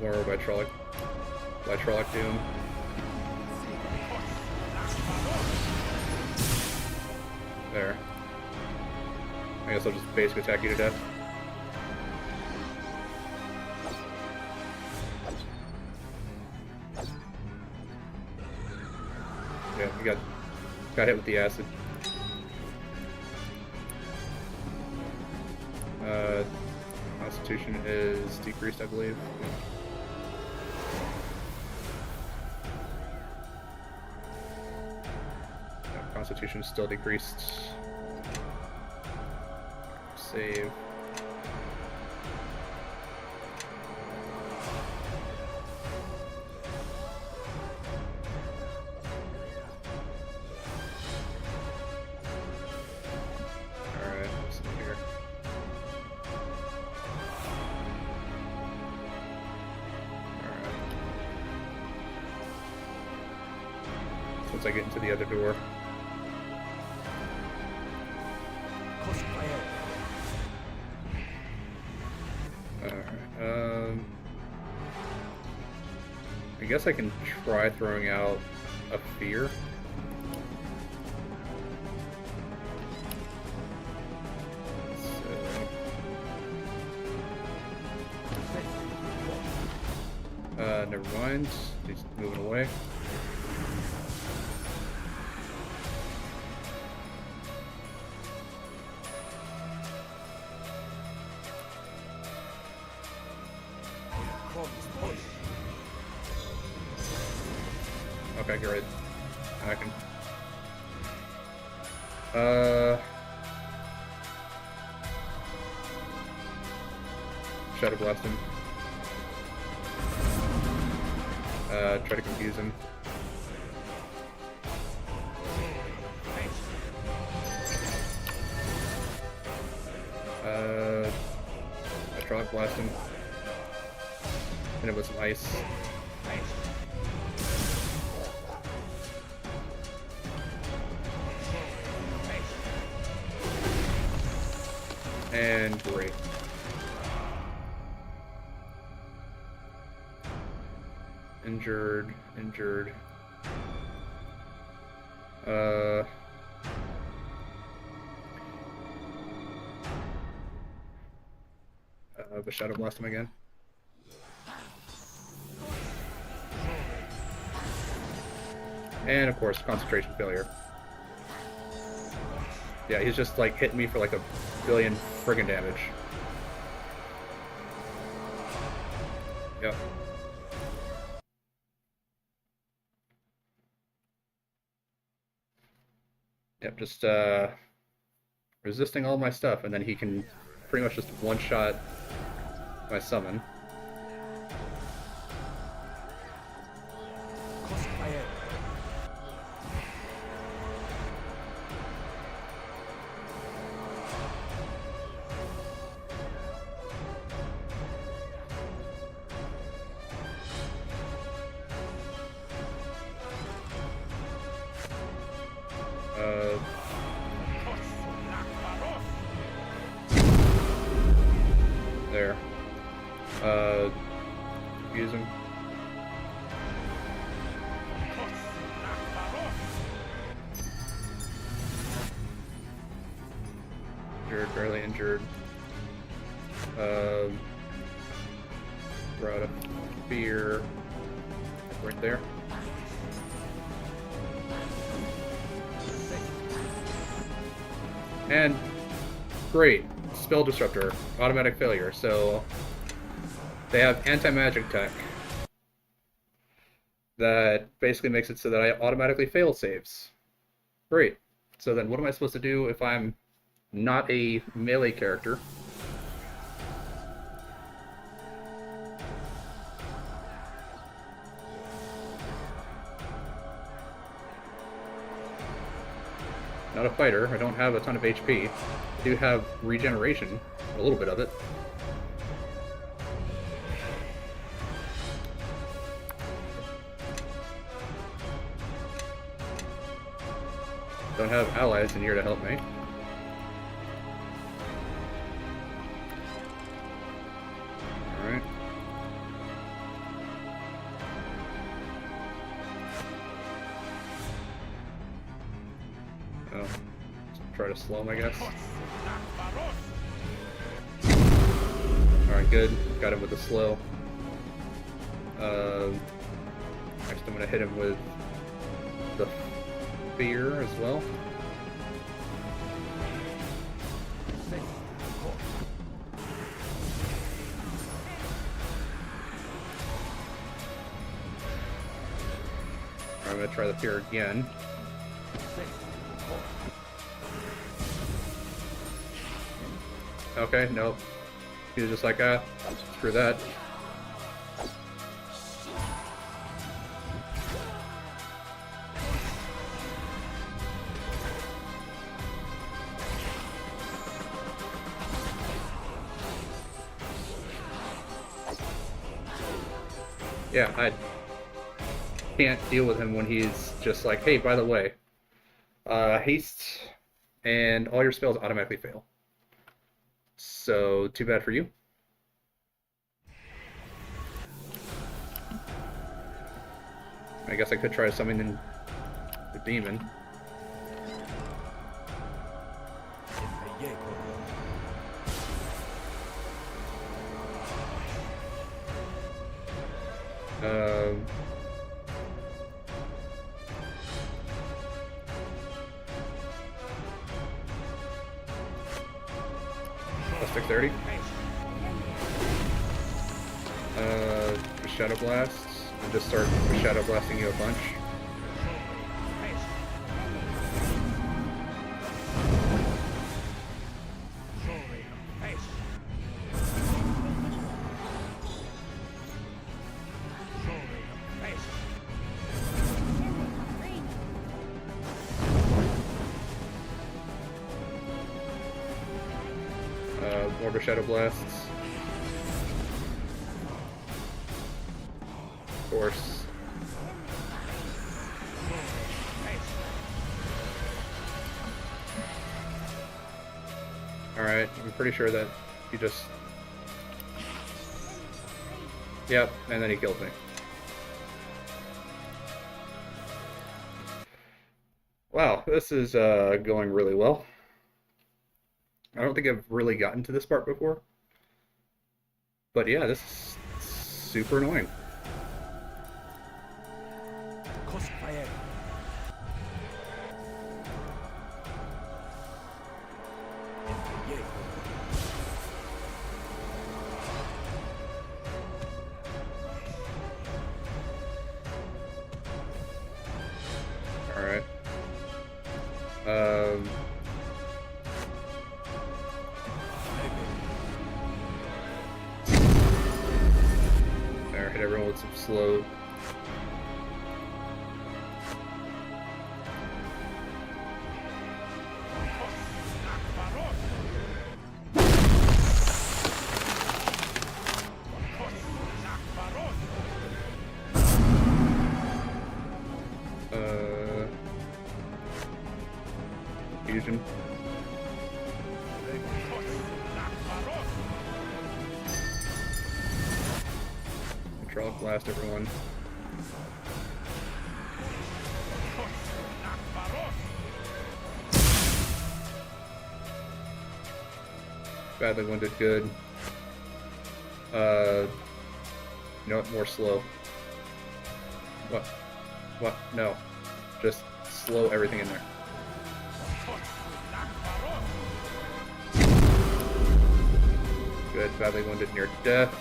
More Vitrolic Doom. There. I guess I'll just basic attack you to death. Yeah, you got hit with the acid. Constitution is decreased, I believe. Yeah, Constitution is still decreased. Save. once I get into the other door. Alright, I guess I can try throwing out a fear. Never mind. He's moving away. Okay, great. I can. Shadow Blast him. Try to confuse him. Electronic Blast him. And it was some ice. And break. Injured. The Shadow Blast him again. And of course, concentration failure. Yeah, he's just like hitting me for like a billion friggin' damage. Yep. Yep, just resisting all my stuff, and then he can pretty much just one-shot my summon. There. Use him. Injured, barely injured. Throw out a fear. Right there. And great. Spell Disruptor. Automatic failure. So they have anti-magic tech that basically makes it so that I automatically fail saves. Great. So then what am I supposed to do if I'm not a melee character? Not a fighter. I don't have a ton of HP. I do have regeneration, a little bit of it. Don't have allies in here to help me. Alright. Oh. Try to slow him, I guess. Alright, good. Got him with the slow. Next I'm gonna hit him with the fear as well. I'm gonna try the fear again. Okay, nope. He was just like, screw that. Yeah, can't deal with him when he's just like, hey, by the way, haste and all your spells automatically fail. So, too bad for you. I guess I could try summoning the demon. Plus dexterity. Shadow Blast. And just start Shadow Blasting you a bunch. More of a Shadow Blasts. Of course. Alright, I'm pretty sure that he just... Yep, and then he killed me. Wow, this is going really well. I don't think I've really gotten to this part before. But yeah, this is super annoying. Alright. There, hit everyone with some slow. Fusion. Hydraulic blast everyone. Badly wounded, good. You know what? More slow. What? What? No. Just slow everything in there. Good. Badly wounded, near death.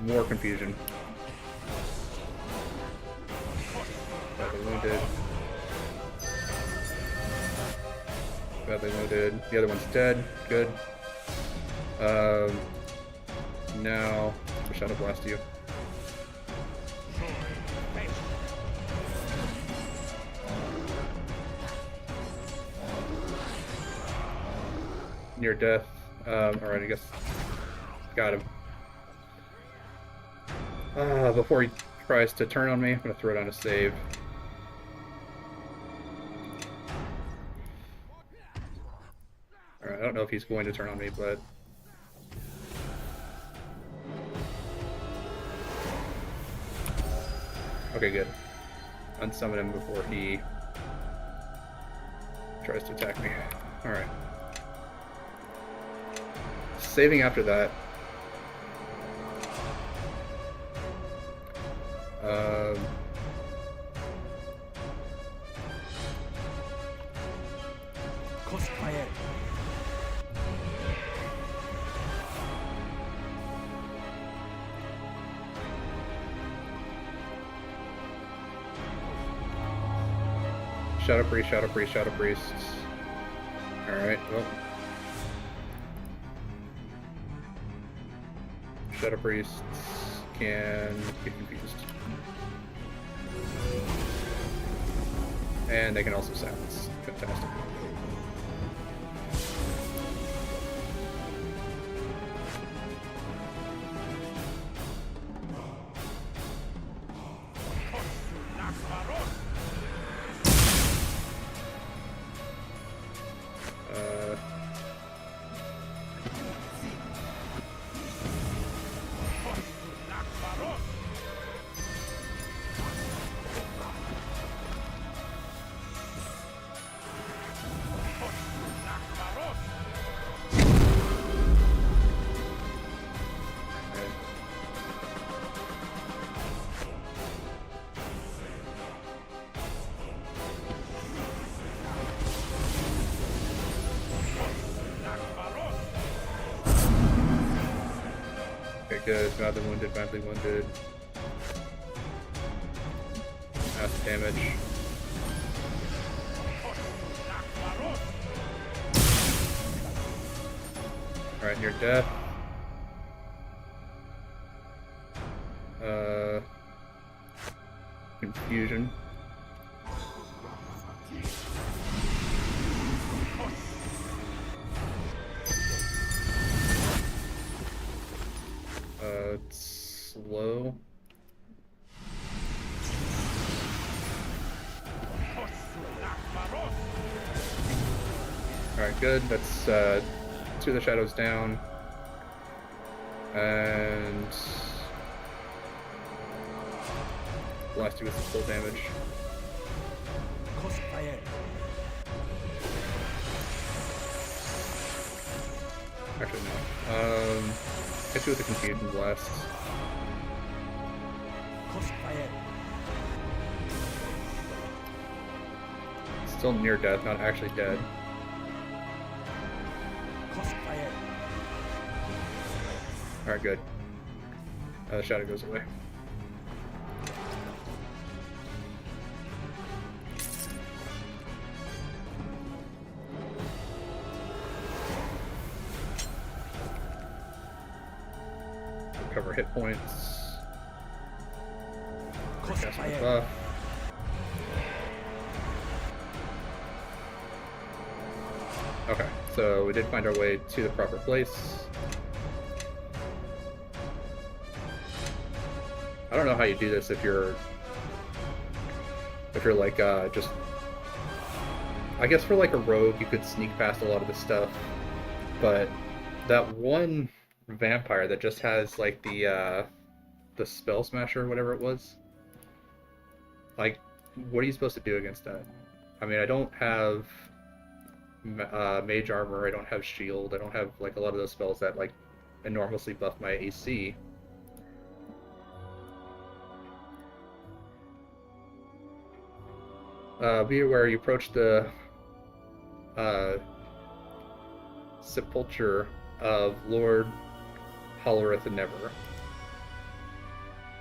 More confusion. Badly wounded. Badly wounded. The other one's dead. Good. Now, Shadow Blast you. Near death. Alright, I guess. Got him. Before he tries to turn on me, I'm gonna throw down a save. Alright, I don't know if he's going to turn on me, but... Okay, good. Unsummon him before he tries to attack me. Alright. Saving after that. Shadow Priest, Shadow Priest, Shadow Priest. Alright, well. Shadow Priests can get confused. And they can also silence. Fantastic. good. Badly wounded, badly wounded. Acid damage. Alright, near death. Confusion. It's slow. Alright, good. That's 2 of the shadows down. And the last 2 with full damage. Actually, no. Hit you with the confusion blast. Still near death, not actually dead. Alright, good. The shadow goes away. Recover hit points. Cast my buff. Okay, so we did find our way to the proper place. I don't know how you do this if you're like just, I guess for like a rogue you could sneak past a lot of the stuff, but that one vampire that just has like the spell smasher or whatever it was, like, what are you supposed to do against that? I mean, I don't have mage armor, I don't have shield, I don't have like a lot of those spells that like enormously buff my AC. Be aware you approach the sepulture of Lord Hollerith the Never.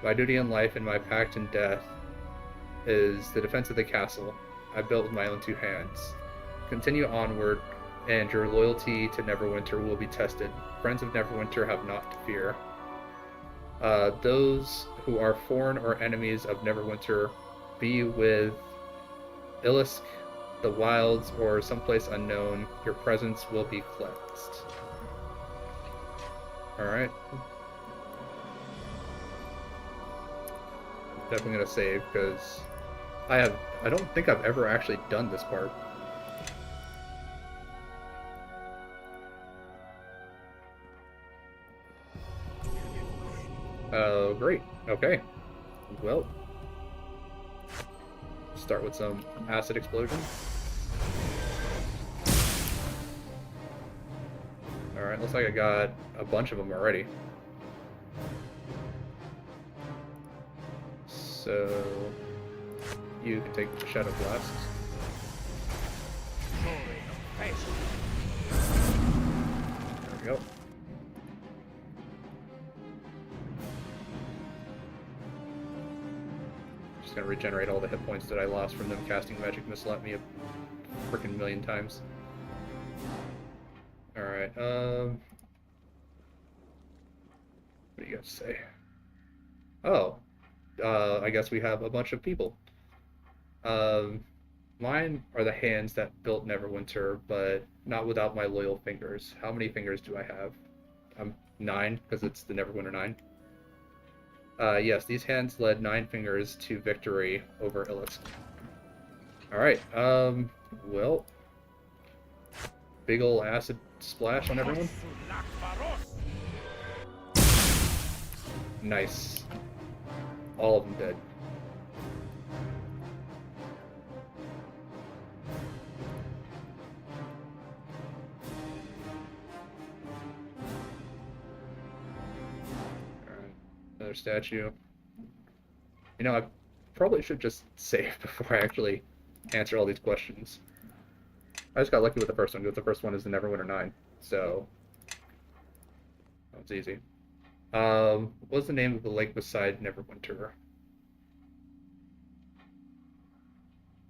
My duty in life and my pact in death is the defense of the castle I built with my own 2 hands. Continue onward, and your loyalty to Neverwinter will be tested. Friends of Neverwinter have naught to fear. Those who are foreign or enemies of Neverwinter, be with Ilisk, the wilds, or someplace unknown, your presence will be cleansed. Alright. Definitely gonna save, because I don't think I've ever actually done this part. Oh, great. Okay. Well, start with some acid explosion. Alright, looks like I got a bunch of them already. So you can take the Shadow Blast. There we go. Just gonna regenerate all the hit points that I lost from them casting Magic Missile at me a freaking million times. Alright, what do you guys say? Oh, I guess we have a bunch of people. Mine are the hands that built Neverwinter, but not without my loyal fingers. How many fingers do I have? 9, because it's the Neverwinter 9. Yes, these hands led 9 fingers to victory over Ilisk. Alright, well, big ol' acid splash on everyone. Nice. All of them dead. Alright, another statue. You know, I probably should just save before I actually answer all these questions. I just got lucky with the first one, because the first one is the Neverwinter 9, so that was easy. What's the name of the lake beside Neverwinter?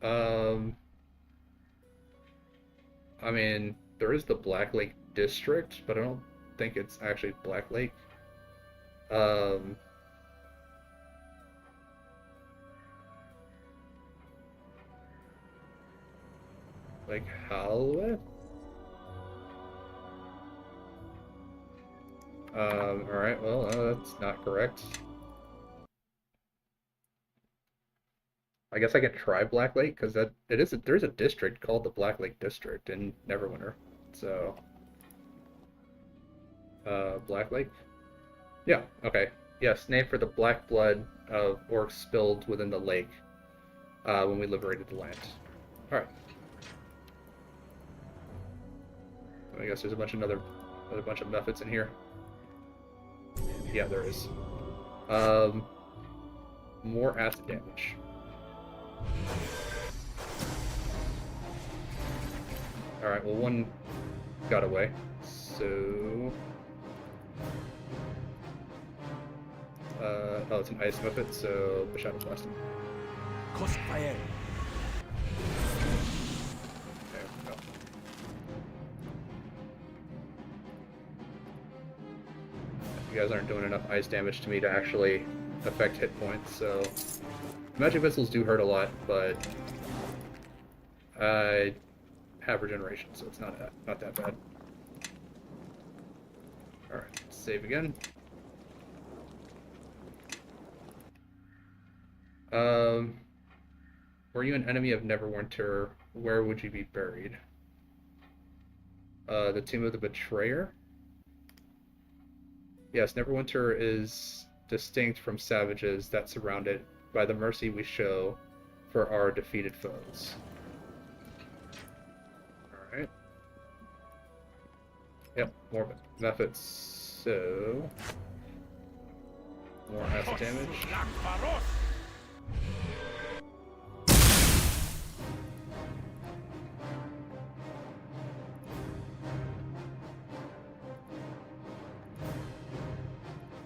Um, I mean, there is the Black Lake District, but I don't think it's actually Black Lake. Um, like Halweth? Alright, well, that's not correct. I guess I can try Black Lake, because there's a district called the Black Lake District in Neverwinter. So, Black Lake? Yeah, okay. Yes, named for the black blood of orcs spilled within the lake when we liberated the land. Alright. I guess there's another bunch of methods in here. Yeah, there is. More acid damage. Alright, well, one got away. So... oh, it's an ice method, so the Shadow Blast him. Crossfire. There we go. You guys aren't doing enough ice damage to me to actually affect hit points, so... Magic missiles do hurt a lot, but... I have regeneration, so it's not that bad. Alright, save again. Were you an enemy of Neverwinter, where would you be buried? The Tomb of the Betrayer? Yes, Neverwinter is distinct from savages that surround it by the mercy we show for our defeated foes. Alright. Yep, more methods, so... More acid damage.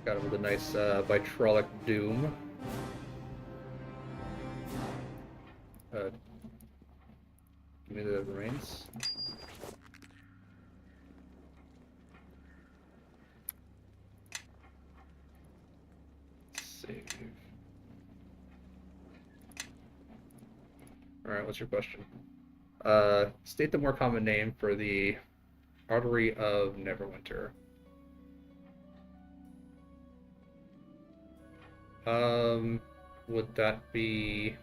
Got it with a nice vitrolic doom. Give me the remains. Save. Alright, what's your question? State the more common name for the Artery of Neverwinter. Would that be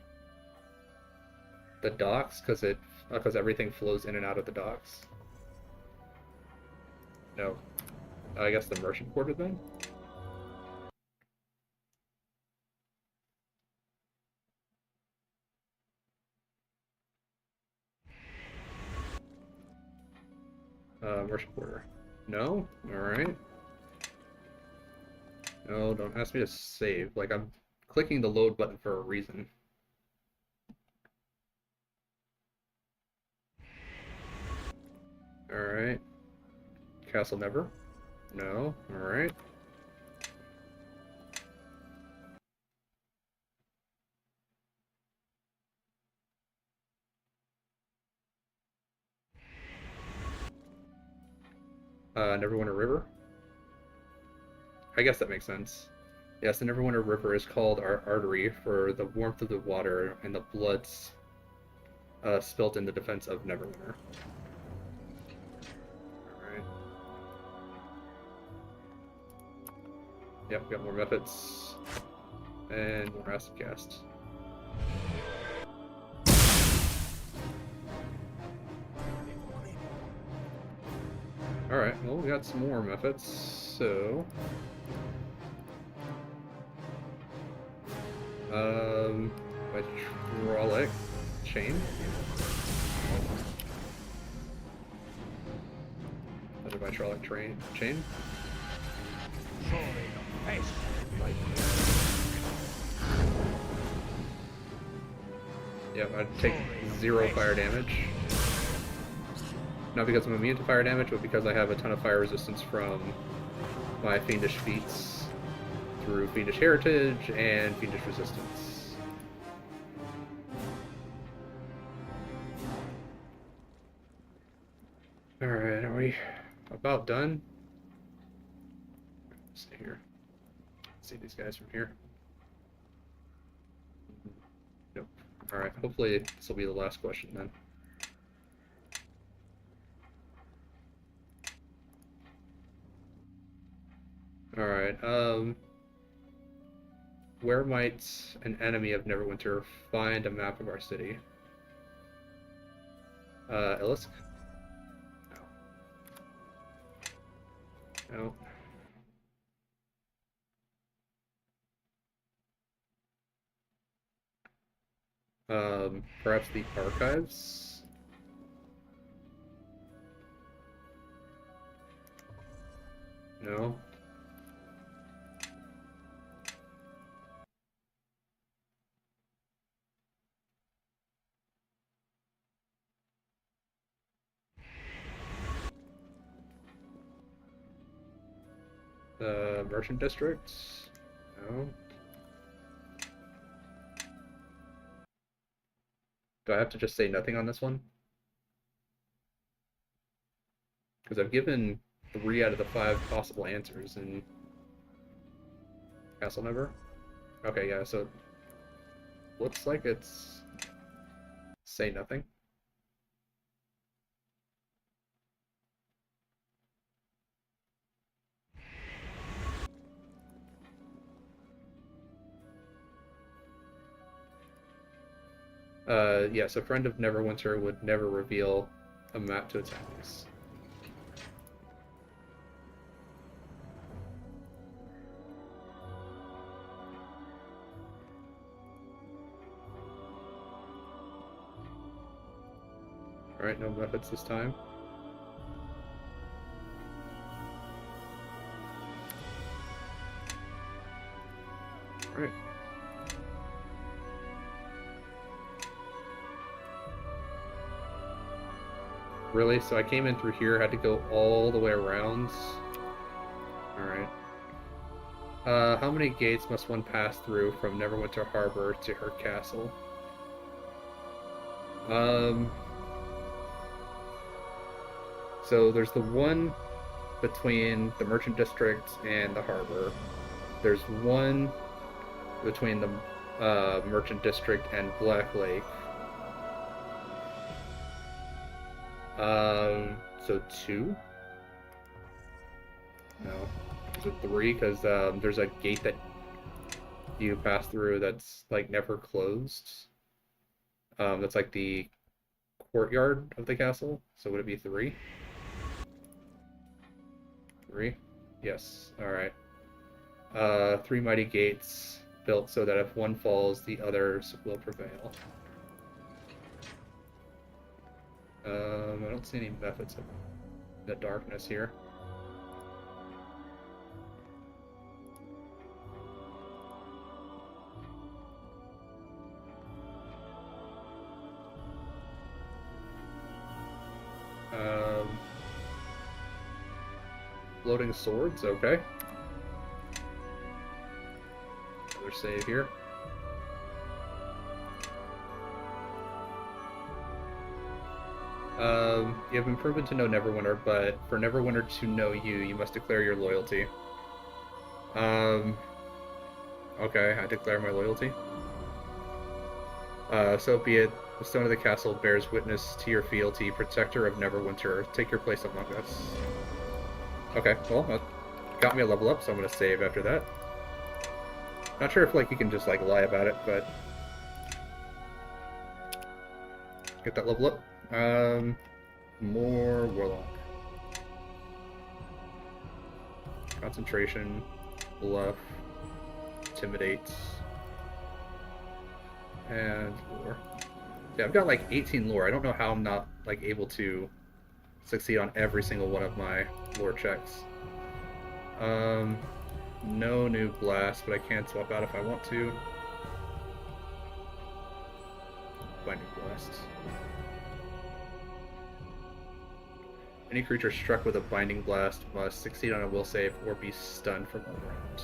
the docks? Because everything flows in and out of the docks. No, I guess the merchant quarter then. Merchant quarter. No. All right. No, don't ask me to save. Like, I'm clicking the load button for a reason. Alright. Castle Never? No. Alright. Neverwinter River? I guess that makes sense. Yes, the Neverwinter River is called our artery for the warmth of the water and the blood spilt in the defense of Neverwinter. Alright. Yep, got more methods. And more acid cast. Alright, well, we got some more methods, so... Hydraulic chain. Another hydraulic chain. Yep, I'd take 0 fire damage. Not because I'm immune to fire damage, but because I have a ton of fire resistance from my fiendish feats. through Fiendish Heritage and Fiendish Resistance. Alright, are we about done? Let's see here. Let's see these guys from here. Nope. Alright, hopefully this will be the last question then. Alright, where might an enemy of Neverwinter find a map of our city? Illisk? No. Perhaps the archives? No. The Merchant District? No. Do I have to just say nothing on this one? Because I've given 3 out of the 5 possible answers in Castle Never. Okay, yeah, so it looks like it's say nothing. Yes, a friend of Neverwinter would never reveal a map to its enemies. Alright, no methods this time. Alright. Really? So I came in through here, had to go all the way around. Alright. How many gates must one pass through from Neverwinter Harbor to her castle? So there's the one between the Merchant District and the harbor. There's one between the Merchant District and Black Lake. So 2? No. Is it 3? Because there's a gate that you pass through that's like never closed. That's like the courtyard of the castle. So would it be 3? 3? Yes. Alright. 3 mighty gates built so that if one falls, the others will prevail. I don't see any methods of the darkness here. Floating swords, okay. Another save here. You have been proven to know Neverwinter, but for Neverwinter to know you, you must declare your loyalty. Okay, I declare my loyalty. So be it. The stone of the castle bears witness to your fealty, protector of Neverwinter. Take your place among us. Okay, well, that got me a level up, so I'm gonna save after that. Not sure if, like, you can just, like, lie about it, but... Get that level up. More Warlock. Concentration, Bluff, Intimidate, and Lore. Yeah, I've got like 18 lore. I don't know how I'm not like able to succeed on every single one of my lore checks. No new blast, but I can swap out if I want to. Binding blast. Any creature struck with a binding blast must succeed on a will save or be stunned for 1 round.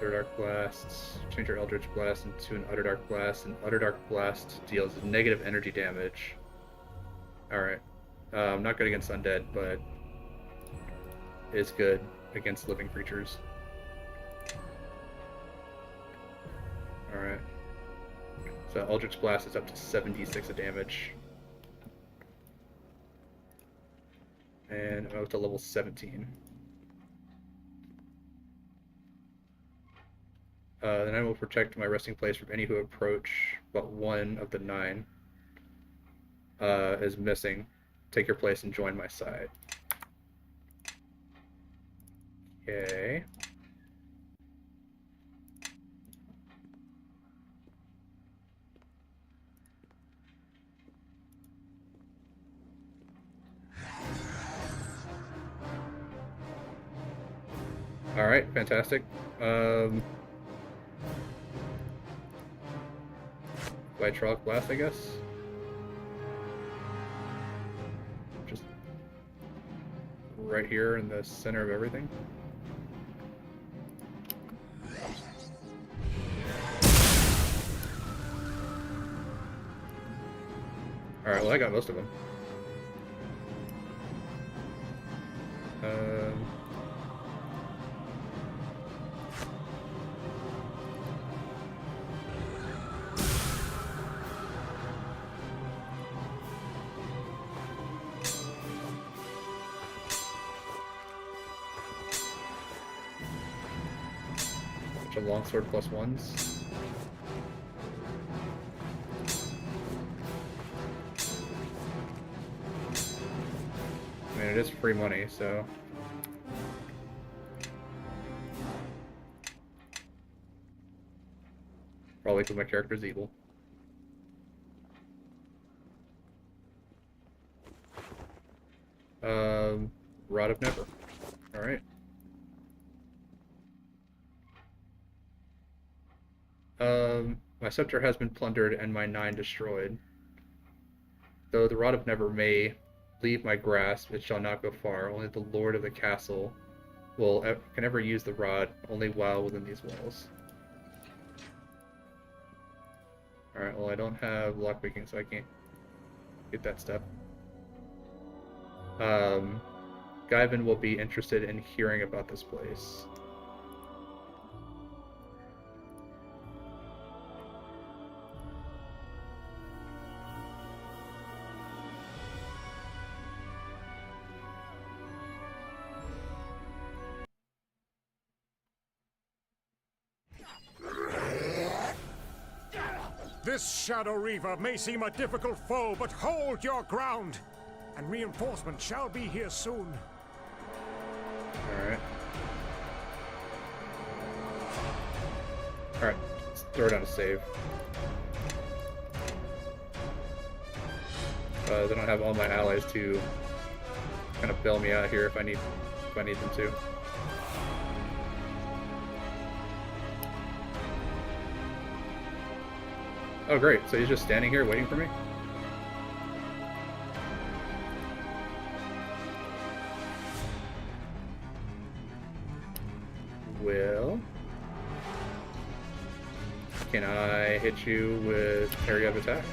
Underdark Blast. Change your Eldritch Blast into an Underdark Blast. And Underdark Blast deals negative energy damage. Alright. Not good against undead, but is good against living creatures. Alright. So Eldritch Blast is up to 76 of damage. And I'm up to level 17. Then I will protect my resting place from any who approach, but one of the 9 is missing. Take your place and join my side. Okay. Alright, fantastic. Hydraulic Blast, I guess. Just right here in the center of everything. Alright, well I got most of them. Longsword +1s. I mean, it is free money, so. Probably because my character's evil. Rod of Never. Alright. My scepter has been plundered and my 9 destroyed. Though the Rod of Never may leave my grasp, it shall not go far. Only the Lord of the castle can ever use the rod, only while within these walls. Alright, well I don't have lockpicking, so I can't get that stuff. Guyvin will be interested in hearing about this place. This Shadow Reaver may seem a difficult foe, but hold your ground, and reinforcements shall be here soon. Alright. Alright, let's throw down a save. They don't have all my allies to kind of bail me out here if I need them to. Oh great, so he's just standing here waiting for me? Well... Can I hit you with area attacks?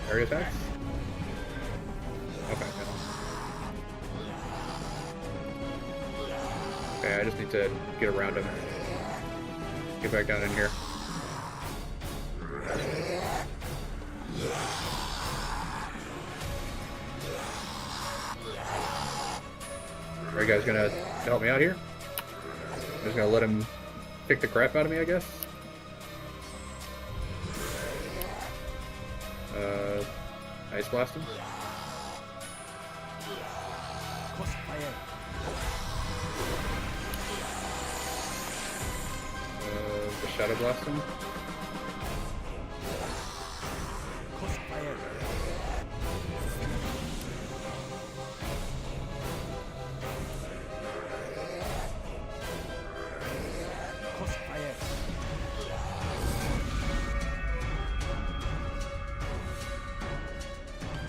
Okay, no. Okay, I just need to get around him. Get back down in here. Are you guys gonna help me out here? I'm just gonna let him kick the crap out of me, I guess. Ice blast him. The shadow blast him.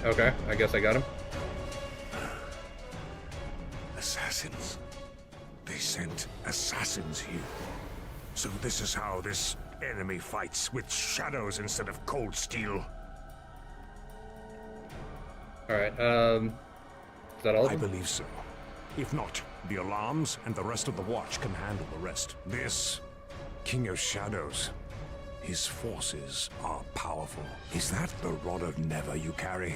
Okay, I guess I got him. Assassins. They sent assassins here. So this is how this enemy fights, with shadows instead of cold steel. Alright, is that all of I them? believe so. If not, the alarms and the rest of the watch can handle the rest. This King of Shadows, his forces are powerful. Is that the Rod of Never you carry?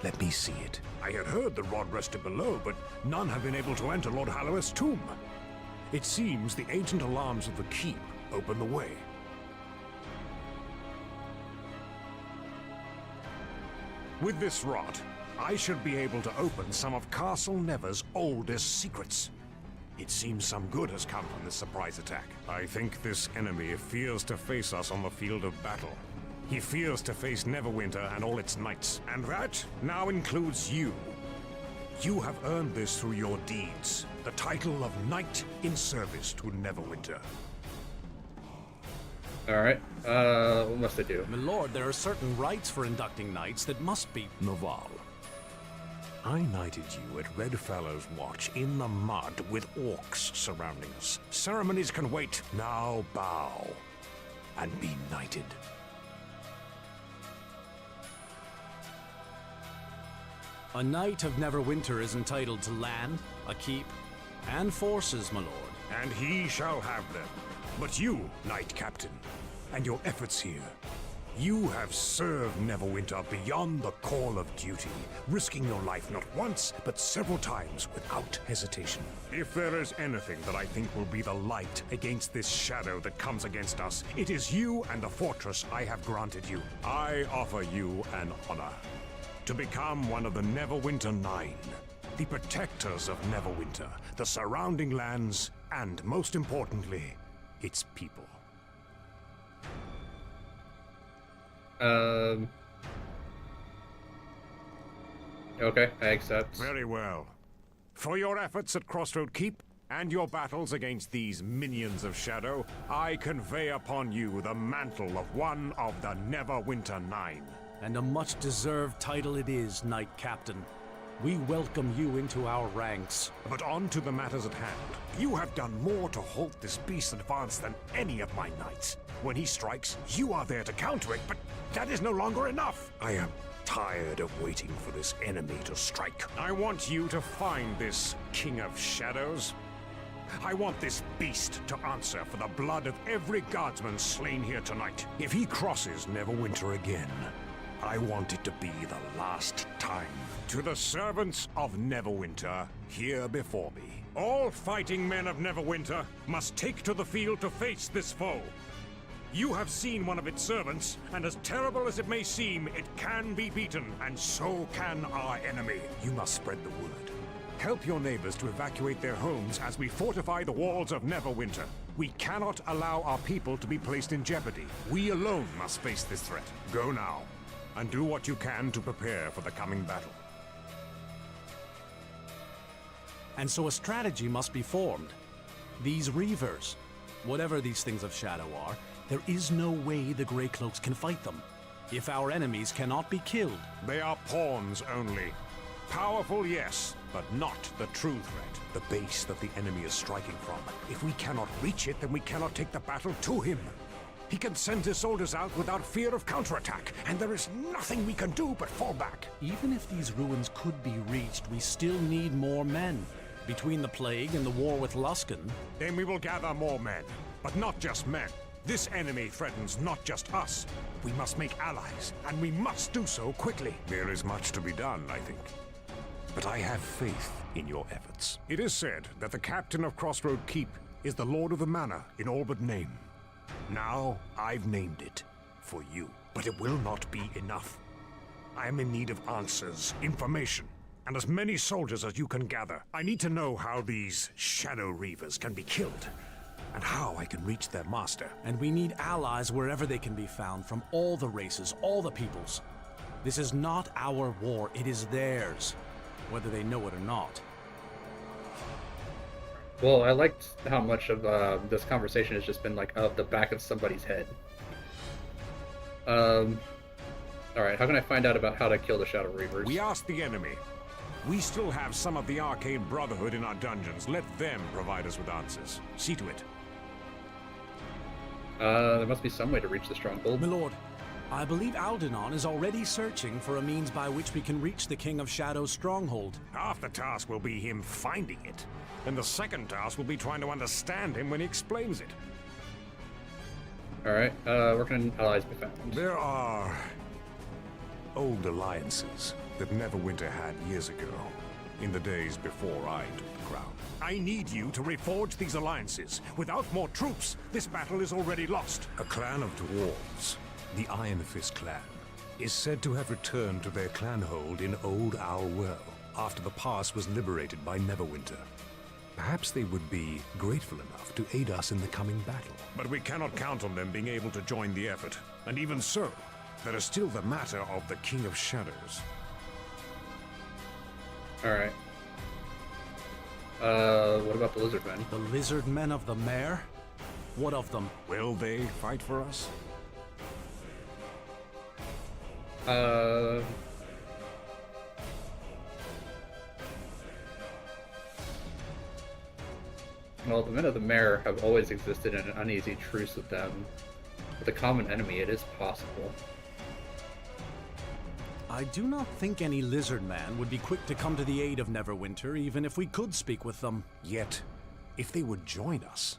Let me see it. I had heard the rod rested below, but none have been able to enter Lord Halloweth's tomb. It seems the ancient alarms of the keep open the way. With this rod, I should be able to open some of Castle Never's oldest secrets. It seems some good has come from this surprise attack. I think this enemy fears to face us on the field of battle. He fears to face Neverwinter and all its knights, and that now includes you. You have earned this through your deeds, the title of Knight in Service to Neverwinter. Alright, what must I do? My lord, there are certain rites for inducting knights that must be... Naval, I knighted you at Redfellow's Watch in the mud with orcs surrounding us. Ceremonies can wait. Now bow and be knighted. A knight of Neverwinter is entitled to land, a keep, and forces, my lord. And he shall have them. But you, Knight Captain, and your efforts here, you have served Neverwinter beyond the call of duty, risking your life not once, but several times without hesitation. If there is anything that I think will be the light against this shadow that comes against us, it is you and the fortress I have granted you. I offer you an honor. To become one of the Neverwinter Nine, the protectors of Neverwinter, the surrounding lands, and most importantly, its people. Okay, I accept. Very well. For your efforts at Crossroad Keep, and your battles against these minions of Shadow, I convey upon you the mantle of one of the Neverwinter Nine. And a much-deserved title it is, Knight Captain. We welcome you into our ranks. But on to the matters at hand. You have done more to halt this beast's advance than any of my knights. When he strikes, you are there to counter it, but that is no longer enough. I am tired of waiting for this enemy to strike. I want you to find this King of Shadows. I want this beast to answer for the blood of every guardsman slain here tonight. If he crosses Neverwinter again, I want it to be the last time. To the servants of Neverwinter, here before me, all fighting men of Neverwinter must take to the field to face this foe. You have seen one of its servants, and as terrible as it may seem, it can be beaten, and so can our enemy. You must spread the word. Help your neighbors to evacuate their homes as we fortify the walls of Neverwinter. We cannot allow our people to be placed in jeopardy. We alone must face this threat. Go now, and do what you can to prepare for the coming battle. And so a strategy must be formed. These Reavers, whatever these things of Shadow are, there is no way the Grey Cloaks can fight them. If our enemies cannot be killed... They are pawns only. Powerful, yes, but not the true threat. The base that the enemy is striking from. If we cannot reach it, then we cannot take the battle to him. He can send his soldiers out without fear of counterattack, and there is nothing we can do but fall back. Even if these ruins could be reached, we still need more men. Between the plague and the war with Luskan... Then we will gather more men, but not just men. This enemy threatens not just us. We must make allies, and we must do so quickly. There is much to be done, I think. But I have faith in your efforts. It is said that the captain of Crossroad Keep is the Lord of the Manor in all but name. Now, I've named it for you. But it will not be enough. I am in need of answers, information, and as many soldiers as you can gather. I need to know how these Shadow Reavers can be killed, and how I can reach their master. And we need allies wherever they can be found, from all the races, all the peoples. This is not our war, it is theirs, whether they know it or not. Well, I liked how much of this conversation has just been like of the back of somebody's head. Alright, how can I find out about how to kill the Shadow Reavers? We asked the enemy. We still have some of the Arcane Brotherhood in our dungeons. Let them provide us with answers. See to it. There must be some way to reach the stronghold. My lord, I believe Aldenon is already searching for a means by which we can reach the King of Shadows' stronghold. Half the task will be him finding it, and the second task will be trying to understand him when he explains it. Alright, where can allies be found? There are old alliances that Neverwinter had years ago, in the days before I took the crown. I need you to reforge these alliances. Without more troops, this battle is already lost. A clan of dwarves, the Iron Fist clan, is said to have returned to their clanhold in Old Owl Well after the pass was liberated by Neverwinter. Perhaps they would be grateful enough to aid us in the coming battle. But we cannot count on them being able to join the effort. And even so, there is still the matter of the King of Shadows. Alright. What about the lizard men? The lizard men of the Mare? What of them? Will they fight for us? Well, the men of the Mare have always existed in an uneasy truce with them. With a common enemy, it is possible. I do not think any lizard man would be quick to come to the aid of Neverwinter, even if we could speak with them. Yet, if they would join us,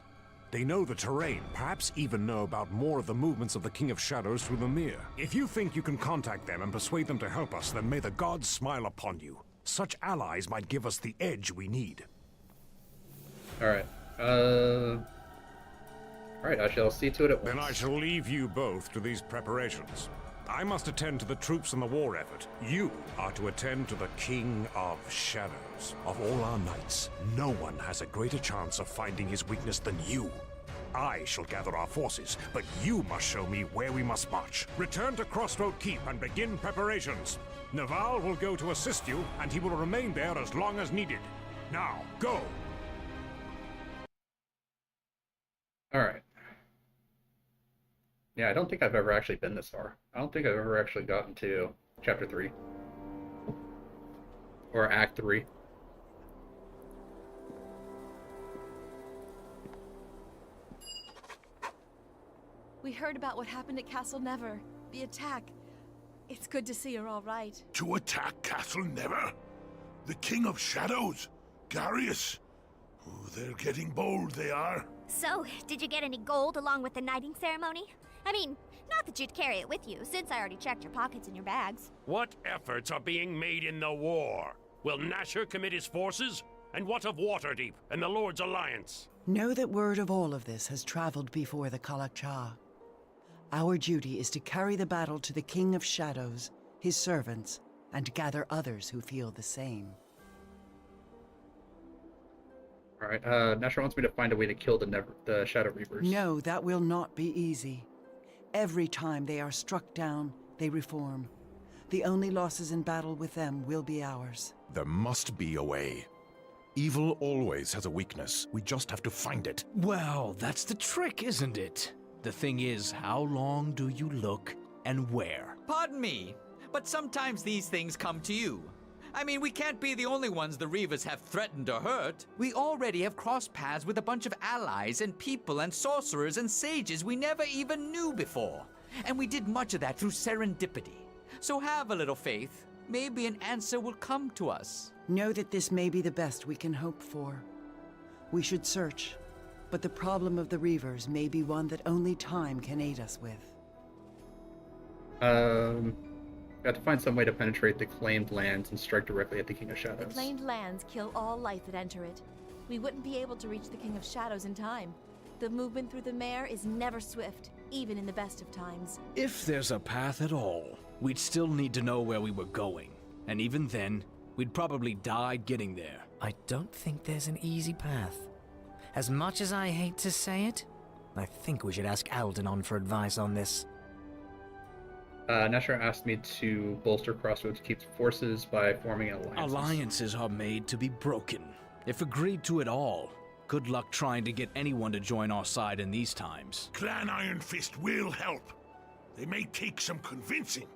they know the terrain, perhaps even know about more of the movements of the King of Shadows through the Mere. If you think you can contact them and persuade them to help us, then may the gods smile upon you. Such allies might give us the edge we need. Alright. Alright, I shall see to it at once. Then I shall leave you both to these preparations. I must attend to the troops and the war effort. You are to attend to the King of Shadows. Of all our knights, no one has a greater chance of finding his weakness than you. I shall gather our forces, but you must show me where we must march. Return to Crossroad Keep and begin preparations. Naval will go to assist you, and he will remain there as long as needed. Now, go! Alright. Yeah, I don't think I've ever actually been this far. I don't think I've ever actually gotten to Chapter 3. Or Act 3. We heard about what happened at Castle Never. The attack. It's good to see you're all right. To attack Castle Never? The King of Shadows? Garius? Oh, they're getting bold, they are. So, did you get any gold along with the knighting ceremony? I mean, not that you'd carry it with you, since I already checked your pockets and your bags. What efforts are being made in the war? Will Nasher commit his forces? And what of Waterdeep and the Lord's Alliance? Know that word of all of this has traveled before the Kalakcha. Our duty is to carry the battle to the King of Shadows, his servants, and gather others who feel the same. Alright, Nasher wants me to find a way to kill the Shadow Reapers. No, that will not be easy. Every time they are struck down, they reform. The only losses in battle with them will be ours. There must be a way. Evil always has a weakness. We just have to find it. Well, that's the trick, isn't it? The thing is, how long do you look and where? Pardon me, but sometimes these things come to you. I mean, we can't be the only ones the Reavers have threatened or hurt. We already have crossed paths with a bunch of allies and people and sorcerers and sages we never even knew before. And we did much of that through serendipity. So have a little faith. Maybe an answer will come to us. Know that this may be the best we can hope for. We should search, but the problem of the Reavers may be one that only time can aid us with. Got to find some way to penetrate the claimed lands and strike directly at the King of Shadows. The claimed lands kill all life that enter it. We wouldn't be able to reach the King of Shadows in time. The movement through the Mare is never swift, even in the best of times. If there's a path at all, we'd still need to know where we were going. And even then, we'd probably die getting there. I don't think there's an easy path. As much as I hate to say it, I think we should ask Aldenon for advice on this. Nasher asked me to bolster Crossroads Keep's forces by forming alliances. Alliances are made to be broken. If agreed to at all, good luck trying to get anyone to join our side in these times. Clan Iron Fist will help. They may take some convincing,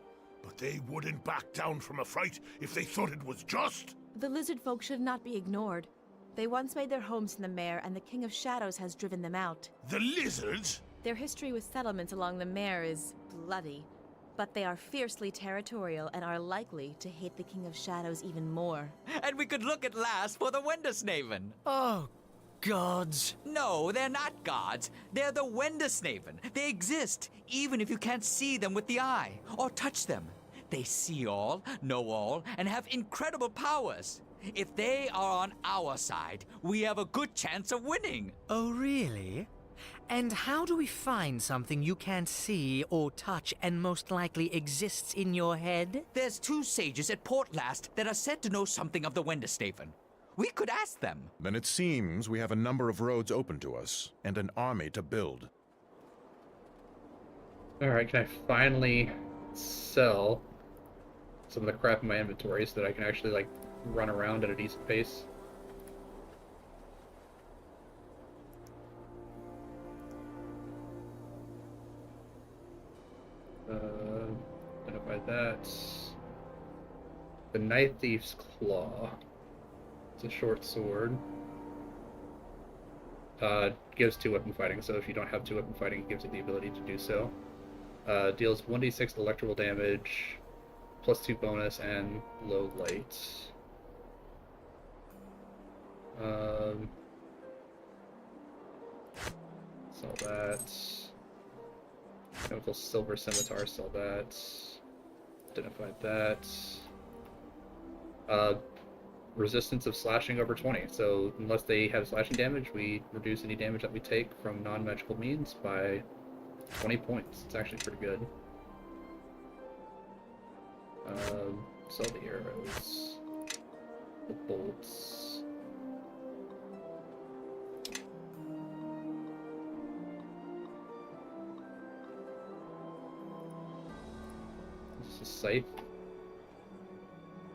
but they wouldn't back down from a fight if they thought it was just. The lizard folk should not be ignored. They once made their homes in the Mare, and the King of Shadows has driven them out. The lizards? Their history with settlements along the Mare is bloody, but they are fiercely territorial and are likely to hate the King of Shadows even more. And we could look at last for the Wendersnaven. Oh, gods. No, they're not gods. They're the Wendersnaven. They exist, even if you can't see them with the eye, or touch them. They see all, know all, and have incredible powers. If they are on our side, we have a good chance of winning. Oh, really? And how do we find something you can't see or touch and most likely exists in your head? There's 2 sages at Port Last that are said to know something of the Wendersnaven. We could ask them. Then it seems we have a number of roads open to us, and an army to build. Alright, can I finally sell some of the crap in my inventory so that I can actually, like, run around at a decent pace? Identify that. The Night Thief's Claw. It's a short sword. Gives 2 weapon fighting, so if you don't have 2 weapon fighting, it gives you the ability to do so. Deals 1d6 electrical damage, +2 bonus, and low light. Sell that. Chemical Silver Scimitar, sell that. Identified that. Resistance of slashing over 20. So unless they have slashing damage, we reduce any damage that we take from non-magical means by 20 points. It's actually pretty good. Sell the arrows. The bolts. This is a scythe.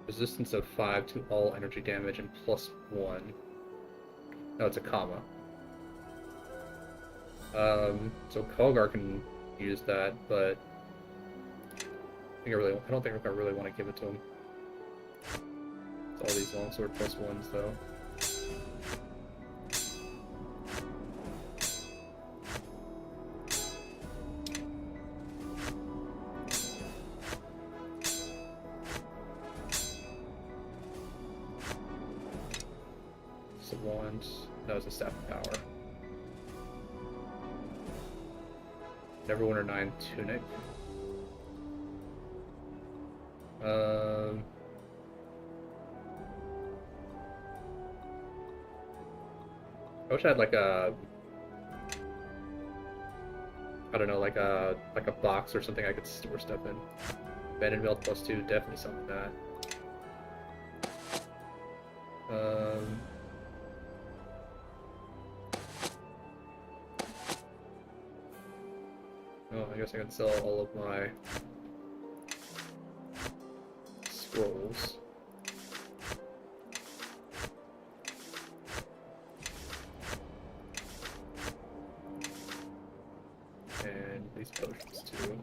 Resistance of 5 to all energy damage and +1. No, it's a comma. So Kogar can use that, but I don't think I really want to give it to him. It's all these longsword +1s though. That was a Staff of Power. Neverwinter 9 Tunic. I wish I had like a, I don't know, like a box or something I could store stuff in. Banded Belt +2, definitely something like that. Oh, I guess I can sell all of my scrolls. And these potions too.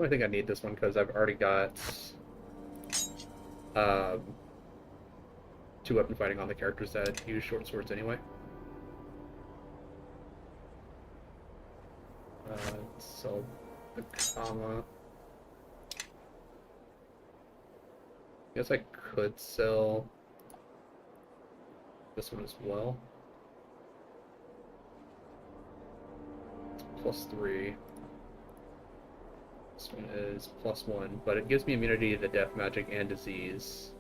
I think I need this one because I've already got 2 weapon fighting on the characters that use short swords anyway. So the comma. I guess I could sell this one as well. It's +3. This one is +1, but it gives me immunity to death, magic, and disease.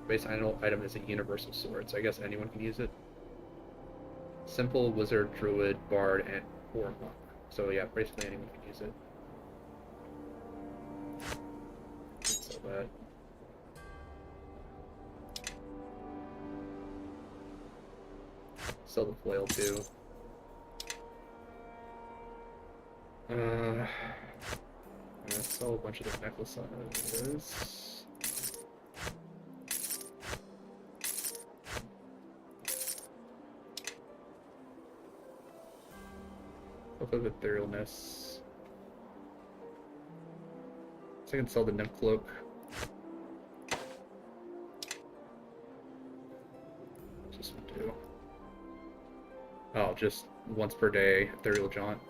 Base item is a universal sword, so I guess anyone can use it. Simple, wizard, druid, bard, and or monk. So yeah, basically anyone can use it. Let's sell that. Sell the flail too. Let's sell a bunch of the necklaces. Cloak of Etherealness. So I can sell the Nymph Cloak. What's this one do? Oh, just once per day, Ethereal Jaunt.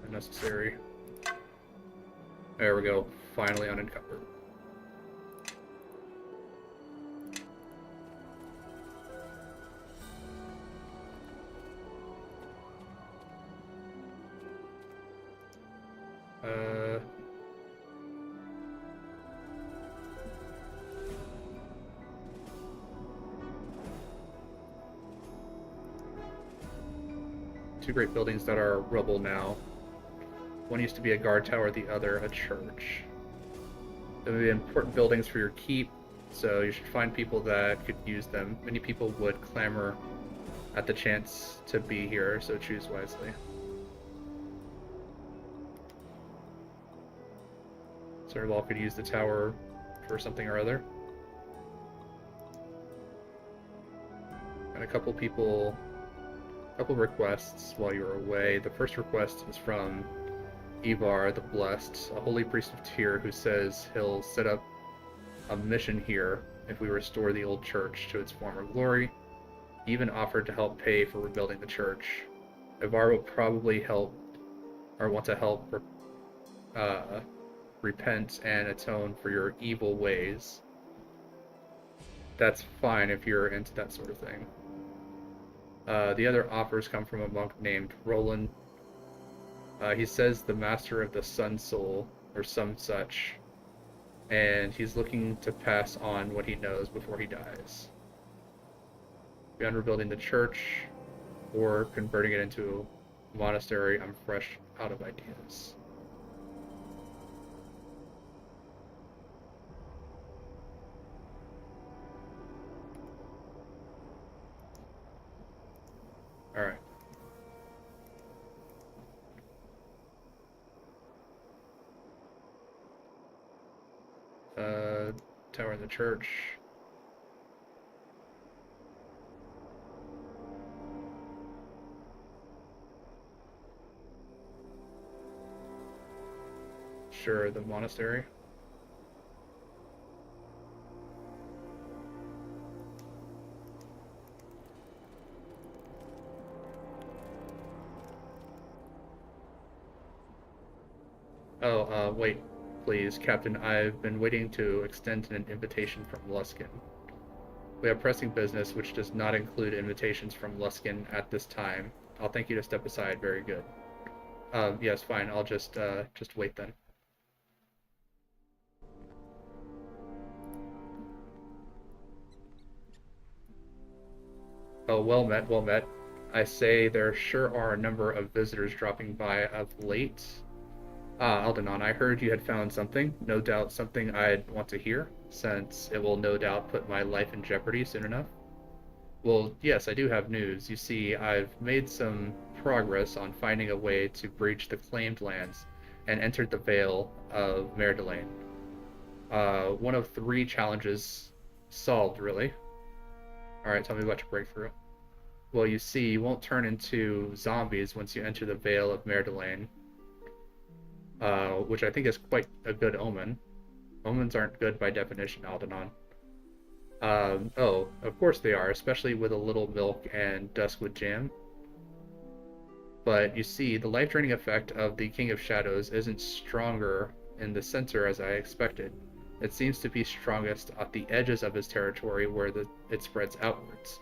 Unnecessary. There we go. Finally unencumbered. Two great buildings that are rubble now. One used to be a guard tower, the other a church. They would be important buildings for your keep, so you should find people that could use them. Many people would clamor at the chance to be here, so choose wisely. Serval could use the tower for something or other. And a couple requests while you were away. The first request is from Ivar the Blessed, a holy priest of Tyr, who says he'll set up a mission here if we restore the old church to its former glory. He even offered to help pay for rebuilding the church. Ivar will probably help, or want to help, repent and atone for your evil ways. That's fine if you're into that sort of thing. The other offers come from a monk named Roland. He says the master of the Sun Soul, or some such, and he's looking to pass on what he knows before he dies. Beyond rebuilding the church, or converting it into a monastery, I'm fresh out of ideas. Alright. Tower in the church. Sure, the monastery. Oh, wait, please, Captain. I've been waiting to extend an invitation from Luskin. We have pressing business which does not include invitations from Luskin at this time. I'll thank you to step aside. Very good. Yes, fine. I'll just wait then. Oh, well met, well met. I say there sure are a number of visitors dropping by of late. Aldenon, I heard you had found something. No doubt something I'd want to hear, since it will no doubt put my life in jeopardy soon enough. Well, yes, I do have news. You see, I've made some progress on finding a way to breach the claimed lands and entered the Vale of Merdelaine. One of 3 challenges solved, really. Alright, tell me about your breakthrough. Well, you see, you won't turn into zombies once you enter the Vale of Merdelaine. Which I think is quite a good omen. Omens aren't good by definition, Aldenon. Oh, of course they are, especially with a little milk and Duskwood jam. But you see, the life-draining effect of the King of Shadows isn't stronger in the center as I expected. It seems to be strongest at the edges of his territory where it spreads outwards.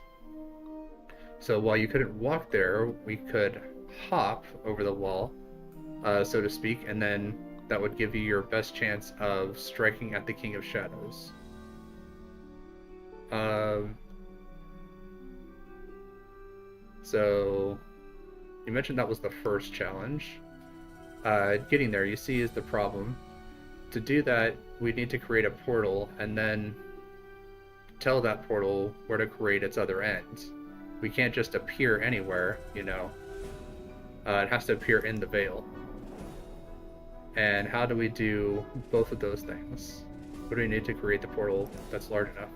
So while you couldn't walk there, we could hop over the wall, so to speak, and then that would give you your best chance of striking at the King of Shadows. So you mentioned that was the first challenge. Getting there, you see, is the problem. To do that, we need to create a portal and then tell that portal where to create its other end. We can't just appear anywhere, you know. It has to appear in the Vale. And how do we do both of those things? What do we need to create the portal that's large enough?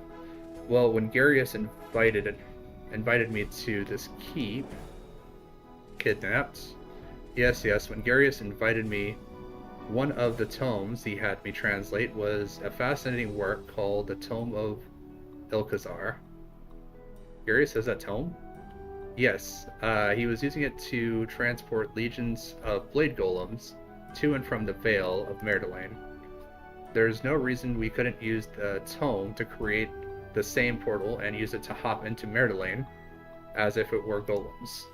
Well, when Garius invited me to this keep, kidnapped. Yes, when Garius invited me, one of the tomes he had me translate was a fascinating work called the Tome of Ilkazar. Garius has that tome? Yes, he was using it to transport legions of blade golems to and from the Vale of Merdelain. There's no reason we couldn't use the tome to create the same portal and use it to hop into Merdelain as if it were golems.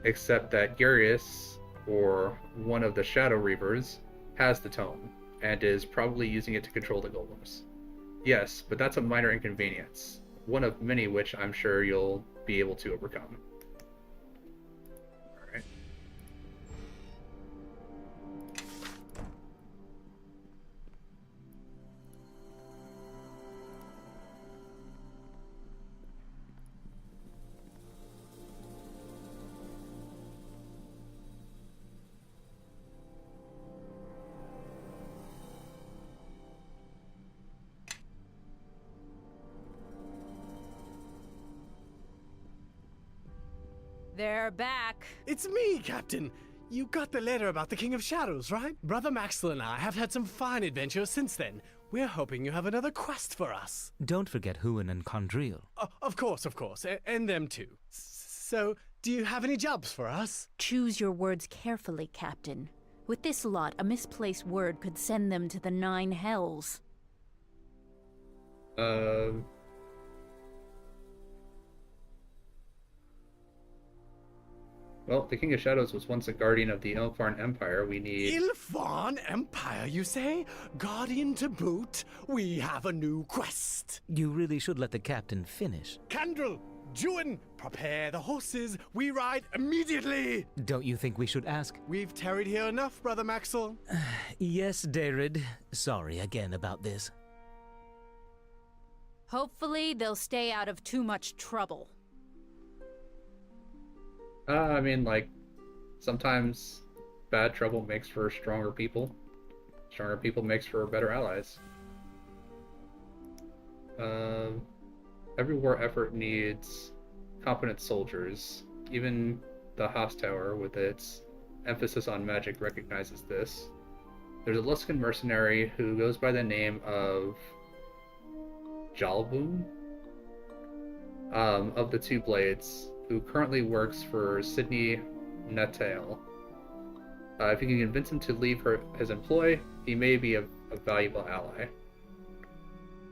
Except that Garius, or one of the Shadow Reavers, has the tome and is probably using it to control the golems. Yes, but that's a minor inconvenience, one of many which I'm sure you'll be able to overcome. Alright. They're back. It's me, Captain. You got the letter about the King of Shadows, right? Brother Maxwell and I have had some fine adventures since then. We're hoping you have another quest for us. Don't forget Huan and Condril. Of course, and them too. So, do you have any jobs for us? Choose your words carefully, Captain. With this lot, a misplaced word could send them to the 9 hells. Well, the King of Shadows was once a guardian of the Ilfarn Empire. We need... Ilfarn Empire, you say? Guardian to boot? We have a new quest. You really should let the captain finish. Candrel, Juin, prepare the horses. We ride immediately. Don't you think we should ask? We've tarried here enough, Brother Maxwell. Yes, Darid. Sorry again about this. Hopefully, they'll stay out of too much trouble. I mean, like, sometimes bad trouble makes for stronger people. Stronger people makes for better allies. Every war effort needs competent soldiers. Even the Haas Tower, with its emphasis on magic, recognizes this. There's a Luskan mercenary who goes by the name of Jalboon, of the Two Blades, who currently works for Sydney Natal. If you can convince him to leave his employ, he may be a valuable ally.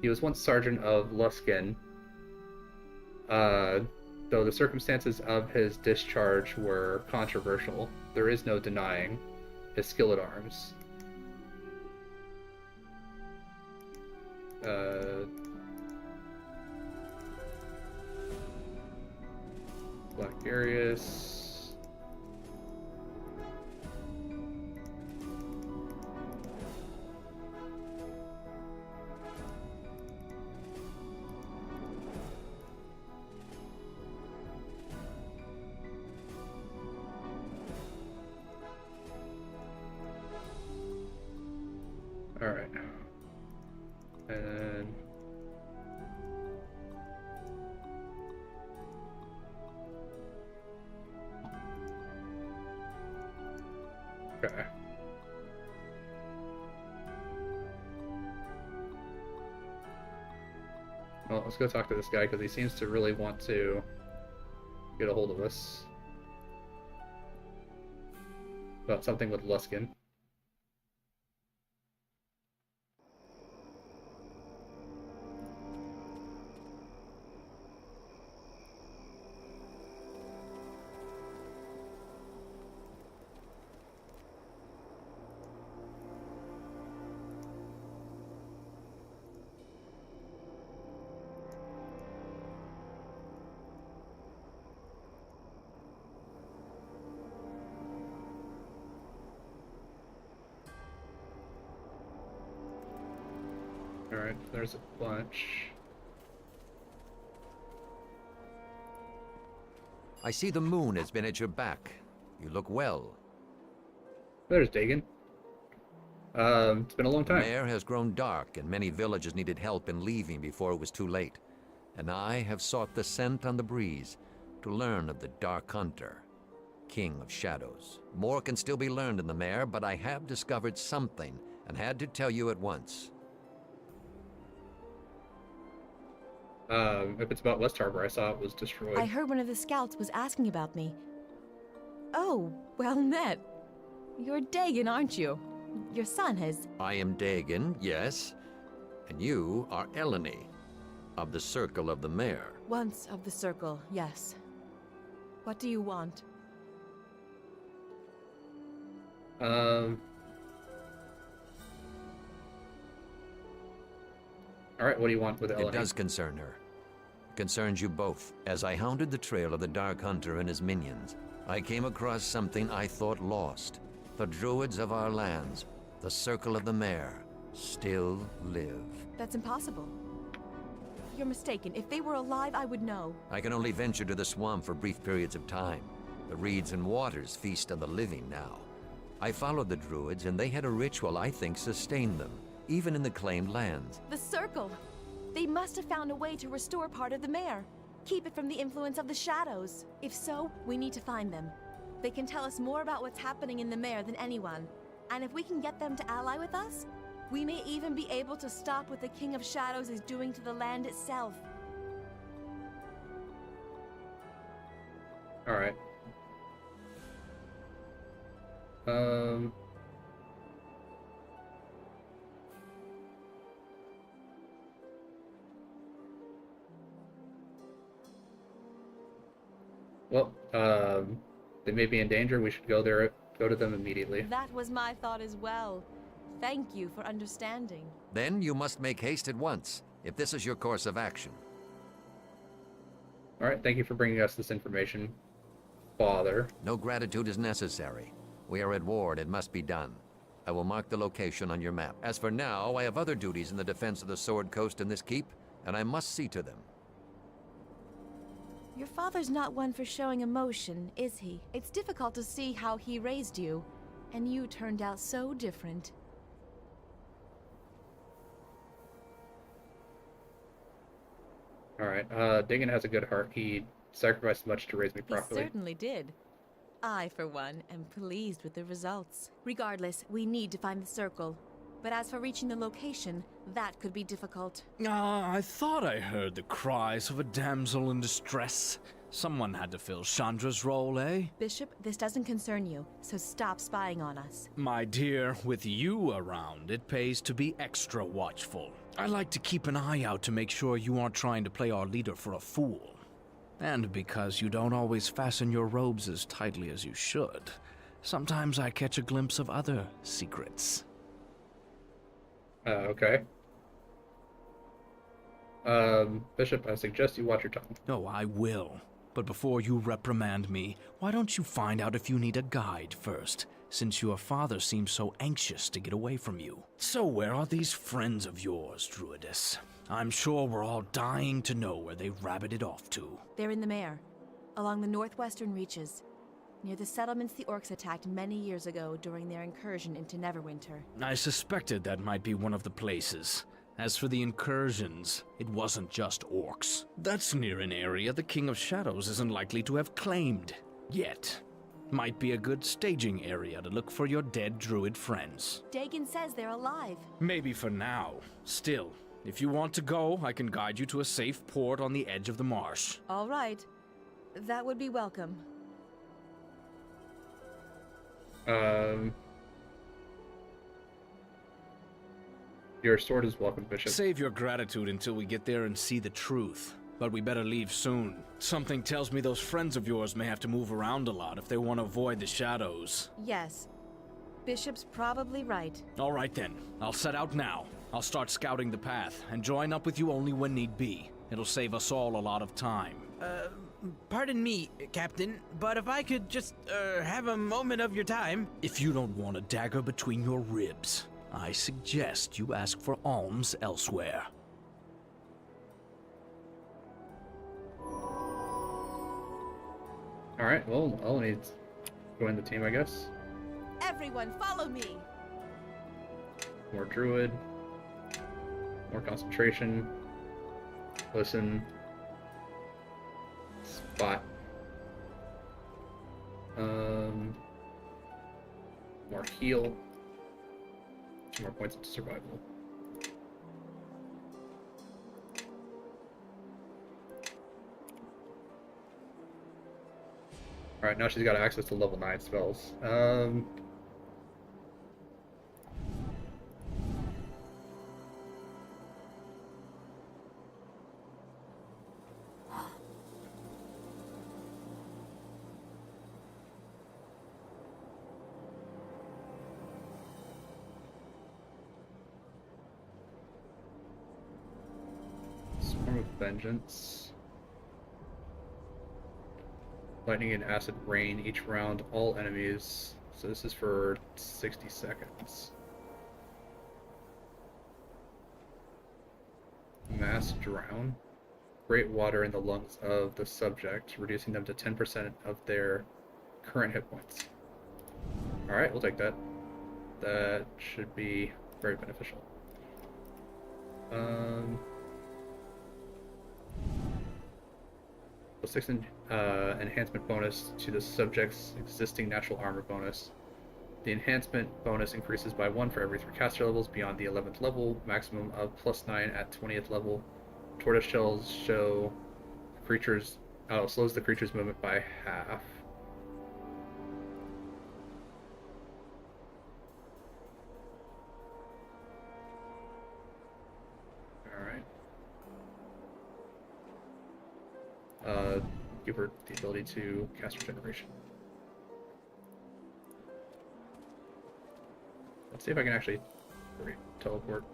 He was once Sergeant of Luskan, though the circumstances of his discharge were controversial. There is no denying his skill at arms. Black Arius. All right. And okay. Well, let's go talk to this guy because he seems to really want to get a hold of us about something with Luskan. Alright, there's a bunch. I see the moon has been at your back. You look well. There's Dagon. It's been a long The time. mare has grown dark, and many villagers needed help in leaving before it was too late. And I have sought the scent on the breeze to learn of the Dark Hunter, King of Shadows. More can still be learned in the mare, but I have discovered something and had to tell you at once. If it's about West Harbor, I saw it was destroyed. I heard one of the scouts was asking about me. Oh, well met. You're Dagon, aren't you? Your son has... I am Dagon, yes, and you are Eleni, of the Circle of the Mare. Once of the Circle, yes. What do you want? Alright, what do you want with Eleni? It does concern her. Concerns you both. As I hounded the trail of the Dark Hunter and his minions, I came across something I thought lost. The druids of our lands, the Circle of the Mare, still live. That's impossible. You're mistaken. If they were alive, I would know. I can only venture to the swamp for brief periods of time. The reeds and waters feast on the living now. I followed the druids, and they had a ritual I think sustained them, even in the claimed lands. The Circle! They must have found a way to restore part of the mare. Keep it from the influence of the shadows. If so, we need to find them. They can tell us more about what's happening in the mare than anyone. And if we can get them to ally with us, we may even be able to stop what the King of Shadows is doing to the land itself. Alright. Well, they may be in danger. We should go to them immediately. That was my thought as well. Thank you for understanding. Then you must make haste at once, if this is your course of action. Alright, thank you for bringing us this information, Father. No gratitude is necessary. We are at war, and it must be done. I will mark the location on your map. As for now, I have other duties in the defense of the Sword Coast and this keep, and I must see to them. Your father's not one for showing emotion, is he? It's difficult to see how he raised you, and you turned out so different. Alright, Dagon has a good heart. He sacrificed much to raise me properly. He certainly did. I, for one, am pleased with the results. Regardless, we need to find the Circle. But as for reaching the location, that could be difficult. I thought I heard the cries of a damsel in distress. Someone had to fill Chandra's role, eh? Bishop, this doesn't concern you, so stop spying on us. My dear, with you around, it pays to be extra watchful. I like to keep an eye out to make sure you aren't trying to play our leader for a fool. And because you don't always fasten your robes as tightly as you should, sometimes I catch a glimpse of other secrets. Okay. Bishop, I suggest you watch your tongue. Oh, I will. But before you reprimand me, why don't you find out if you need a guide first, since your father seems so anxious to get away from you? So where are these friends of yours, Druidess? I'm sure we're all dying to know where they rabbited off to. They're in the Mare, along the northwestern reaches, near the settlements the orcs attacked many years ago during their incursion into Neverwinter. I suspected that might be one of the places. As for the incursions, it wasn't just orcs. That's near an area the King of Shadows isn't likely to have claimed. Yet. Might be a good staging area to look for your dead druid friends. Dagon says they're alive. Maybe for now. Still, if you want to go, I can guide you to a safe port on the edge of the marsh. All right. That would be welcome. Your sword is welcome, Bishop. Save your gratitude until we get there and see the truth. But we better leave soon. Something tells me those friends of yours may have to move around a lot if they want to avoid the shadows. Yes. Bishop's probably right. All right then. I'll set out now. I'll start scouting the path, and join up with you only when need be. It'll save us all a lot of time. Pardon me, Captain, but if I could just, have a moment of your time... If you don't want a dagger between your ribs, I suggest you ask for alms elsewhere. Alright, well, I'll need to join the team, I guess. Everyone, follow me! More druid. More concentration. Listen. Spot. More heal. 2 more points into survival. Alright, now she's got access to level 9 spells. Storm of Vengeance. Lightning and acid rain each round, all enemies. So this is for 60 seconds. Mass drown. Great water in the lungs of the subject, reducing them to 10% of their current hit points. Alright, we'll take that. That should be very beneficial. +6 enhancement bonus to the subject's existing natural armor bonus. The enhancement bonus increases by 1 for every 3 caster levels beyond the 11th level, maximum of +9 at 20th level. Tortoise shells slows the creature's movement by half. Give her the ability to cast regeneration. Let's see if I can actually teleport.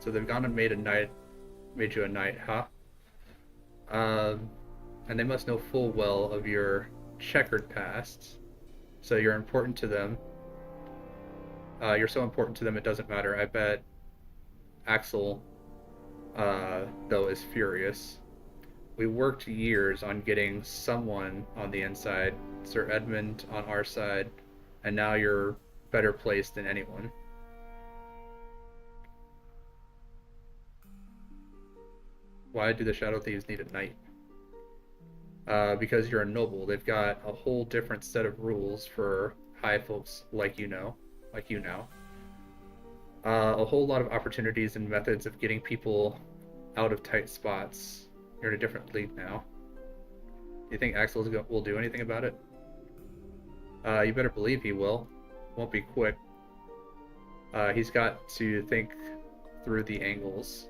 So they've gone and made you a knight, huh? And they must know full well of your checkered past, so you're important to them. You're so important to them it doesn't matter. I bet Axel, though, is furious. We worked years on getting someone on the inside, Sir Edmund on our side, and now you're better placed than anyone. Why do the Shadow Thieves need a knight? Because you're a noble. They've got a whole different set of rules for high folks like you now. A whole lot of opportunities and methods of getting people out of tight spots. You're in a different league now. Do you think Axel will do anything about it? You better believe he will. Won't be quick. He's got to think through the angles.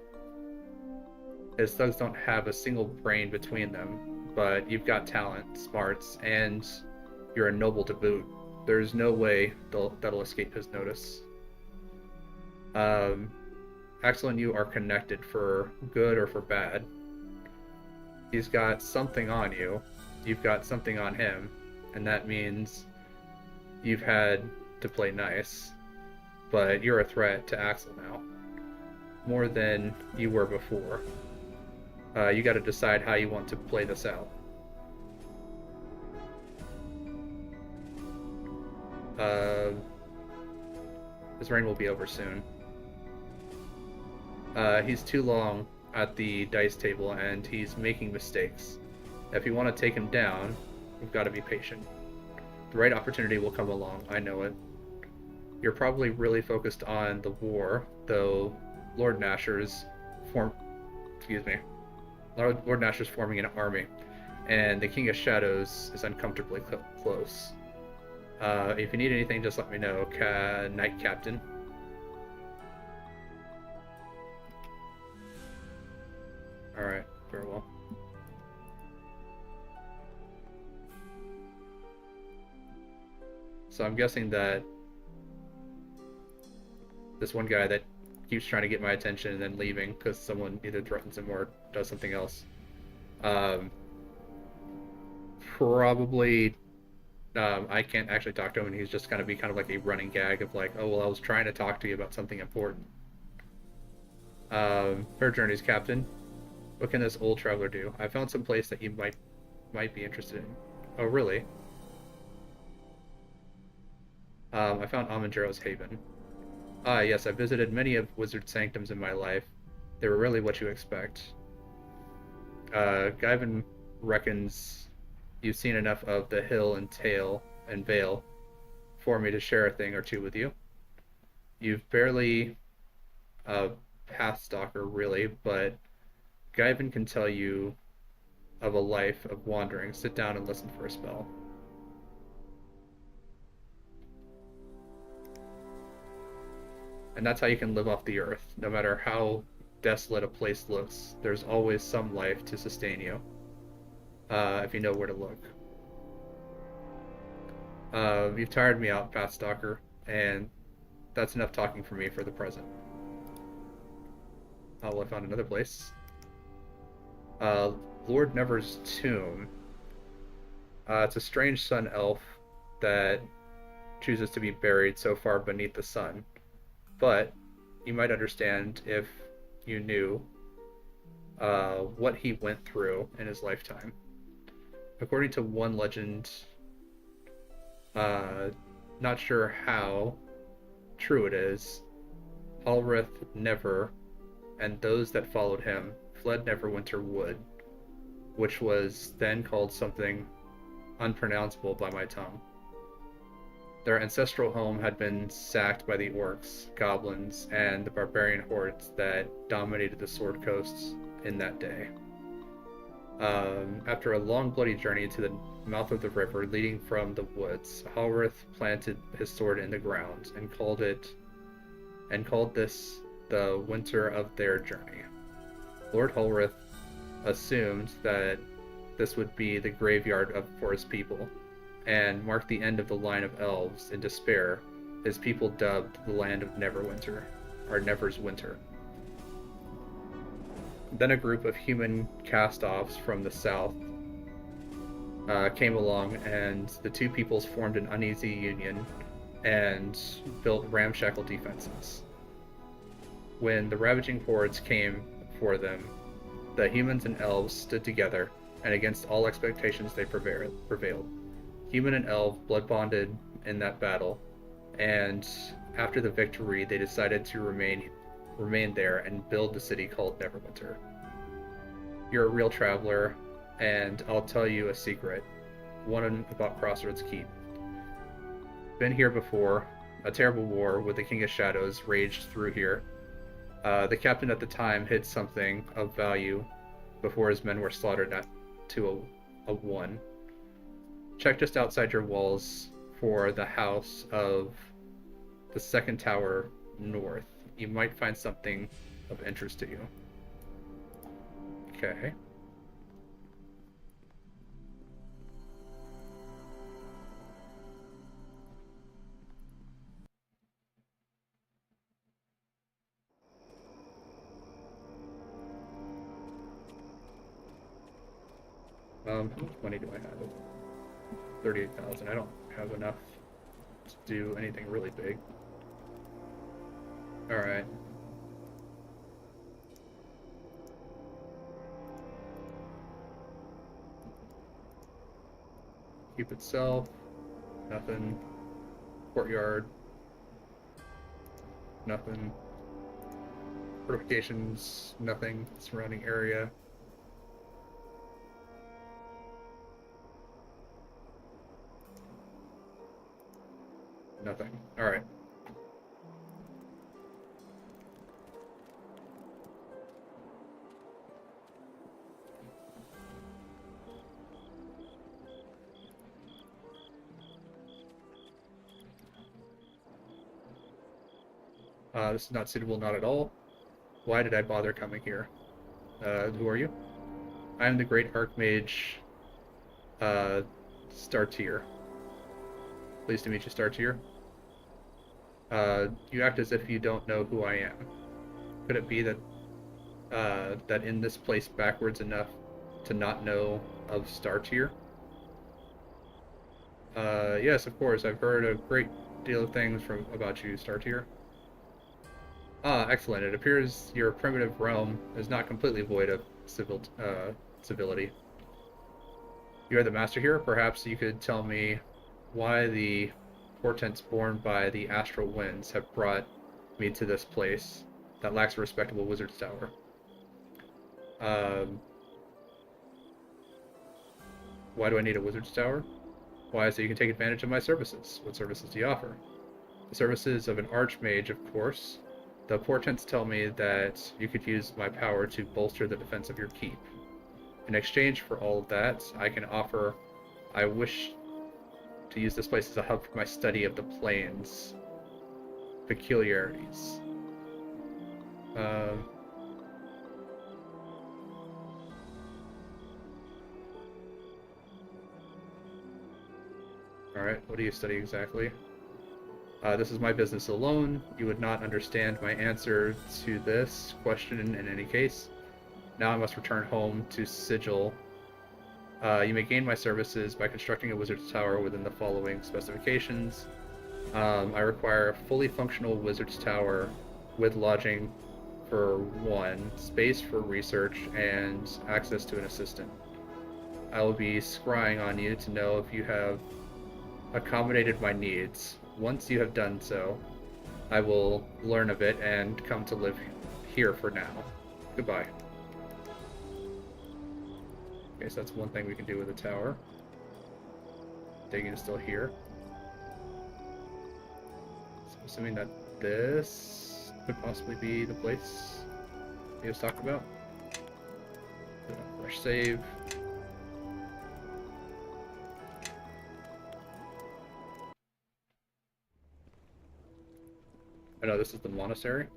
His thugs don't have a single brain between them, but you've got talent, smarts, and you're a noble to boot. There's no way that'll escape his notice. Axel and you are connected for good or for bad. He's got something on you, you've got something on him, and that means you've had to play nice. But you're a threat to Axel now, more than you were before. You got to decide how you want to play this out. His reign will be over soon. He's too long at the dice table and he's making mistakes. If you want to take him down, you've got to be patient. The right opportunity will come along, I know it. You're probably really focused on the war, though Lord Nasher's forming an army, and the King of Shadows is uncomfortably close. If you need anything, just let me know, Knight Captain. Alright, very well. So I'm guessing that this one guy that keeps trying to get my attention and then leaving because someone either threatens him or does something else, probably I can't actually talk to him, and he's just gonna be kind of like a running gag of like, oh well, I was trying to talk to you about something important. Fair journeys, Captain. What can this old traveler do? I found some place that you might be interested in. Oh, really? I found Amanjero's Haven. Ah, yes, I visited many of Wizard Sanctums in my life. They were really what you expect. Guyven reckons you've seen enough of the Hill and Tail and Vale for me to share a thing or two with you. You've barely a pathstalker, really, but Guyven can tell you of a life of wandering. Sit down and listen for a spell. And that's how you can live off the earth. No matter how desolate a place looks, there's always some life to sustain you. If you know where to look. You've tired me out, Pathstalker, and that's enough talking for me for the present. Oh, well, I found another place. Lord Never's tomb. It's a strange sun elf that chooses to be buried so far beneath the sun. But you might understand if you knew what he went through in his lifetime. According to one legend, not sure how true it is, Halrith Never and those that followed him fled Neverwinter Wood, which was then called something unpronounceable by my tongue. Their ancestral home had been sacked by the orcs, goblins, and the barbarian hordes that dominated the Sword Coasts in that day. After a long bloody journey to the mouth of the river leading from the woods, Halrith planted his sword in the ground and called this the winter of their journey. Lord Halrith assumed that this would be the graveyard for his people, and marked the end of the line of elves. In despair, his people dubbed the land of Neverwinter, or Never's Winter. Then a group of human cast-offs from the south came along, and the two peoples formed an uneasy union and built ramshackle defenses. When the ravaging hordes came for them, the humans and elves stood together, and against all expectations they prevailed. Human and elf blood bonded in that battle, and after the victory they decided to remain there and build the city called Neverwinter. You're a real traveler, and I'll tell you a secret, one about Crossroads Keep. Been here before. A terrible war with the King of Shadows raged through here. The captain at the time hid something of value before his men were slaughtered to a one. Check just outside your walls for the house of the second tower north. You might find something of interest to you. Okay. How much money do I have? 38,000. I don't have enough to do anything really big. Alright. Keep itself. Nothing. Courtyard. Nothing. Fortifications. Nothing. Surrounding area. Nothing. Alright. This is not suitable, not at all. Why did I bother coming here? Who are you? I am the Great Archmage, Startier. Pleased to meet you, Startier. You act as if you don't know who I am. Could it be that that in this place backwards enough to not know of Startier? Yes, of course. I've heard a great deal of things about you, Star Tier. Ah, excellent. It appears your primitive realm is not completely void of civility. You are the master here. Perhaps you could tell me why the portents born by the astral winds have brought me to this place that lacks a respectable wizard's tower. Um, why do I need a wizard's tower? Why, so you can take advantage of my services. What services do you offer? The services of an archmage, of course. The portents tell me that you could use my power to bolster the defense of your keep. In exchange for all of that, I wish to use this place as a hub for my study of the plane's peculiarities. Alright, what do you study exactly? This is my business alone. You would not understand my answer to this question in any case. Now I must return home to Sigil. You may gain my services by constructing a wizard's tower within the following specifications. I require a fully functional wizard's tower with lodging for one, space for research, and access to an assistant. I will be scrying on you to know if you have accommodated my needs. Once you have done so, I will learn of it and come to live here for now. Goodbye. Okay, so that's one thing we can do with the tower. Digging is still here. So I'm assuming that this could possibly be the place he was talking about. Fresh save. I know this is the monastery.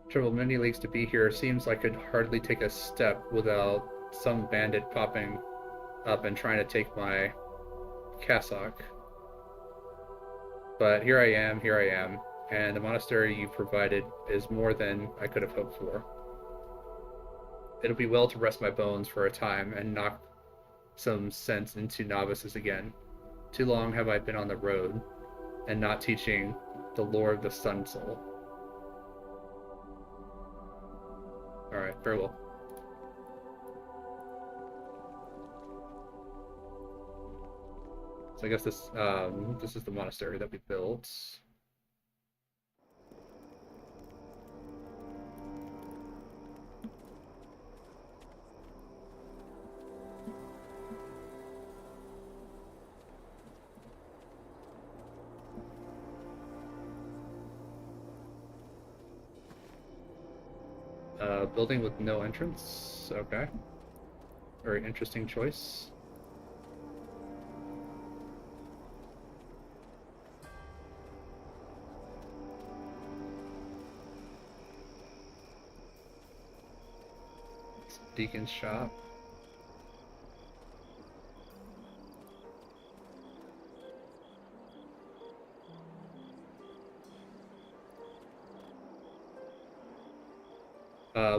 Traveled many leagues to be here. Seems like I could hardly take a step without some bandit popping up and trying to take my cassock. But here I am, and the monastery you provided is more than I could have hoped for. It'll be well to rest my bones for a time and knock some sense into novices again. Too long have I been on the road, and not teaching the lore of the Sun Soul. Alright, very well. So I guess this is the monastery that we built. Building with no entrance. Okay. Very interesting choice. Deacon's shop.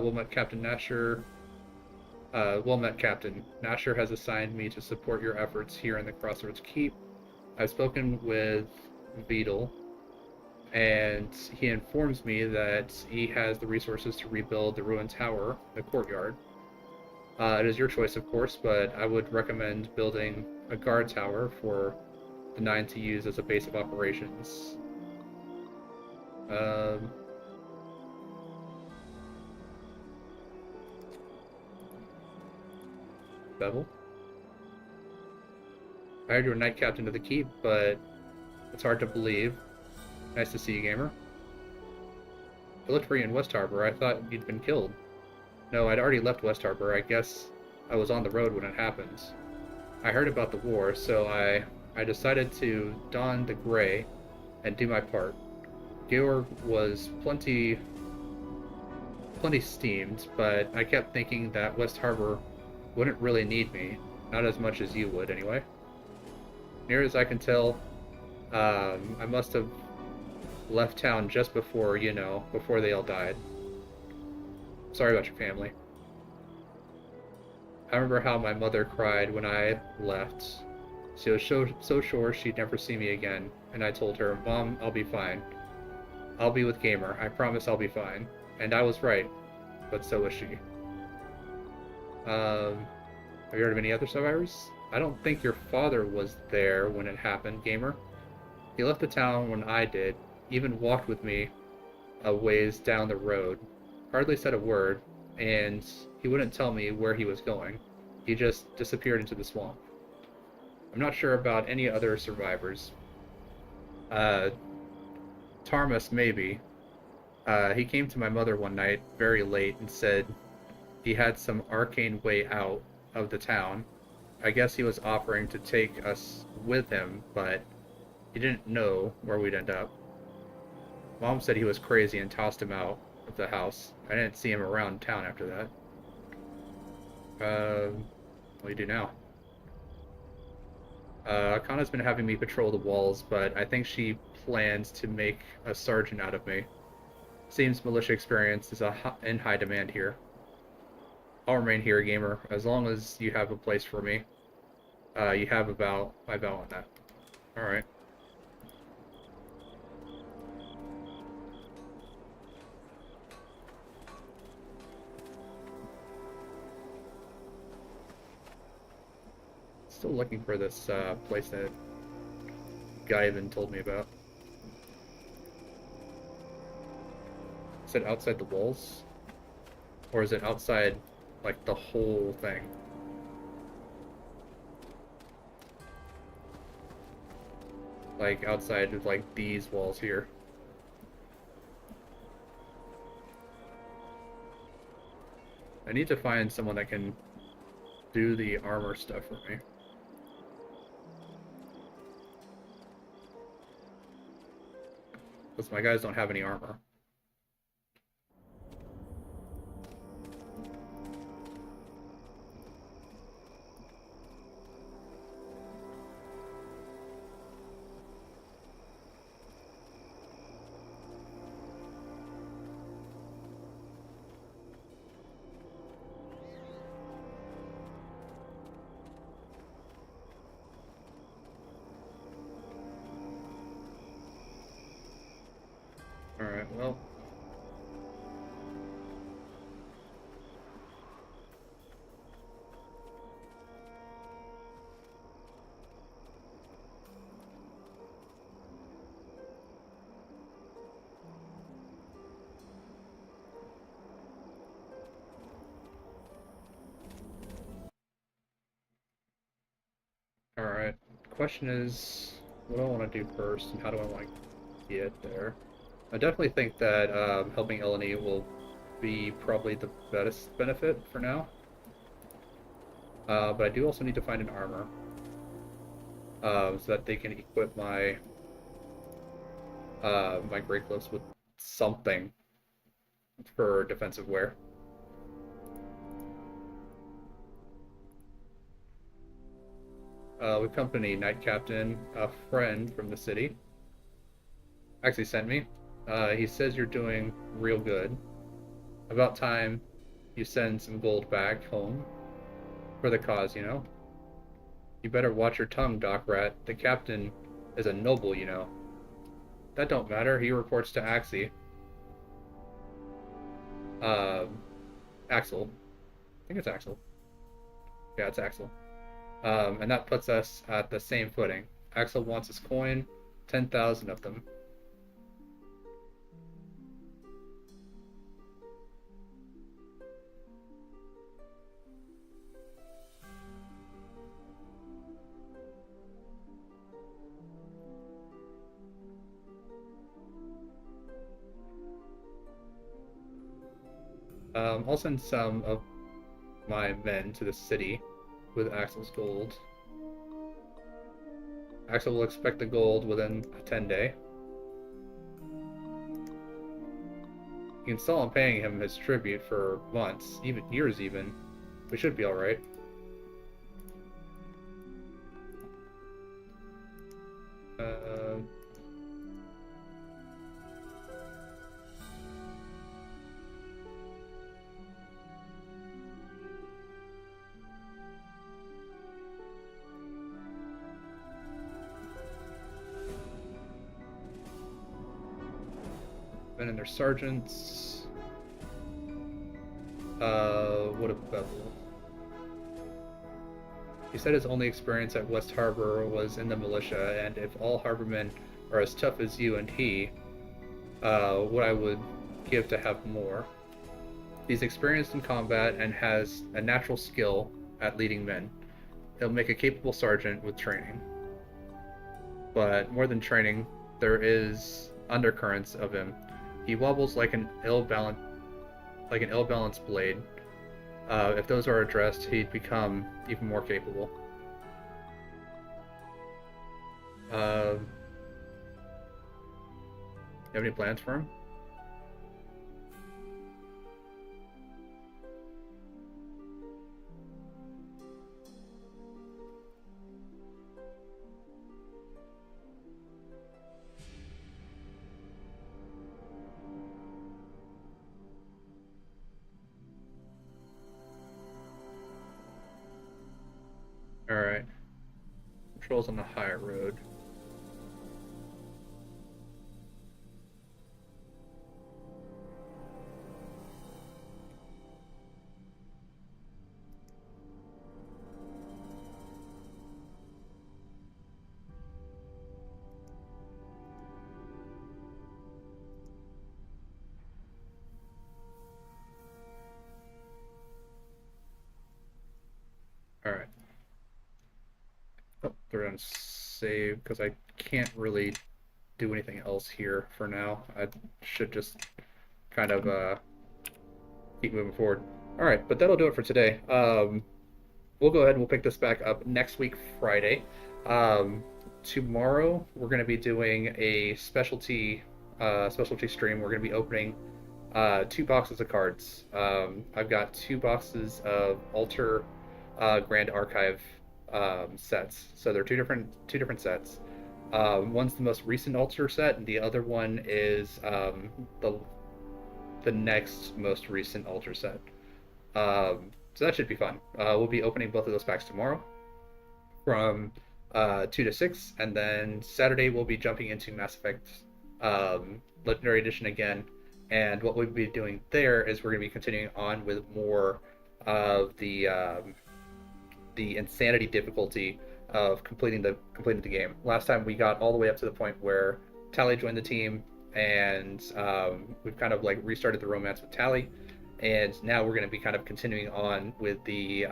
Well met, Captain Nasher. Well met, Captain. Nasher has assigned me to support your efforts here in the Crossroads Keep. I've spoken with Beetle, and he informs me that he has the resources to rebuild the ruined tower, the courtyard. It is your choice, of course, but I would recommend building a guard tower for the Nine to use as a base of operations. Bevel? I heard you were Knight Captain of the Keep, but it's hard to believe. Nice to see you, gamer. I looked for you in West Harbor. I thought you'd been killed. No, I'd already left West Harbor. I guess I was on the road when it happened. I heard about the war, so I decided to don the gray and do my part. Georg was plenty steamed, but I kept thinking that West Harbor wouldn't really need me. Not as much as you would, anyway. Near as I can tell, I must have left town just before, before they all died. Sorry about your family. I remember how my mother cried when I left. She was so sure she'd never see me again, and I told her, Mom, I'll be fine. I'll be with Gamer. I promise I'll be fine. And I was right, but so was she. Have you heard of any other survivors? I don't think your father was there when it happened, Gamer. He left the town when I did, even walked with me a ways down the road. Hardly said a word, and he wouldn't tell me where he was going. He just disappeared into the swamp. I'm not sure about any other survivors. Tarmus, maybe. He came to my mother one night, very late, and said he had some arcane way out of the town. I guess he was offering to take us with him, but he didn't know where we'd end up. Mom said he was crazy and tossed him out of the house. I didn't see him around town after that. What do you do now? Akana's been having me patrol the walls, but I think she plans to make a sergeant out of me. Seems militia experience is in high demand here. I'll remain here, Gamer, as long as you have a place for me. You have my vow on that. Alright. Still looking for this place that Guyvan told me about. Is it outside the walls? Or is it outside, like, the whole thing? Like, outside of, like, these walls here. I need to find someone that can do the armor stuff for me. Because my guys don't have any armor. Alright, well. Alright, question is, what do I want to do first, and how do I want to get there? I definitely think that helping Eleni will be probably the best benefit for now. But I do also need to find an armor. So that they can equip my my great gloves with something for defensive wear. We accompany Knight Captain, a friend from the city. Actually sent me. He says you're doing real good. About time you send some gold back home. For the cause, you know? You better watch your tongue, Doc Rat. The captain is a noble, you know. That don't matter. He reports to Axie. Axel. I think it's Axel. Yeah, it's Axel. And that puts us at the same footing. Axel wants his coin, 10,000 of them. I'll send some of my men to the city with Axel's gold. Axel will expect the gold within a 10-day. You can still on paying him his tribute for months, even years even. We should be alright. men and their sergeants. What about... He said his only experience at West Harbor was in the militia, and if all harbormen are as tough as you and he, what I would give to have more. He's experienced in combat and has a natural skill at leading men. He'll make a capable sergeant with training. But more than training, there is undercurrents of him. He wobbles like an ill-balanced blade. If those are addressed, he'd become even more capable. You have any plans for him? Alright. Patrols on the high road. Alright. Oh, they're gonna save because I can't really do anything else here for now. I should just kind of keep moving forward. Alright, but that'll do it for today. We'll go ahead and we'll pick this back up next week, Friday. Tomorrow we're going to be doing a specialty stream. We're going to be opening 2 boxes of cards. I've got 2 boxes of Alter Grand Archive sets. So they're two different sets. One's the most recent Alter set, and the other one is the next most recent Alter set. So that should be fun. We'll be opening both of those packs tomorrow from 2 to 6, and then Saturday we'll be jumping into Mass Effect Legendary Edition again. And what we'll be doing there is we're going to be continuing on with more of the insanity difficulty of completing the game. Last time we got all the way up to the point where Tally joined the team, and we've kind of like restarted the romance with Tally, and now we're going to be kind of continuing on with the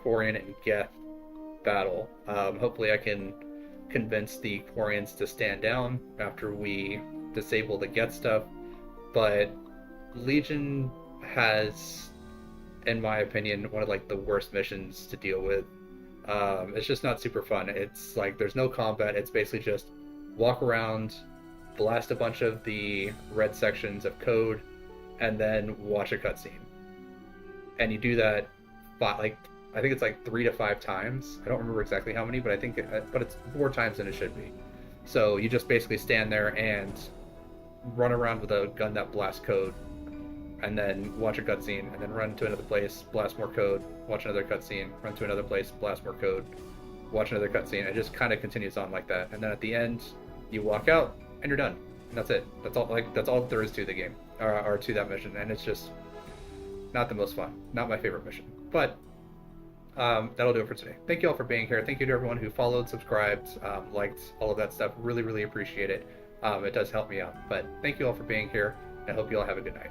Quarian and Geth battle. Hopefully I can convince the Quarians to stand down after we disable the Geth stuff, but Legion has, in my opinion, one of like the worst missions to deal with. It's just not super fun. It's like there's no combat. It's basically just walk around, blast a bunch of the red sections of code, and then watch a cutscene. And you do that, I think it's like 3 to 5 times. I don't remember exactly how many, but I think but it's more times than it should be. So you just basically stand there and run around with a gun that blasts code, and then watch a cutscene, and then run to another place, blast more code, watch another cutscene, run to another place, blast more code, watch another cutscene. It just kind of continues on like that, and then at the end, you walk out and you're done. And that's it. That's all there is to the game, or to that mission, and it's just not the most fun. Not my favorite mission, but that'll do it for today. Thank you all for being here. Thank you to everyone who followed, subscribed, liked, all of that stuff. Really, really appreciate it. It does help me out. But thank you all for being here, and I hope you all have a good night.